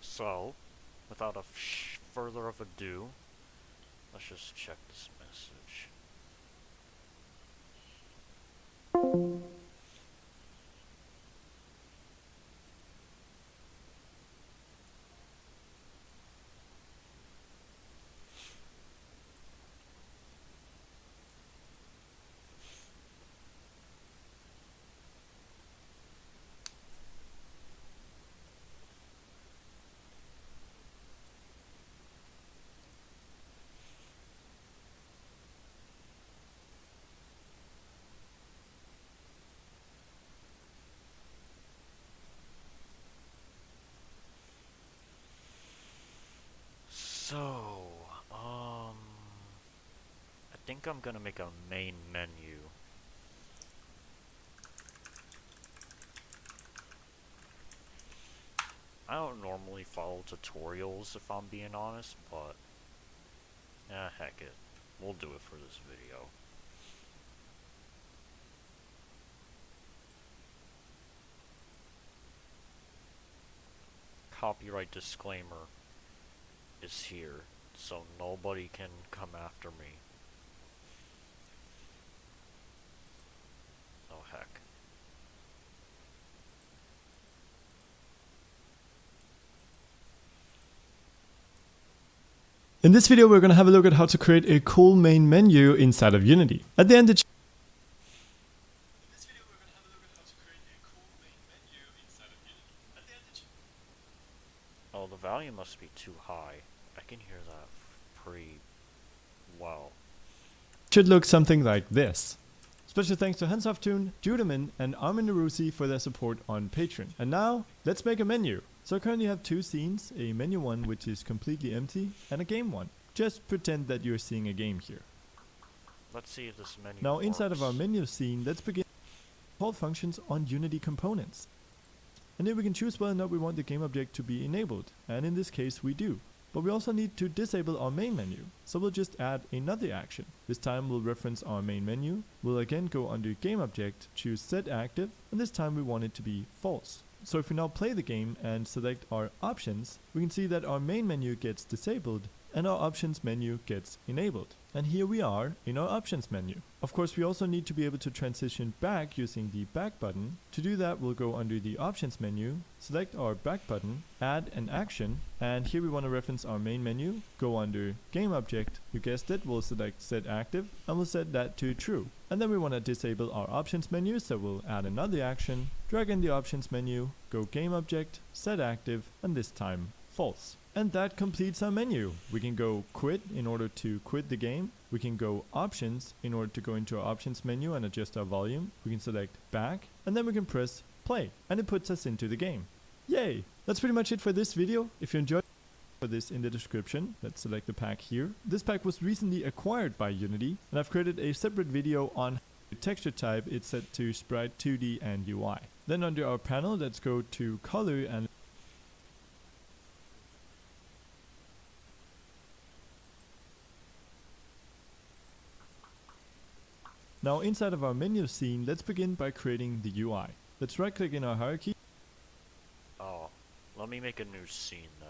So, without further of ado, let's just check this message. think I'm gonna make a main menu. I don't normally follow tutorials if I'm being honest, but heck it. We'll do it for this video. Copyright disclaimer is here, so nobody can come after me. Oh heck. In this video, we're going to have a look at how to create a cool main menu inside of Unity. At the end, Oh, the volume must be too high. I can hear that pretty well. should look something like this. Special thanks to Hansoftune, Judamin, and Armin Narusi for their support on Patreon. And now, let's make a menu. So I currently have two scenes, a menu one which is completely empty, and a game one. Just pretend that you're seeing a game here. Let's see if this menu Now inside of our works. menu scene, let's begin call functions on Unity components. And here we can choose whether or not we want the game object to be enabled, and in this case we do. But we also need to disable our main menu, so we'll just add another action. This time we'll reference our main menu, we'll again go under game object, choose set active, and this time we want it to be false. So if we now play the game and select our options, we can see that our main menu gets disabled and our options menu gets enabled. And here we are in our options menu. Of course, we also need to be able to transition back using the back button. To do that, we'll go under the options menu, select our back button, add an action, and here we want to reference our main menu, go under game object, you guessed it, we'll select set active, and we'll set that to true. And then we want to disable our options menu, so we'll add another action, drag in the options menu, go game object, set active, and this time false. And that completes our menu. We can go quit in order to quit the game. We can go options in order to go into our options menu and adjust our volume. We can select back and then we can press play and it puts us into the game. Yay! That's pretty much it for this video. If you enjoyed for this in the description, let's select the pack here. This pack was recently acquired by Unity and I've created a separate video on the texture type. It's set to sprite 2D and UI. Then under our panel, let's go to color and now inside of our menu scene, let's begin by creating the UI. Let's right click in our hierarchy. Oh, let me make a new scene then.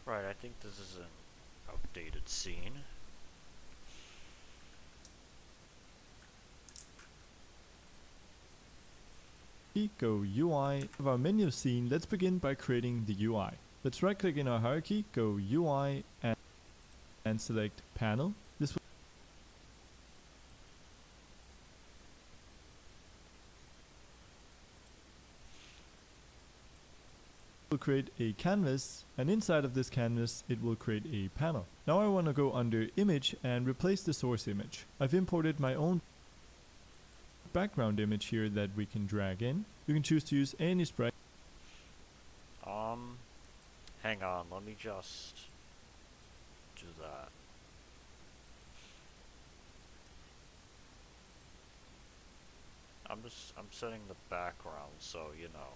Right, I think this is an outdated scene. Go UI. Of our menu scene, let's begin by creating the UI. Let's right click in our hierarchy, go UI and select panel. This will create a canvas, and inside of this canvas it will create a panel. Now I want to go under image and replace the source image. I've imported my own background image here that we can drag in. You can choose to use any sprite. Hang on, let me just do that. I'm setting the background so you know.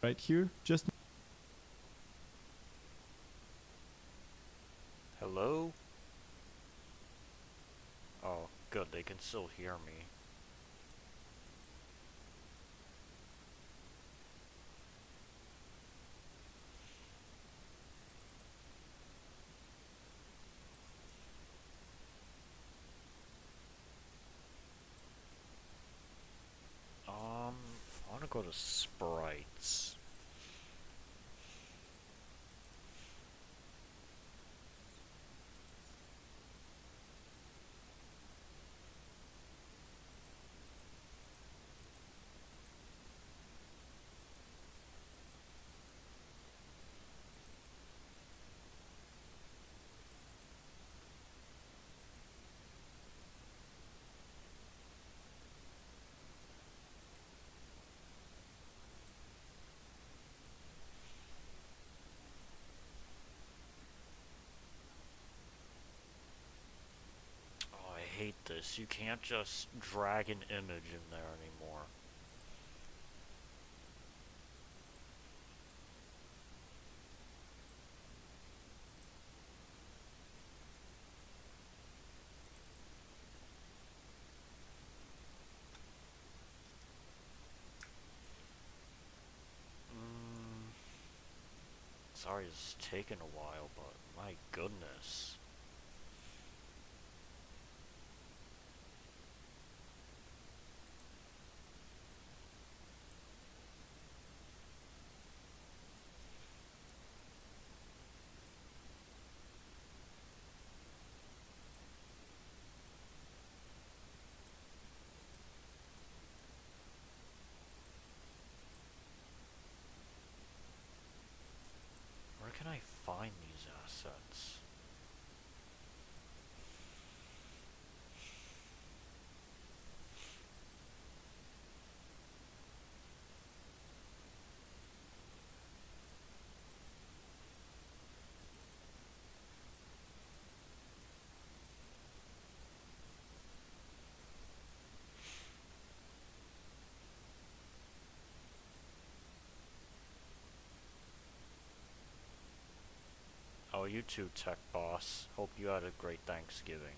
right here, just Hello? Oh, good, they can still hear me. I wanna go to sprites. Oh, I hate this. You can't just drag an image in there anymore. Sorry it's taken a while, but my goodness. Where can I find these assets? Oh, you too, Tech Boss. Hope you had a great Thanksgiving.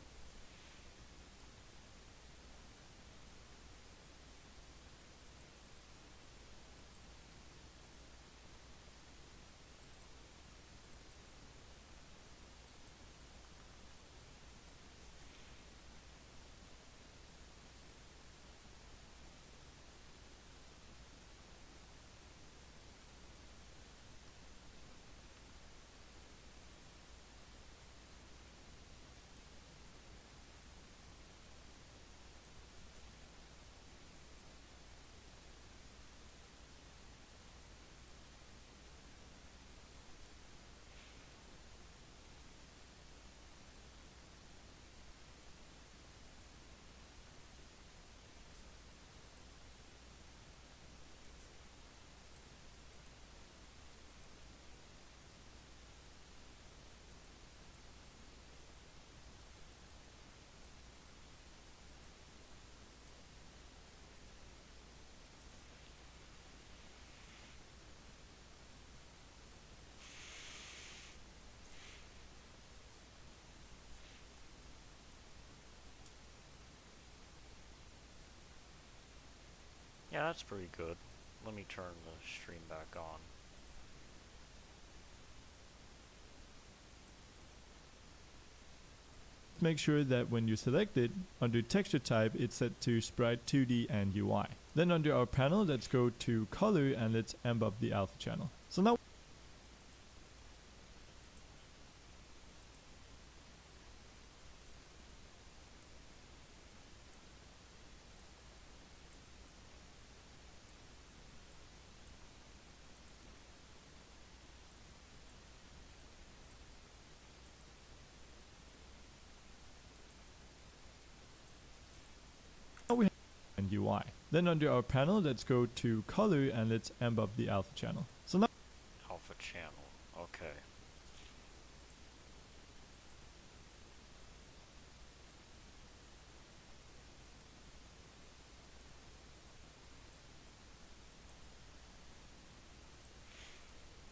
Yeah, that's pretty good. Let me turn the stream back on. make sure that when you select it, under texture type it's set to sprite 2D and UI. Then under our panel, let's go to color and let's amp up the alpha channel. So now we have and UI. Then under our panel, let's go to color and let's amp up the alpha channel. So now Alpha channel. Okay.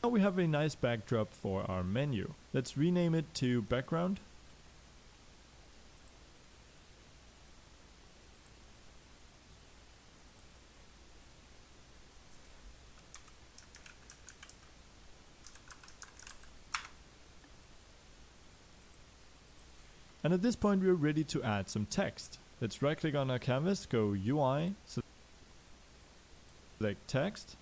Now we have a nice backdrop for our menu. Let's rename it to background. And at this point we're ready to add some text. Let's right click on our canvas, go UI, select text.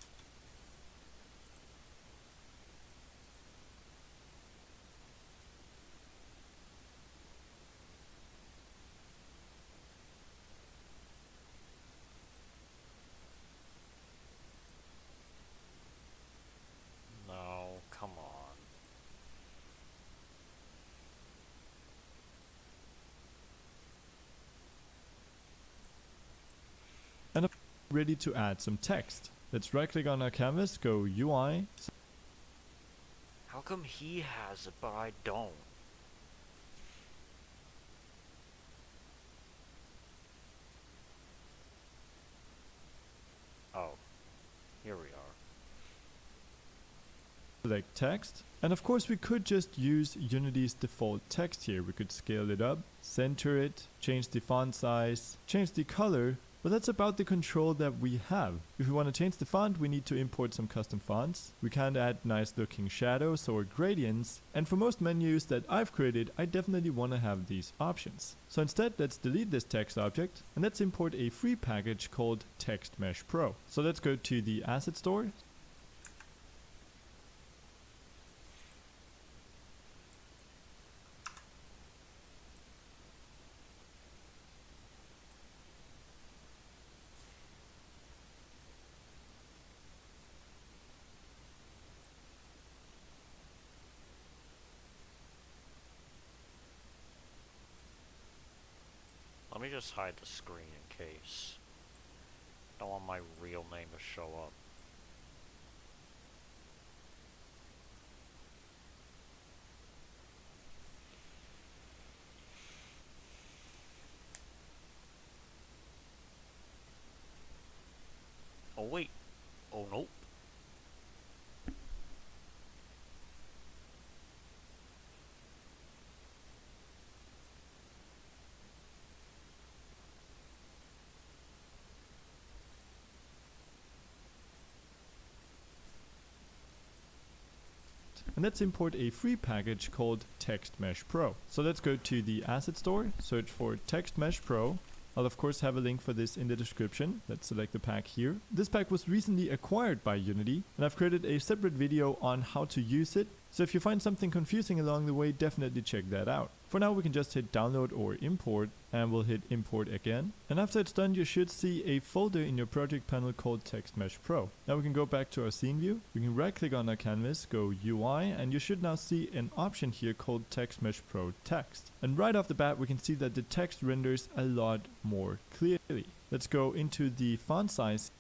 No, come on. And ready to add some text. Let's right click on our canvas, go UI. How come he has it, but I don't? Oh, here we are. Select text. And of course we could just use Unity's default text here. We could scale it up, center it, change the font size, change the color, but that's about the control that we have. If we want to change the font, we need to import some custom fonts. We can add nice looking shadows or gradients, and for most menus that I've created, I definitely want to have these options. So instead, let's delete this text object, and let's import a free package called Text Mesh Pro. So let's go to the asset store. Let me just hide the screen in case. Don't want my real name to show up. Oh wait. Oh nope. And let's import a free package called Text Mesh Pro. So let's go to the asset store, search for Text Mesh Pro. I'll of course have a link for this in the description. Let's select the pack here. This pack was recently acquired by Unity, and I've created a separate video on how to use it. So if you find something confusing along the way, definitely check that out. For now we can just hit download or import, and we'll hit import again. And after it's done, you should see a folder in your project panel called Text Mesh Pro. Now we can go back to our scene view. We can right click on our canvas, go UI, and you should now see an option here called Text Mesh Pro Text. And right off the bat we can see that the text renders a lot more clearly. Let's go into the font size.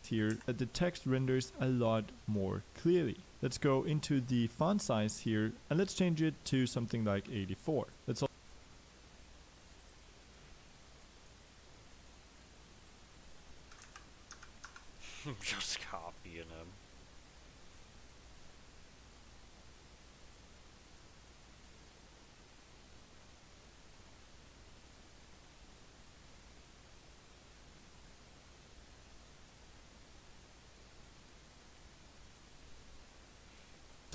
Here that the text renders a lot more clearly. Let's go into the font size here and let's change it to something like 84. Let's Just copying him.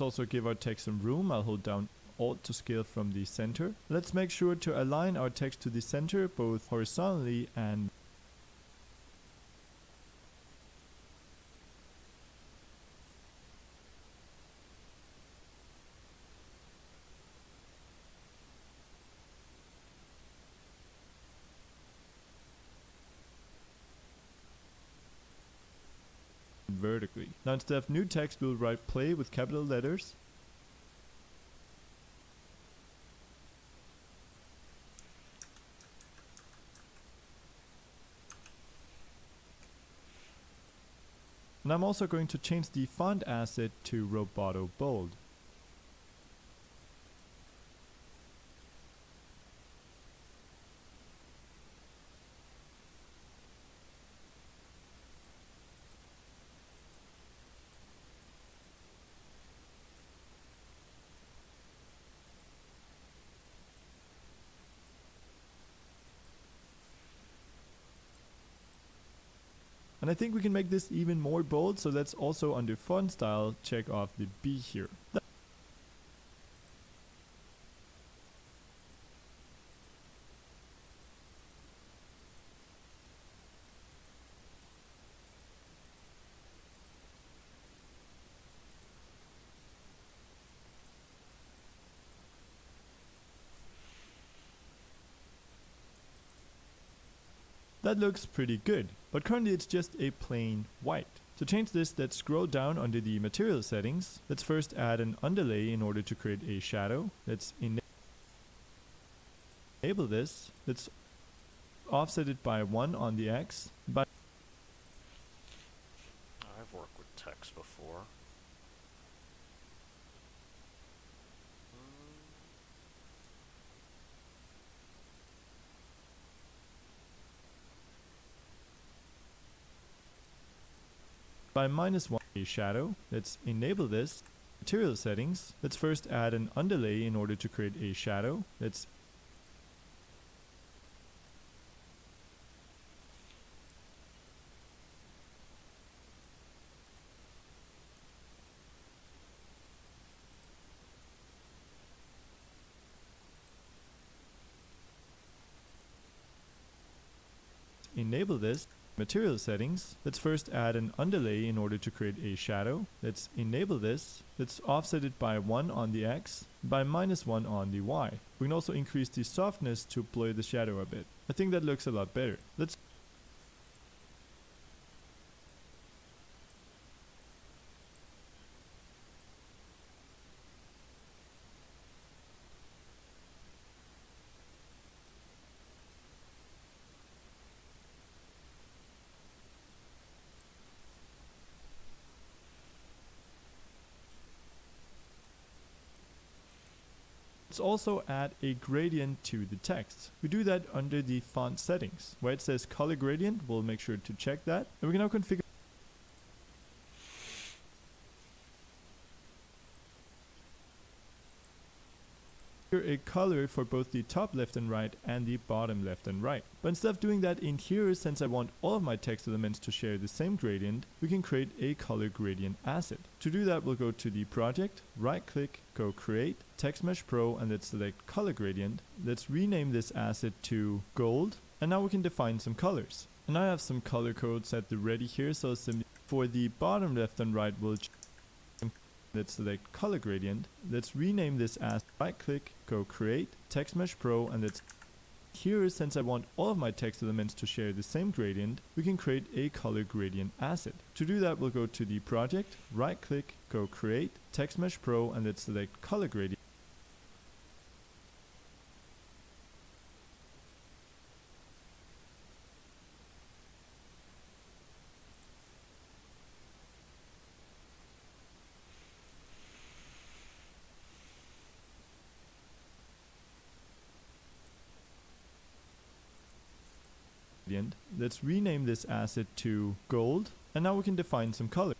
also give our text some room. I'll hold down Alt to scale from the center. Let's make sure to align our text to the center both horizontally and vertically. Now instead of new text, we'll write play with capital letters. And I'm also going to change the font asset to Roboto Bold. And I think we can make this even more bold, so let's also under font style check off the B here. That looks pretty good, but currently it's just a plain white. To change this, let's scroll down under the material settings. Let's first add an underlay in order to create a shadow. Let's enable this. Let's offset it by 1 on the X. I've worked with text before. By -1 a shadow. Let's enable this. Material settings. Let's first add an underlay in order to create a shadow. Let's enable this. Material settings. Let's first add an underlay in order to create a shadow. Let's enable this. Let's offset it by 1 on the X, by -1 on the Y. We can also increase the softness to blur the shadow a bit. I think that looks a lot better. Let's also add a gradient to the text. We do that under the font settings. Where it says color gradient, we'll make sure to check that. And we can now configure a color for both the top left and right and the bottom left and right. But instead of doing that in here, since I want all of my text elements to share the same gradient, we can create a color gradient asset. To do that, we'll go to the project, right click, go create, text mesh pro, and let's select color gradient. Let's rename this asset to gold, and now we can define some colors. And I have some color codes at the ready here, so for the bottom left and right, let's select color gradient. Let's rename this as right click, go create, text mesh pro, and let's here, since I want all of my text elements to share the same gradient, we can create a color gradient asset. To do that, we'll go to the project, right click, go create, text mesh pro, and let's select color gradient. Let's rename this asset to gold, and now we can define some color.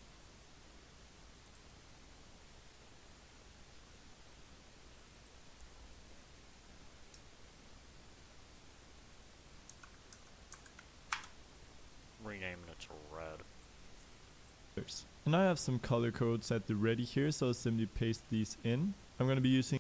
Renaming it to red. And I have some color codes at the ready here, so I'll simply paste these in. I'm going to be using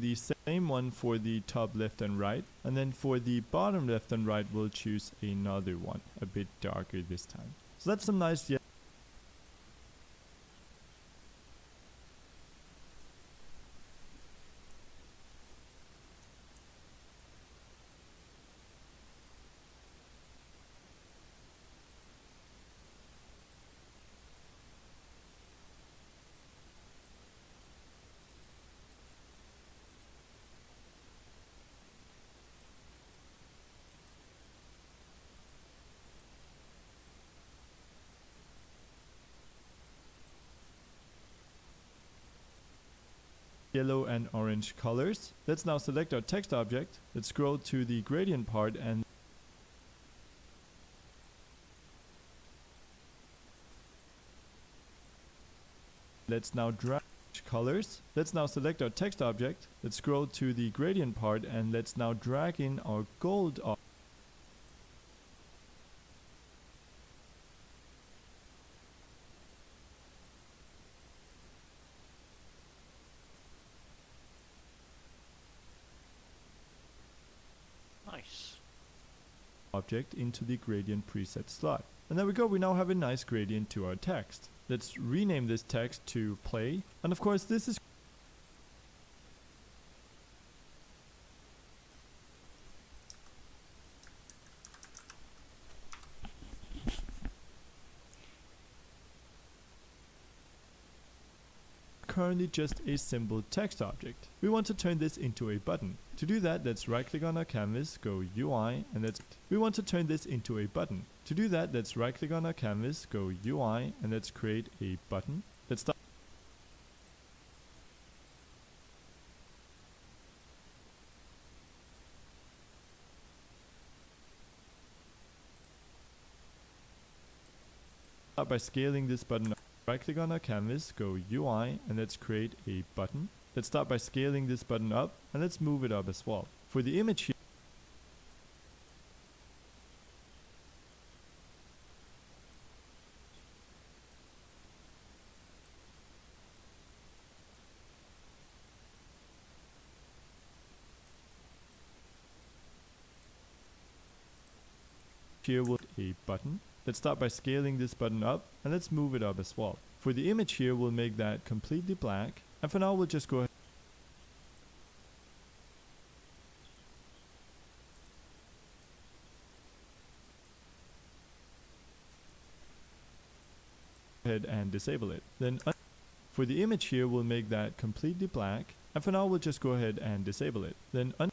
the same one for the top left and right, and then for the bottom left and right we'll choose another one, a bit darker this time. So that's some nice yellow and orange colors. Let's now select our text object. Let's scroll to the gradient part and let's now drag colors. Let's now select our text object. Let's scroll to the gradient part and let's now drag in our gold object. Nice. Object into the gradient preset slot. And there we go, we now have a nice gradient to our text. Let's rename this text to play. And of course this is currently just a simple text object. We want to turn this into a button. To do that, let's right click on our canvas, go UI, and we want to turn this into a button. To do that, let's right click on our canvas, go UI, and let's create a button. Let's start by scaling this button up. Right click on our canvas, go UI, and let's create a button. Let's start by scaling this button up, and let's move it up as well. For the image here, will a button. Let's start by scaling this button up, and let's move it up as well. For the image here, we'll make that completely black, and for now we'll just go ahead and disable it. Then for the image here, we'll make that completely black, and for now we'll just go ahead and disable it. Then under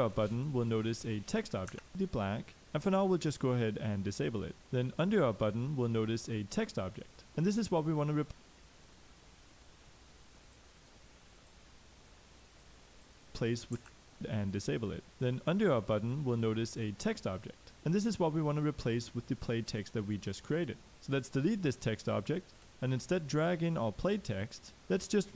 our button, we'll notice a text object, the black, and for now we'll just go ahead and disable it. Then under our button, we'll notice a text object, and this is what we want to replace with and disable it. Then under our button, we'll notice a text object, and this is what we want to replace with the play text that we just created. So let's delete this text object, and instead drag in our play text. Let's just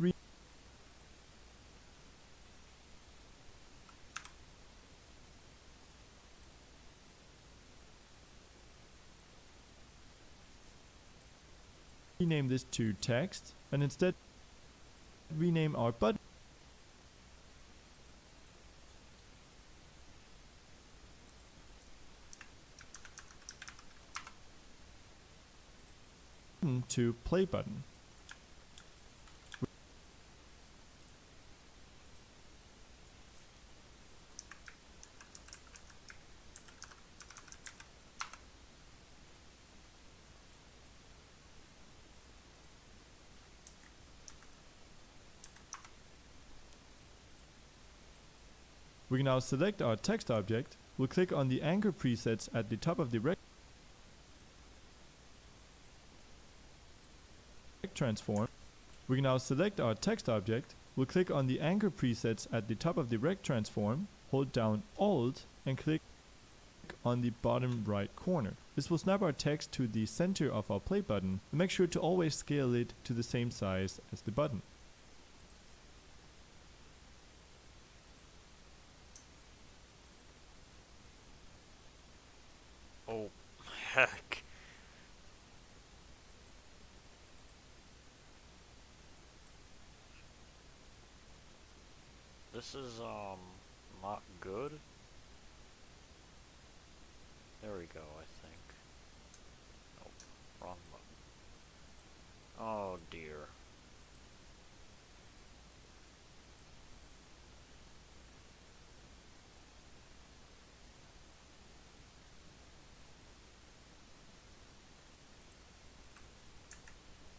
rename this to text, and instead rename our button to play button. We can now select our text object. We'll click on the anchor presets at the top of the rect transform. We can now select our text object. We'll click on the anchor presets at the top of the rect transform, hold down Alt, and click on the bottom right corner. This will snap our text to the center of our play button, and make sure to always scale it to the same size as the button. Oh, heck. This is, not good. There we go, I think. Nope, wrong button. Oh dear.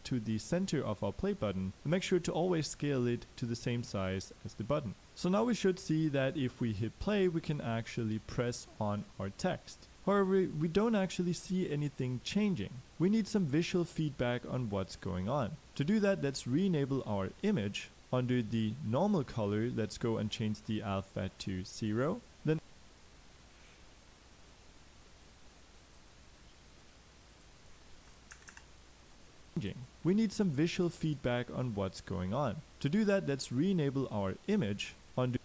to the center of our play button and make sure to always scale it to the same size as the button. So now we should see that if we hit play, we can actually press on our text. However, we don't actually see anything changing. We need some visual feedback on what's going on. To do that, let's re-enable our image. Under the normal color, let's go and change the alpha to 0. Then we need some visual feedback on what's going on. To do that, let's re-enable our image. Under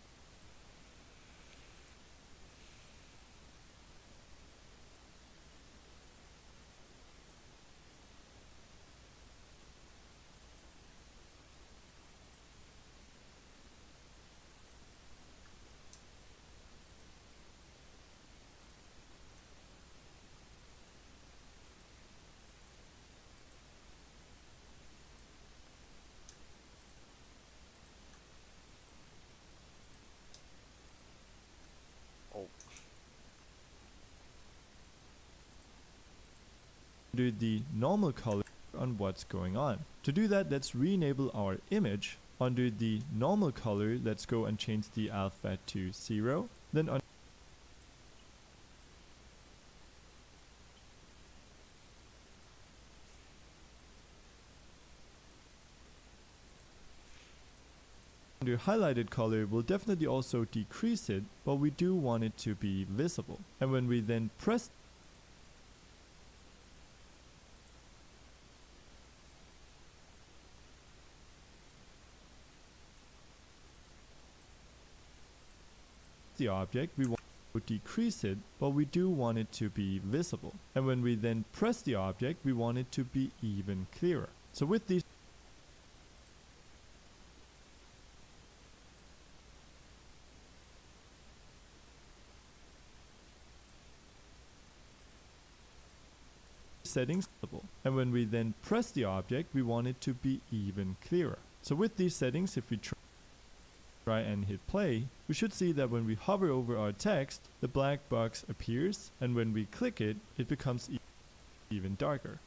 Oh, the normal color on what's going on. To do that, let's re-enable our image. Under the normal color, let's go and change the alpha to 0. Then under highlighted color, we'll definitely also decrease it, but we do want it to be visible. And when we then press the object, we want to decrease it, but we do want it to be visible. And when we then press the object, we want it to be even clearer. So with these settings, and when we then press the object, we want it to be even clearer. So with these settings, if we try and hit play, we should see that when we hover over our text, the black box appears, and when we click it, it becomes even darker.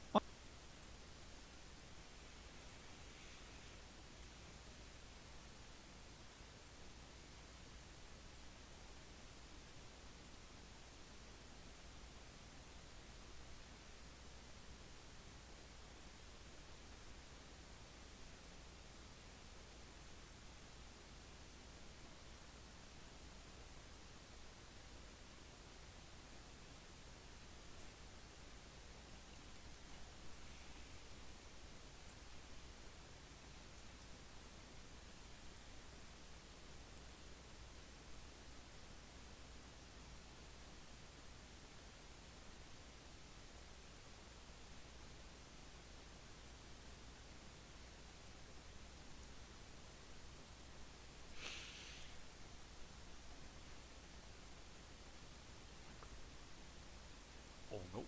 oh no.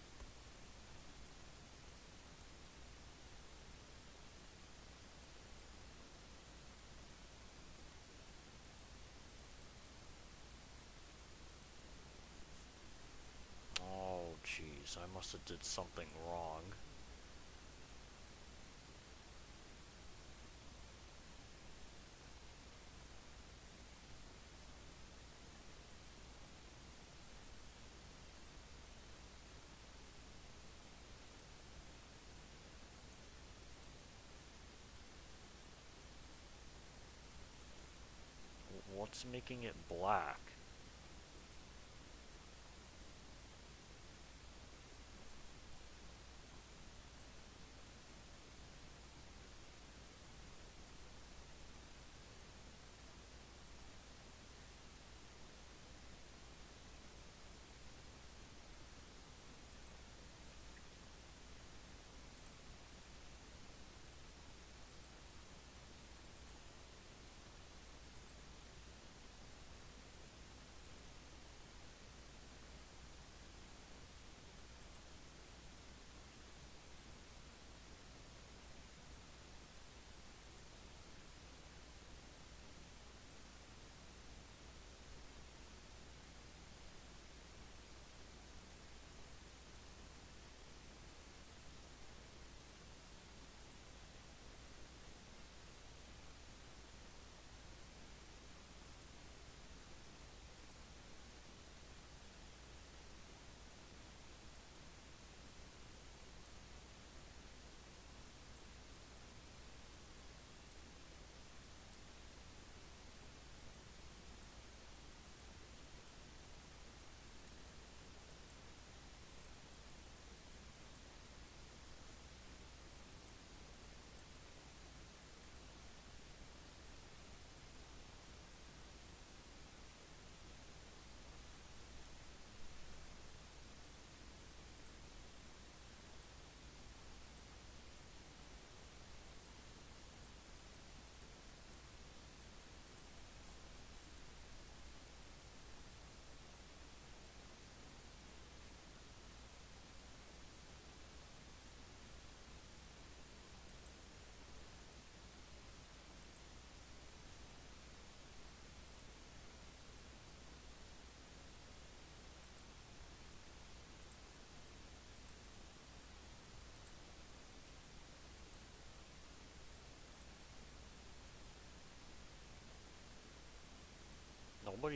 Oh, jeez, I must have did something wrong. What's making it black?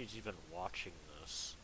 nobody's even watching this.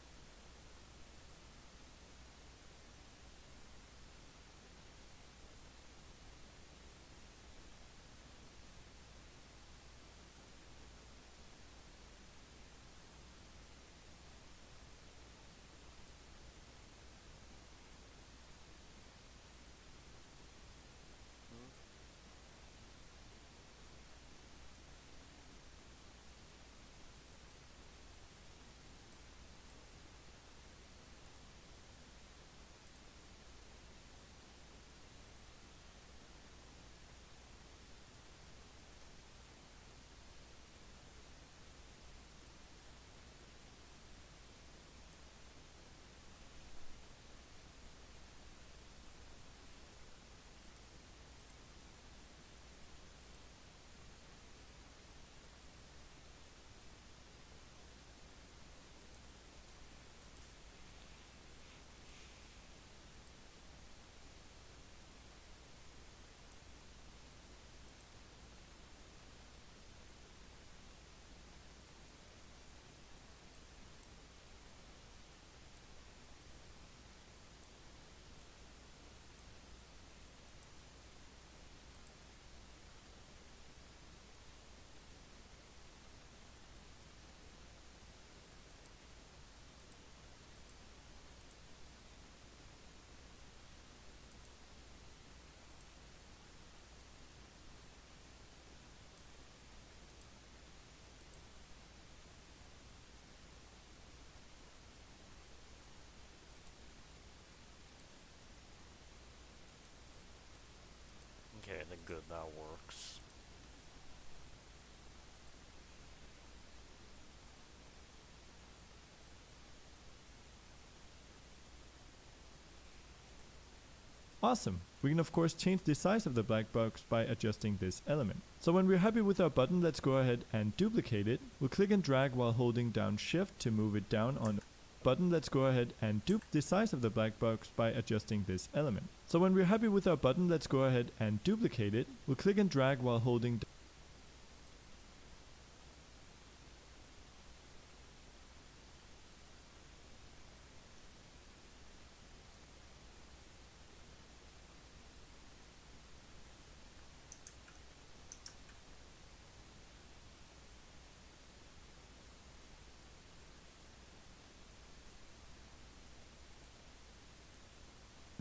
Okay, then good, that works. Awesome! We can of course change the size of the black box by adjusting this element. So when we're happy with our button, let's go ahead and duplicate it. We'll click and drag while holding down shift to move it down on button. Let's go ahead and duplicate the size of the black box by adjusting this element. So when we're happy with our button, let's go ahead and duplicate it. We'll click and drag while holding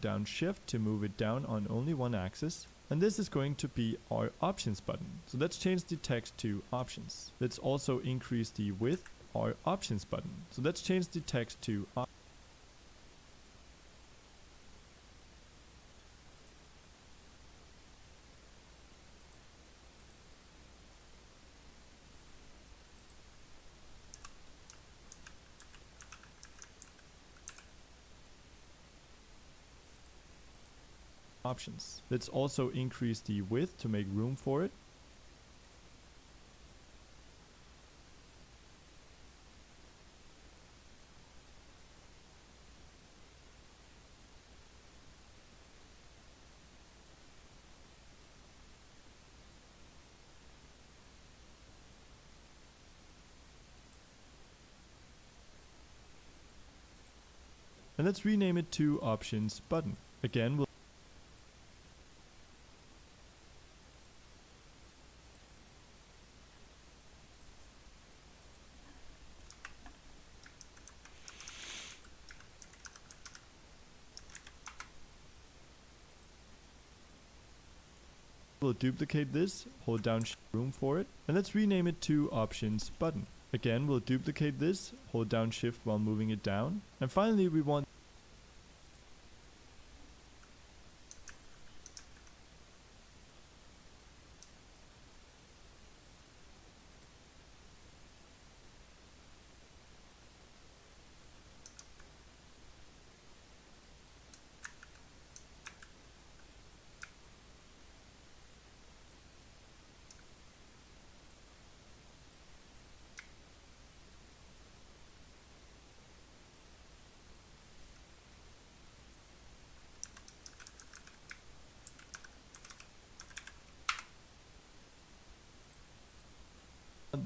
down shift to move it down on only one axis. And this is going to be our options button. So let's change the text to options. Let's also increase the width, our options button. So let's change the text to options. Let's also increase the width to make room for it. And let's rename it to options button. Again, we'll duplicate this, hold down room for it, and let's rename it to options button. Again, we'll duplicate this, hold down shift while moving it down, and finally we want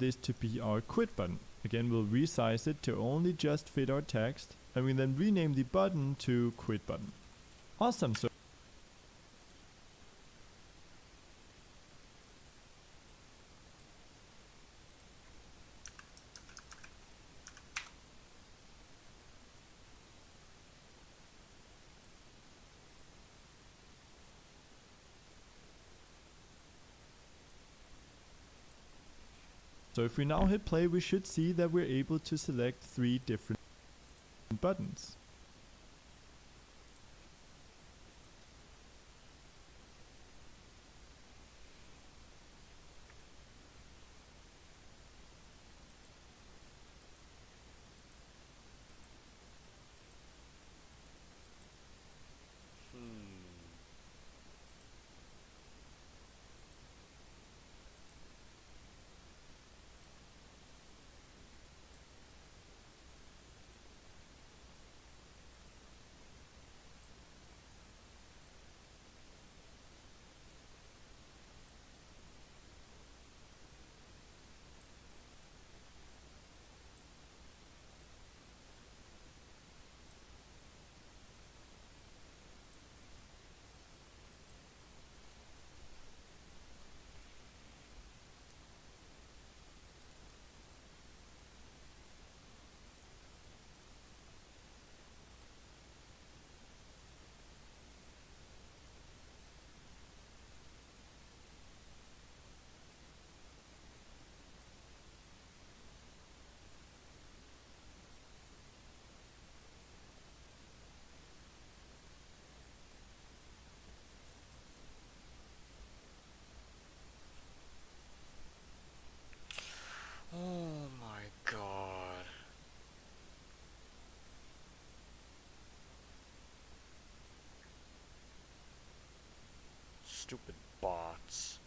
this to be our quit button. Again, we'll resize it to only just fit our text, and we then rename the button to quit button. Awesome. So if we now hit play, we should see that we're able to select 3 different buttons. Oh my god. Stupid bots.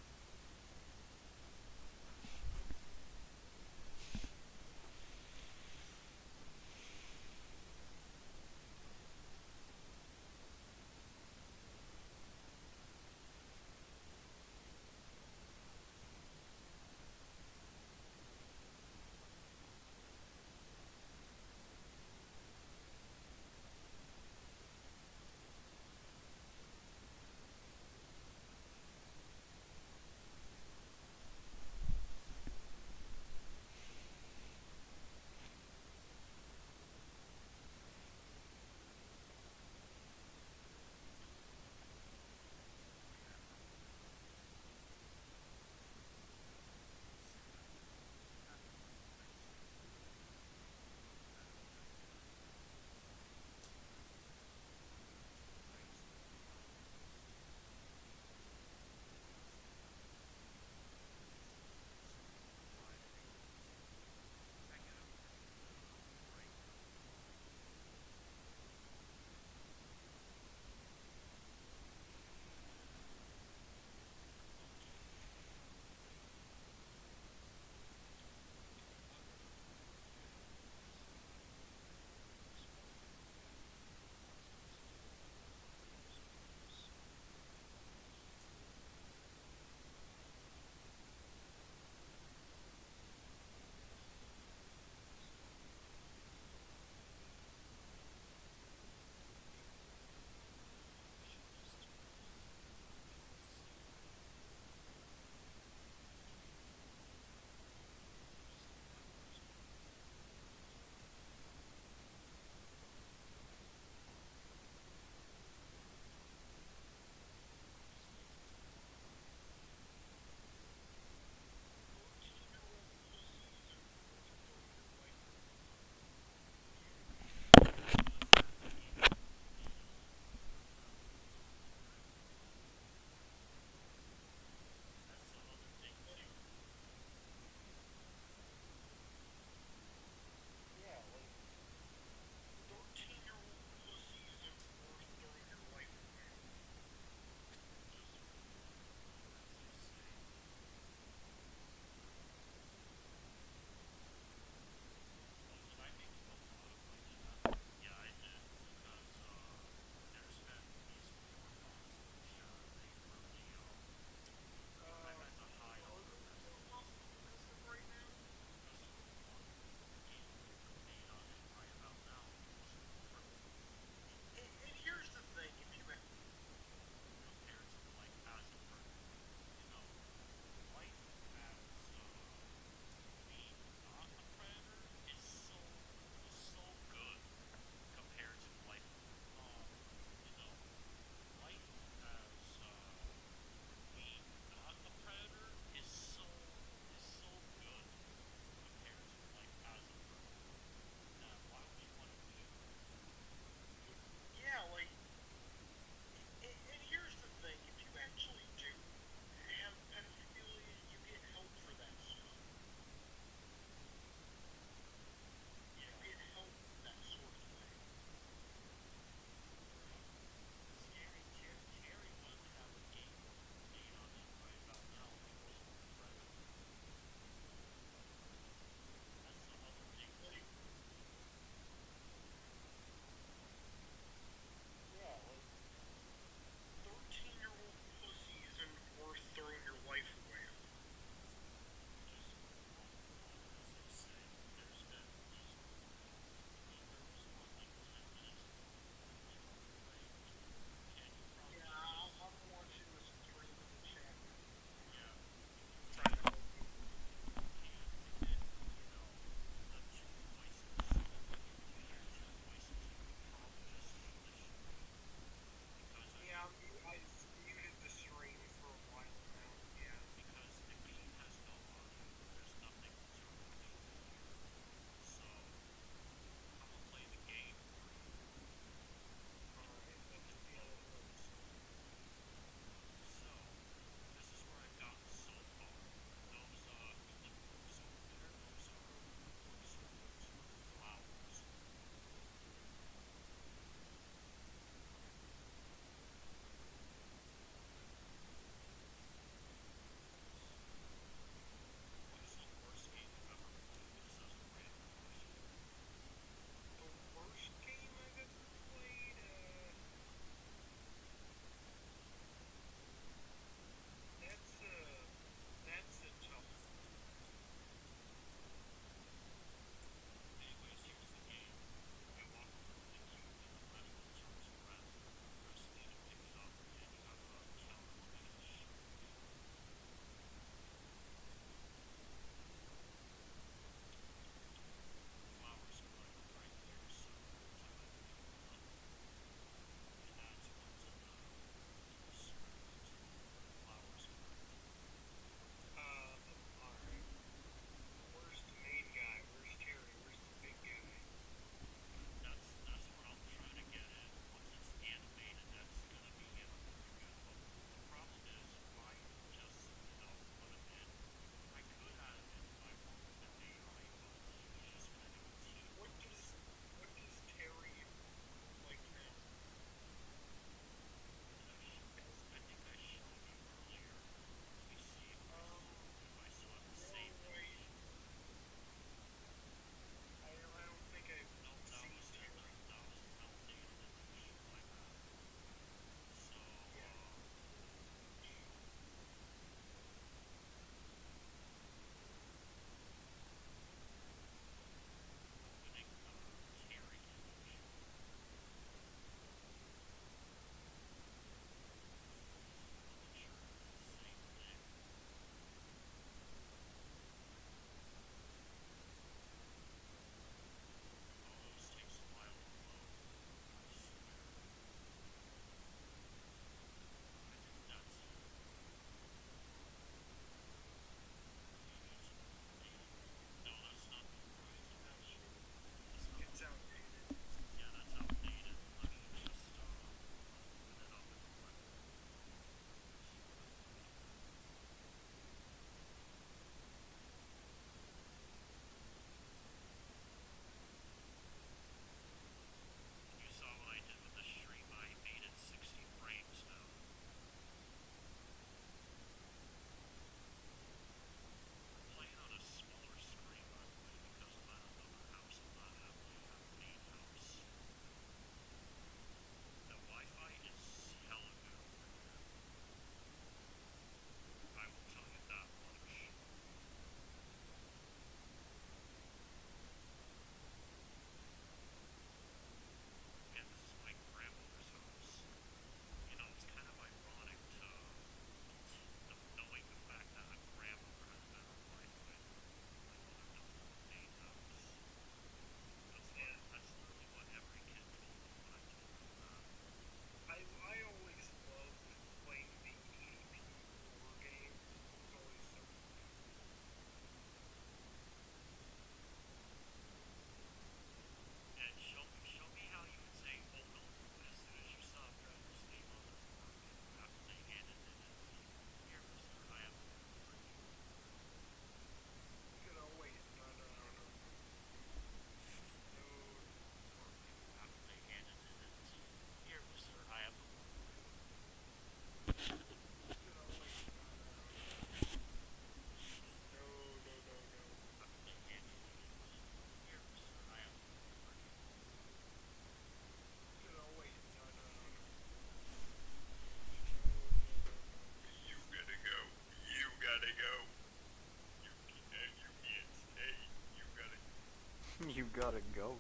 You gotta go.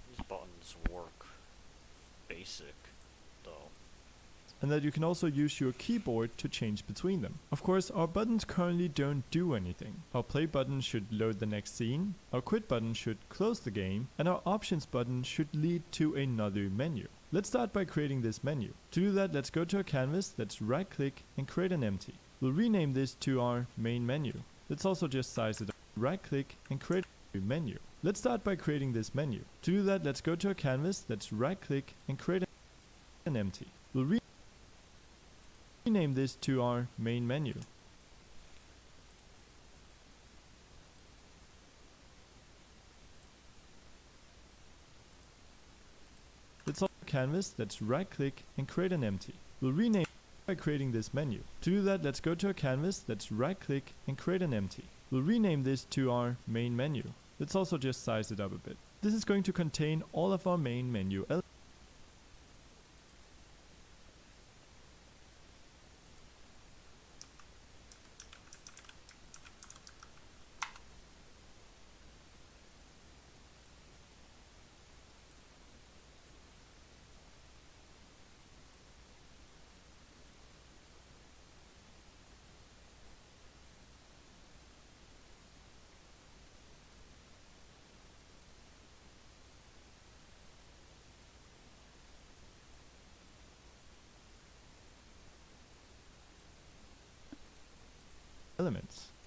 These buttons work basic, though. And that you can also use your keyboard to change between them. Of course, our buttons currently don't do anything. Our play button should load the next scene, our quit button should close the game, and our options button should lead to another menu. Let's start by creating this menu. To do that, let's go to our canvas, let's right click and create an empty. We'll rename this to our main menu. Let's also just size it up. Right click and create a menu. Let's start by creating this menu. To do that, let's go to our canvas, let's right click and create an empty. We'll rename this to our main menu. Let's also canvas, let's right click and create an empty. We'll rename by creating this menu. To do that, let's go to our canvas, let's right click and create an empty. We'll rename this to our main menu. Let's also just size it up a bit. This is going to contain all of our main menu elements.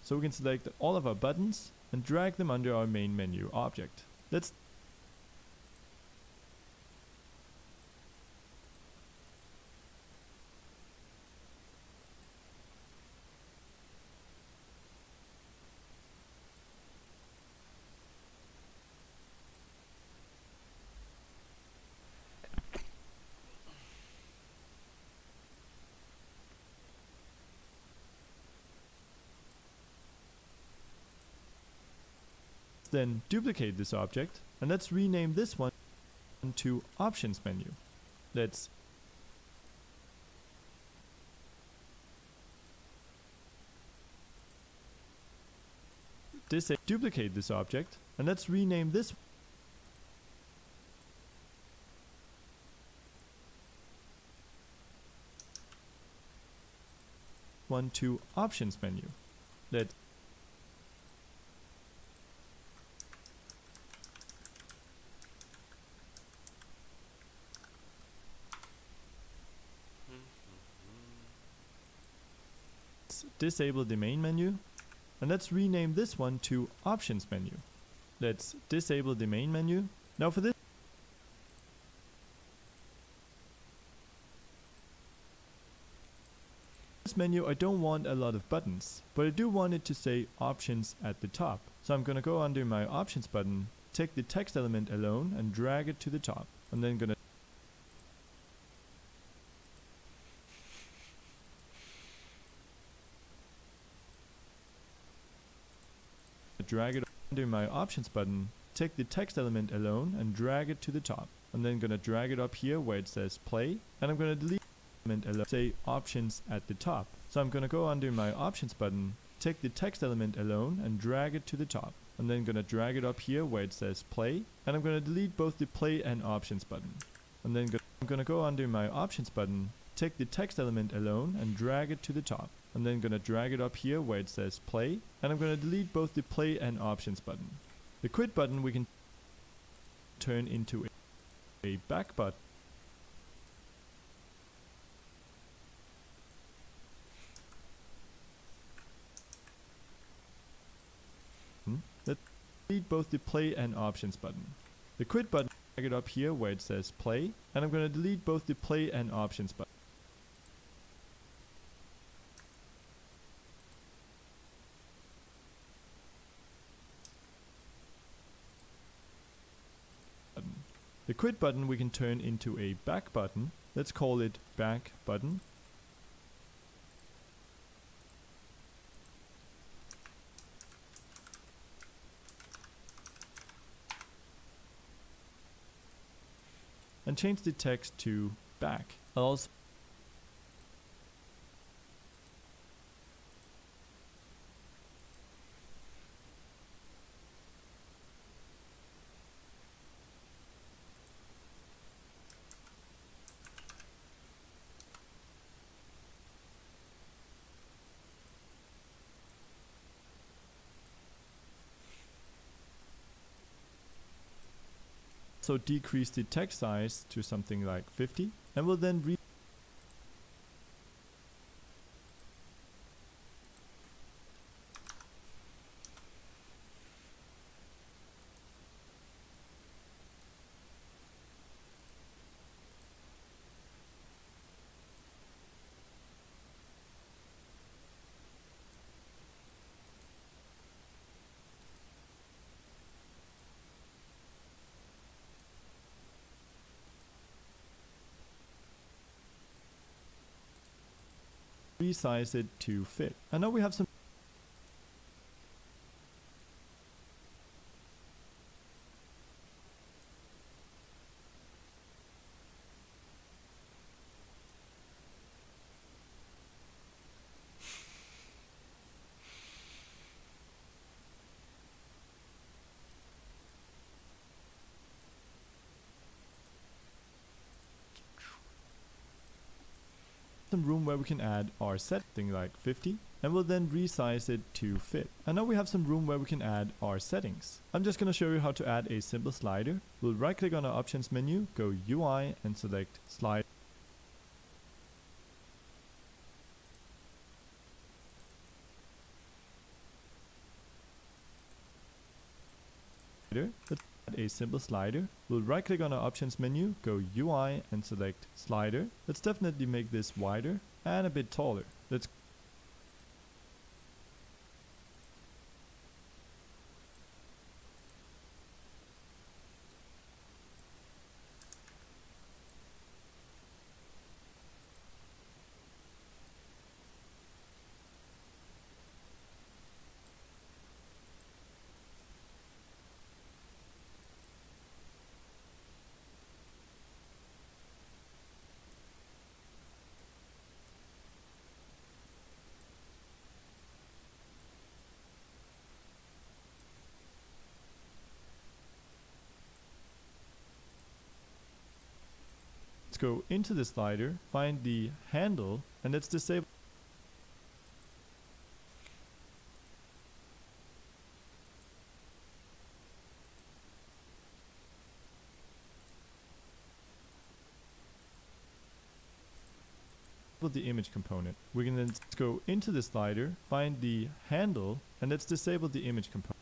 So we can select all of our buttons and drag them under our main menu object. Let's then duplicate this object and let's rename this one to options menu. Let's duplicate this object and let's rename this one to options menu. Let's disable the main menu and let's rename this one to options menu. Let's disable the main menu. Now for this menu I don't want a lot of buttons, but I do want it to say options at the top. So I'm gonna go under my options button, take the text element alone and drag it to the top. I'm then gonna drag it under my options button, take the text element alone and drag it to the top. I'm then gonna drag it up here where it says play, and I'm gonna delete element alone, say options at the top. So I'm gonna go under my options button, take the text element alone and drag it to the top. I'm then gonna drag it up here where it says play, and I'm gonna delete both the play and options button. I'm gonna go under my options button, take the text element alone and drag it to the top. I'm then gonna drag it up here where it says play, and I'm gonna delete both the play and options button. The quit button we can turn into a back button. Let's delete both the play and options button. The quit button, drag it up here where it says play, and I'm gonna delete both the play and options button. The quit button we can turn into a back button. Let's call it back button. And change the text to back. I'll also also decrease the text size to something like 50, and we'll then resize it to fit. And now we have some room where we can add our setting like 50, and we'll then resize it to fit. And now we have some room where we can add our settings. I'm just going to show you how to add a simple slider. We'll right click on our options menu, go UI and select slider. Let's add a simple slider. We'll right click on our options menu, go UI and select slider. Let's definitely make this wider and a bit taller. Let's go into the slider, find the handle, and let's disable the image component. We can then go into the slider, find the handle, and let's disable the image component.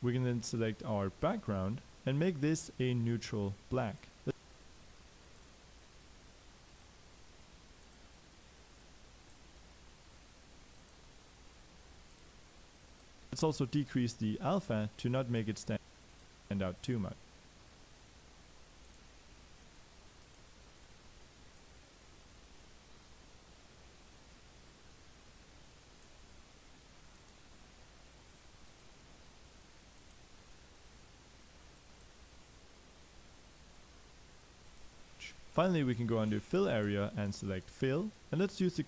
We can then select our background and make this a neutral black. Let's also decrease the alpha to not make it stand out too much. Finally, we can go under fill area and select fill, and let's use the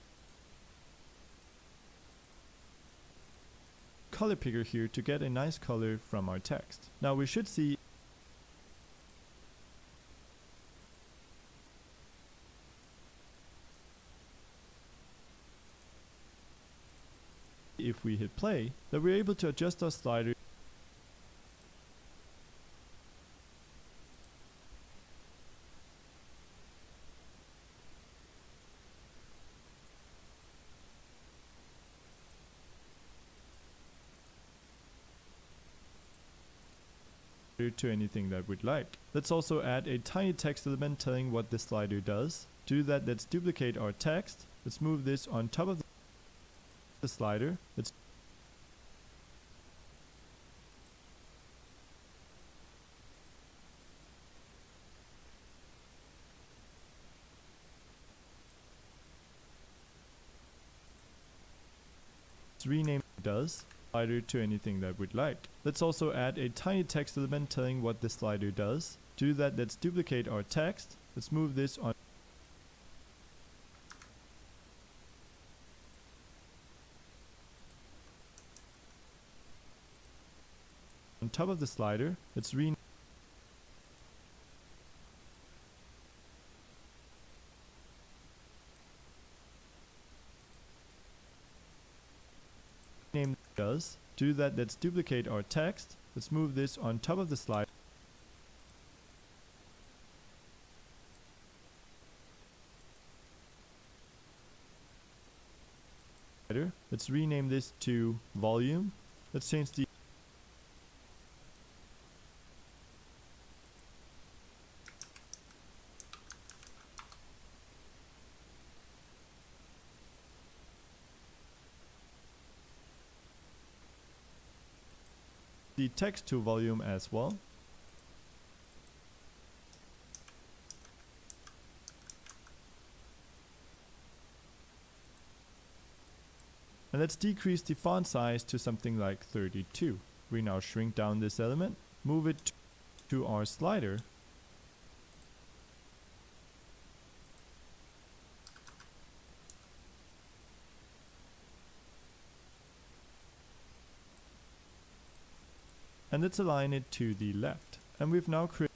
color picker here to get a nice color from our text. Now we should see if we hit play that we're able to adjust our slider to anything that we'd like. Let's also add a tiny text element telling what the slider does. To do that, let's duplicate our text. Let's move this on top of the slider. Let's rename does slider to anything that we'd like. Let's also add a tiny text element telling what the slider does. To do that, let's duplicate our text. Let's move this on top of the slider. Let's rename does To do that, let's duplicate our text. Let's move this on top of the slide. Let's rename this to volume. Let's change the text to volume as well. And let's decrease the font size to something like 32. We now shrink down this element, move it to our slider. And let's align it to the left. And we've now created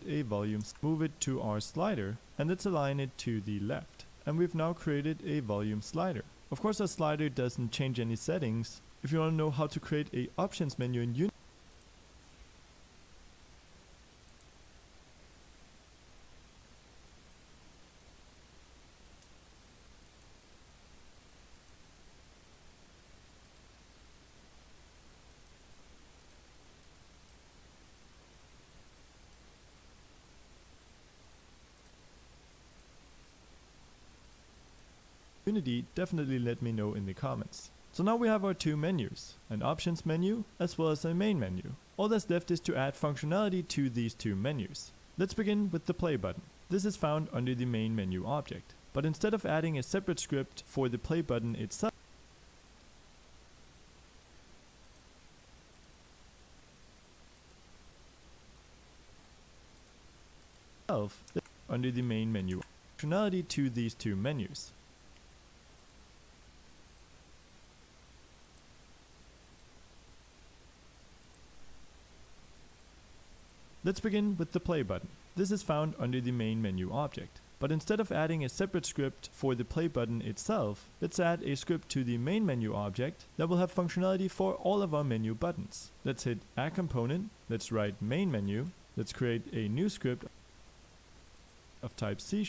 a volume. Move it to our slider and let's align it to the left. And we've now created a volume slider. Of course, our slider doesn't change any settings. If you want to know how to create a options menu in Unity, definitely let me know in the comments. So now we have our two menus, an options menu as well as a main menu. All that's left is to add functionality to these two menus. Let's begin with the play button. This is found under the main menu object. But instead of adding a separate script for the play button itself, under the main menu, functionality to these two menus. Let's begin with the play button. This is found under the main menu object. But instead of adding a separate script for the play button itself, let's add a script to the main menu object that will have functionality for all of our menu buttons. Let's hit Add Component, let's write main menu, let's create a new script of type C#.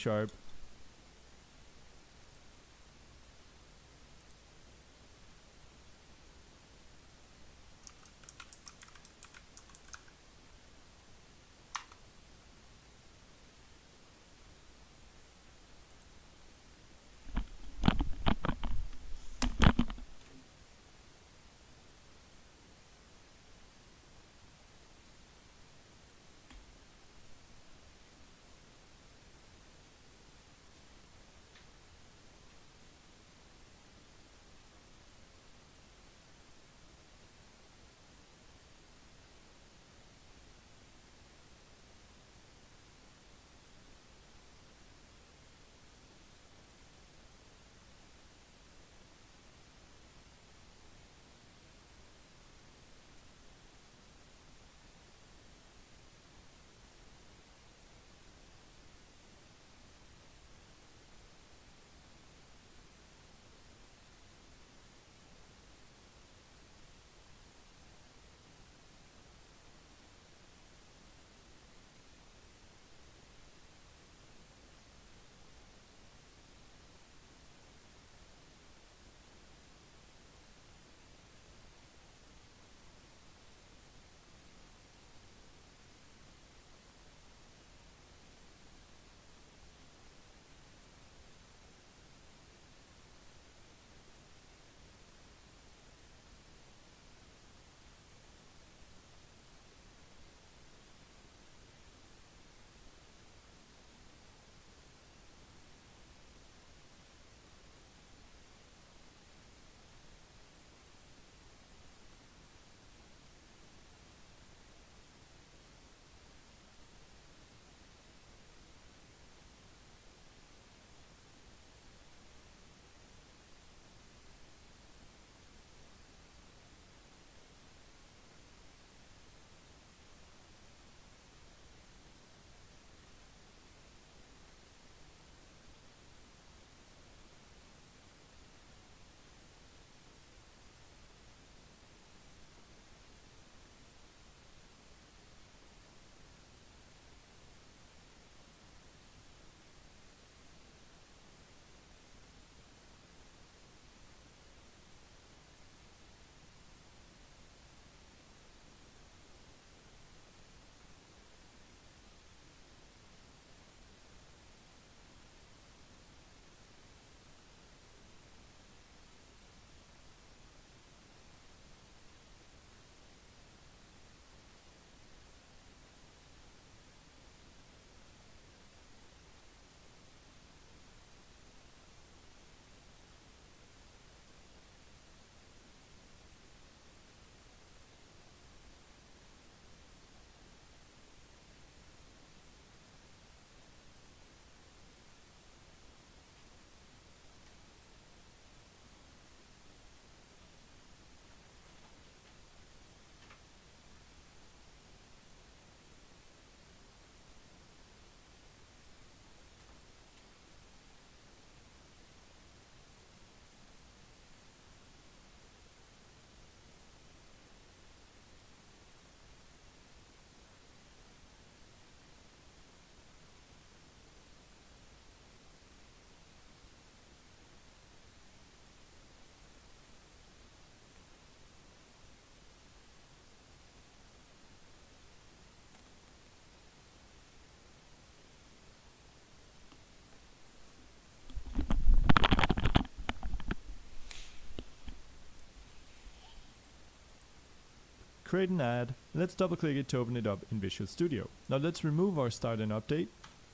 create an ad, and let's double click it to open it up in Visual Studio. Now let's remove our start and update,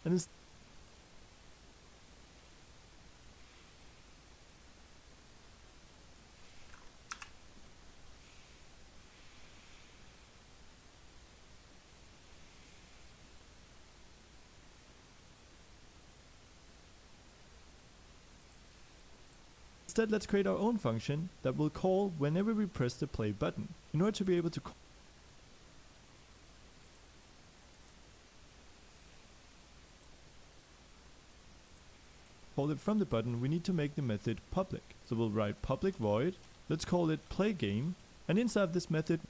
and instead, let's create our own function that will call whenever we press the play button. In order to be able to call it from the button, we need to make the method public. So we'll write public void, let's call it play game, and inside this method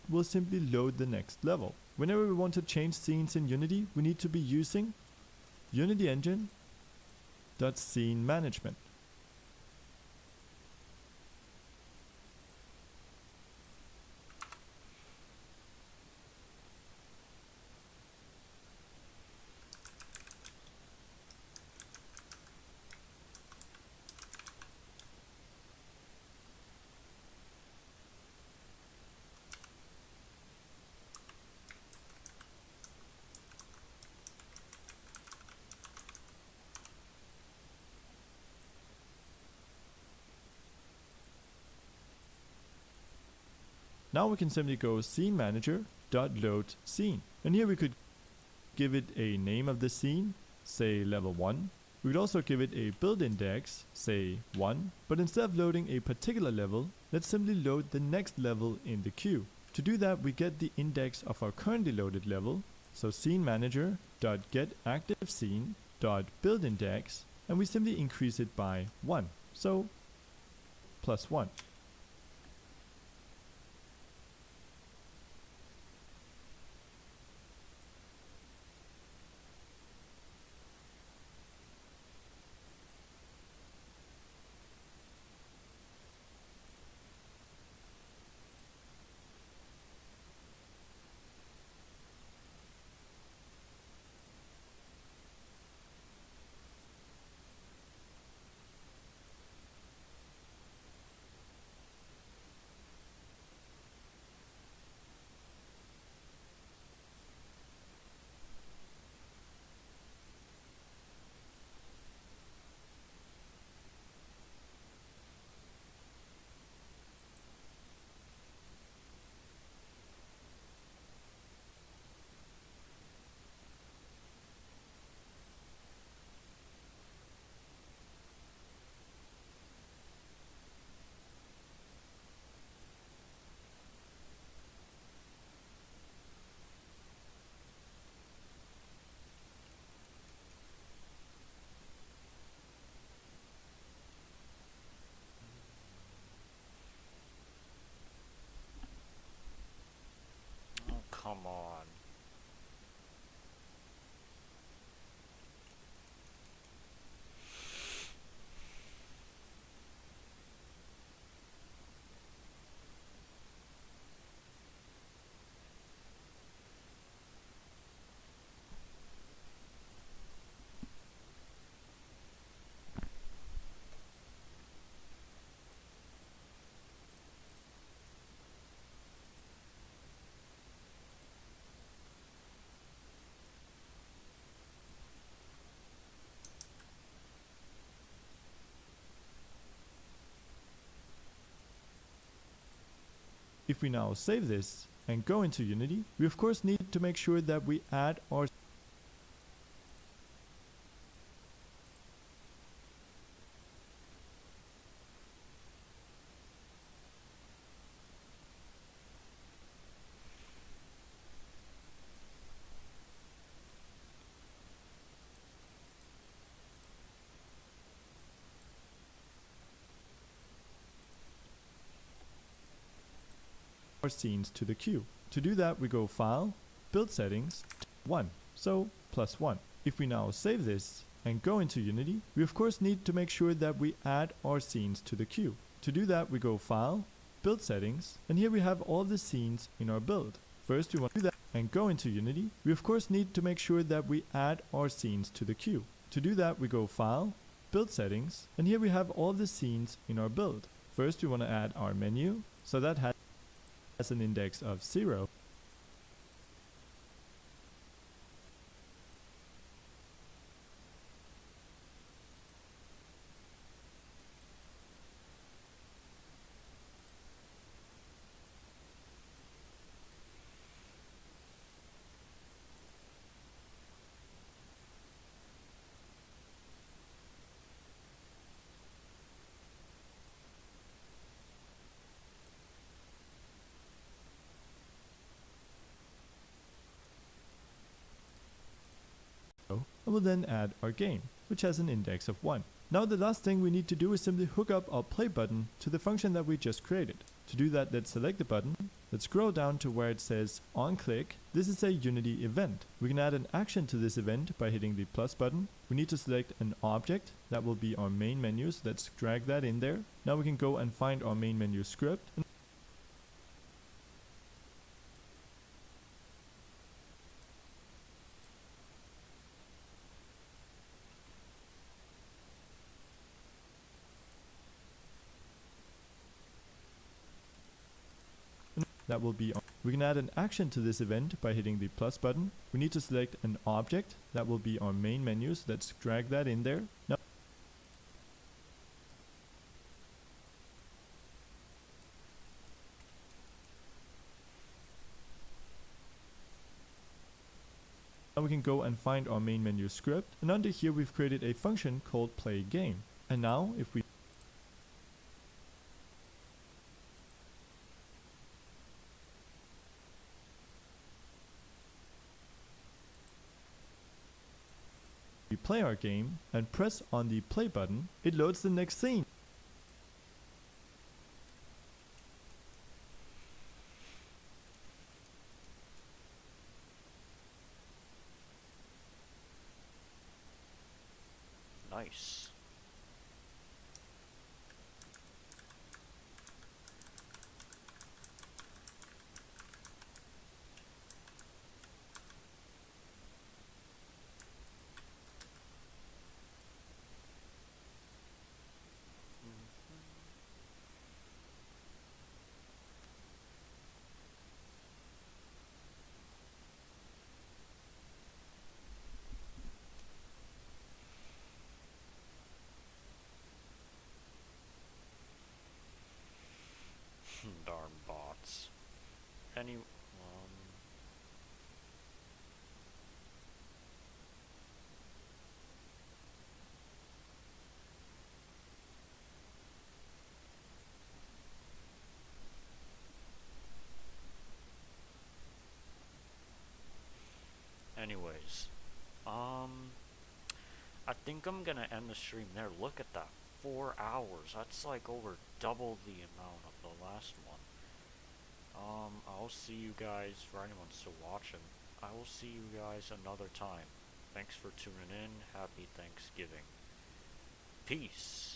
will simply load the next level. Whenever we want to change scenes in Unity, we need to be using Unity Engine.Scene Management. Now we can simply go scene manager.load scene. And here we could give it a name of the scene, say level 1. We could also give it a build index, say 1. But instead of loading a particular level, let's simply load the next level in the queue. To do that, we get the index of our currently loaded level. So scene manager.getActiveScene.buildIndex, and we simply increase it by 1. So +1. If we now save this and go into Unity, we of course need to make sure that we add our scenes to the queue. To do that, we go File, Build Settings, 1, so +1. If we now save this and go into Unity, we of course need to make sure that we add our scenes to the queue. To do that, we go File, Build Settings, and here we have all the scenes in our build. First, we want to do that and go into Unity. We of course need to make sure that we add our scenes to the queue. To do that, we go File, Build Settings, and here we have all the scenes in our build. First, we want to add our menu, so that has an index of 0. And we'll then add our game, which has an index of 1. Now the last thing we need to do is simply hook up our play button to the function that we just created. To do that, let's select the button, let's scroll down to where it says on click. This is a Unity event. We can add an action to this event by hitting the plus button. We need to select an object, that will be our main menu, so let's drag that in there. Now we can go and find our main menu script. That will be on. We can add an action to this event by hitting the plus button. We need to select an object, that will be our main menu, so let's drag that in there. Now we can go and find our main menu script, and under here we've created a function called play game. And now if we play our game and press on the play button, it loads the next scene. Nice. Darn bots. Anyways, I think I'm gonna end the stream there. Look at that, 4 hours. That's like over double the amount of the last one. I'll see you guys, for anyone still watching, I will see you guys another time. Thanks for tuning in. Happy Thanksgiving. Peace.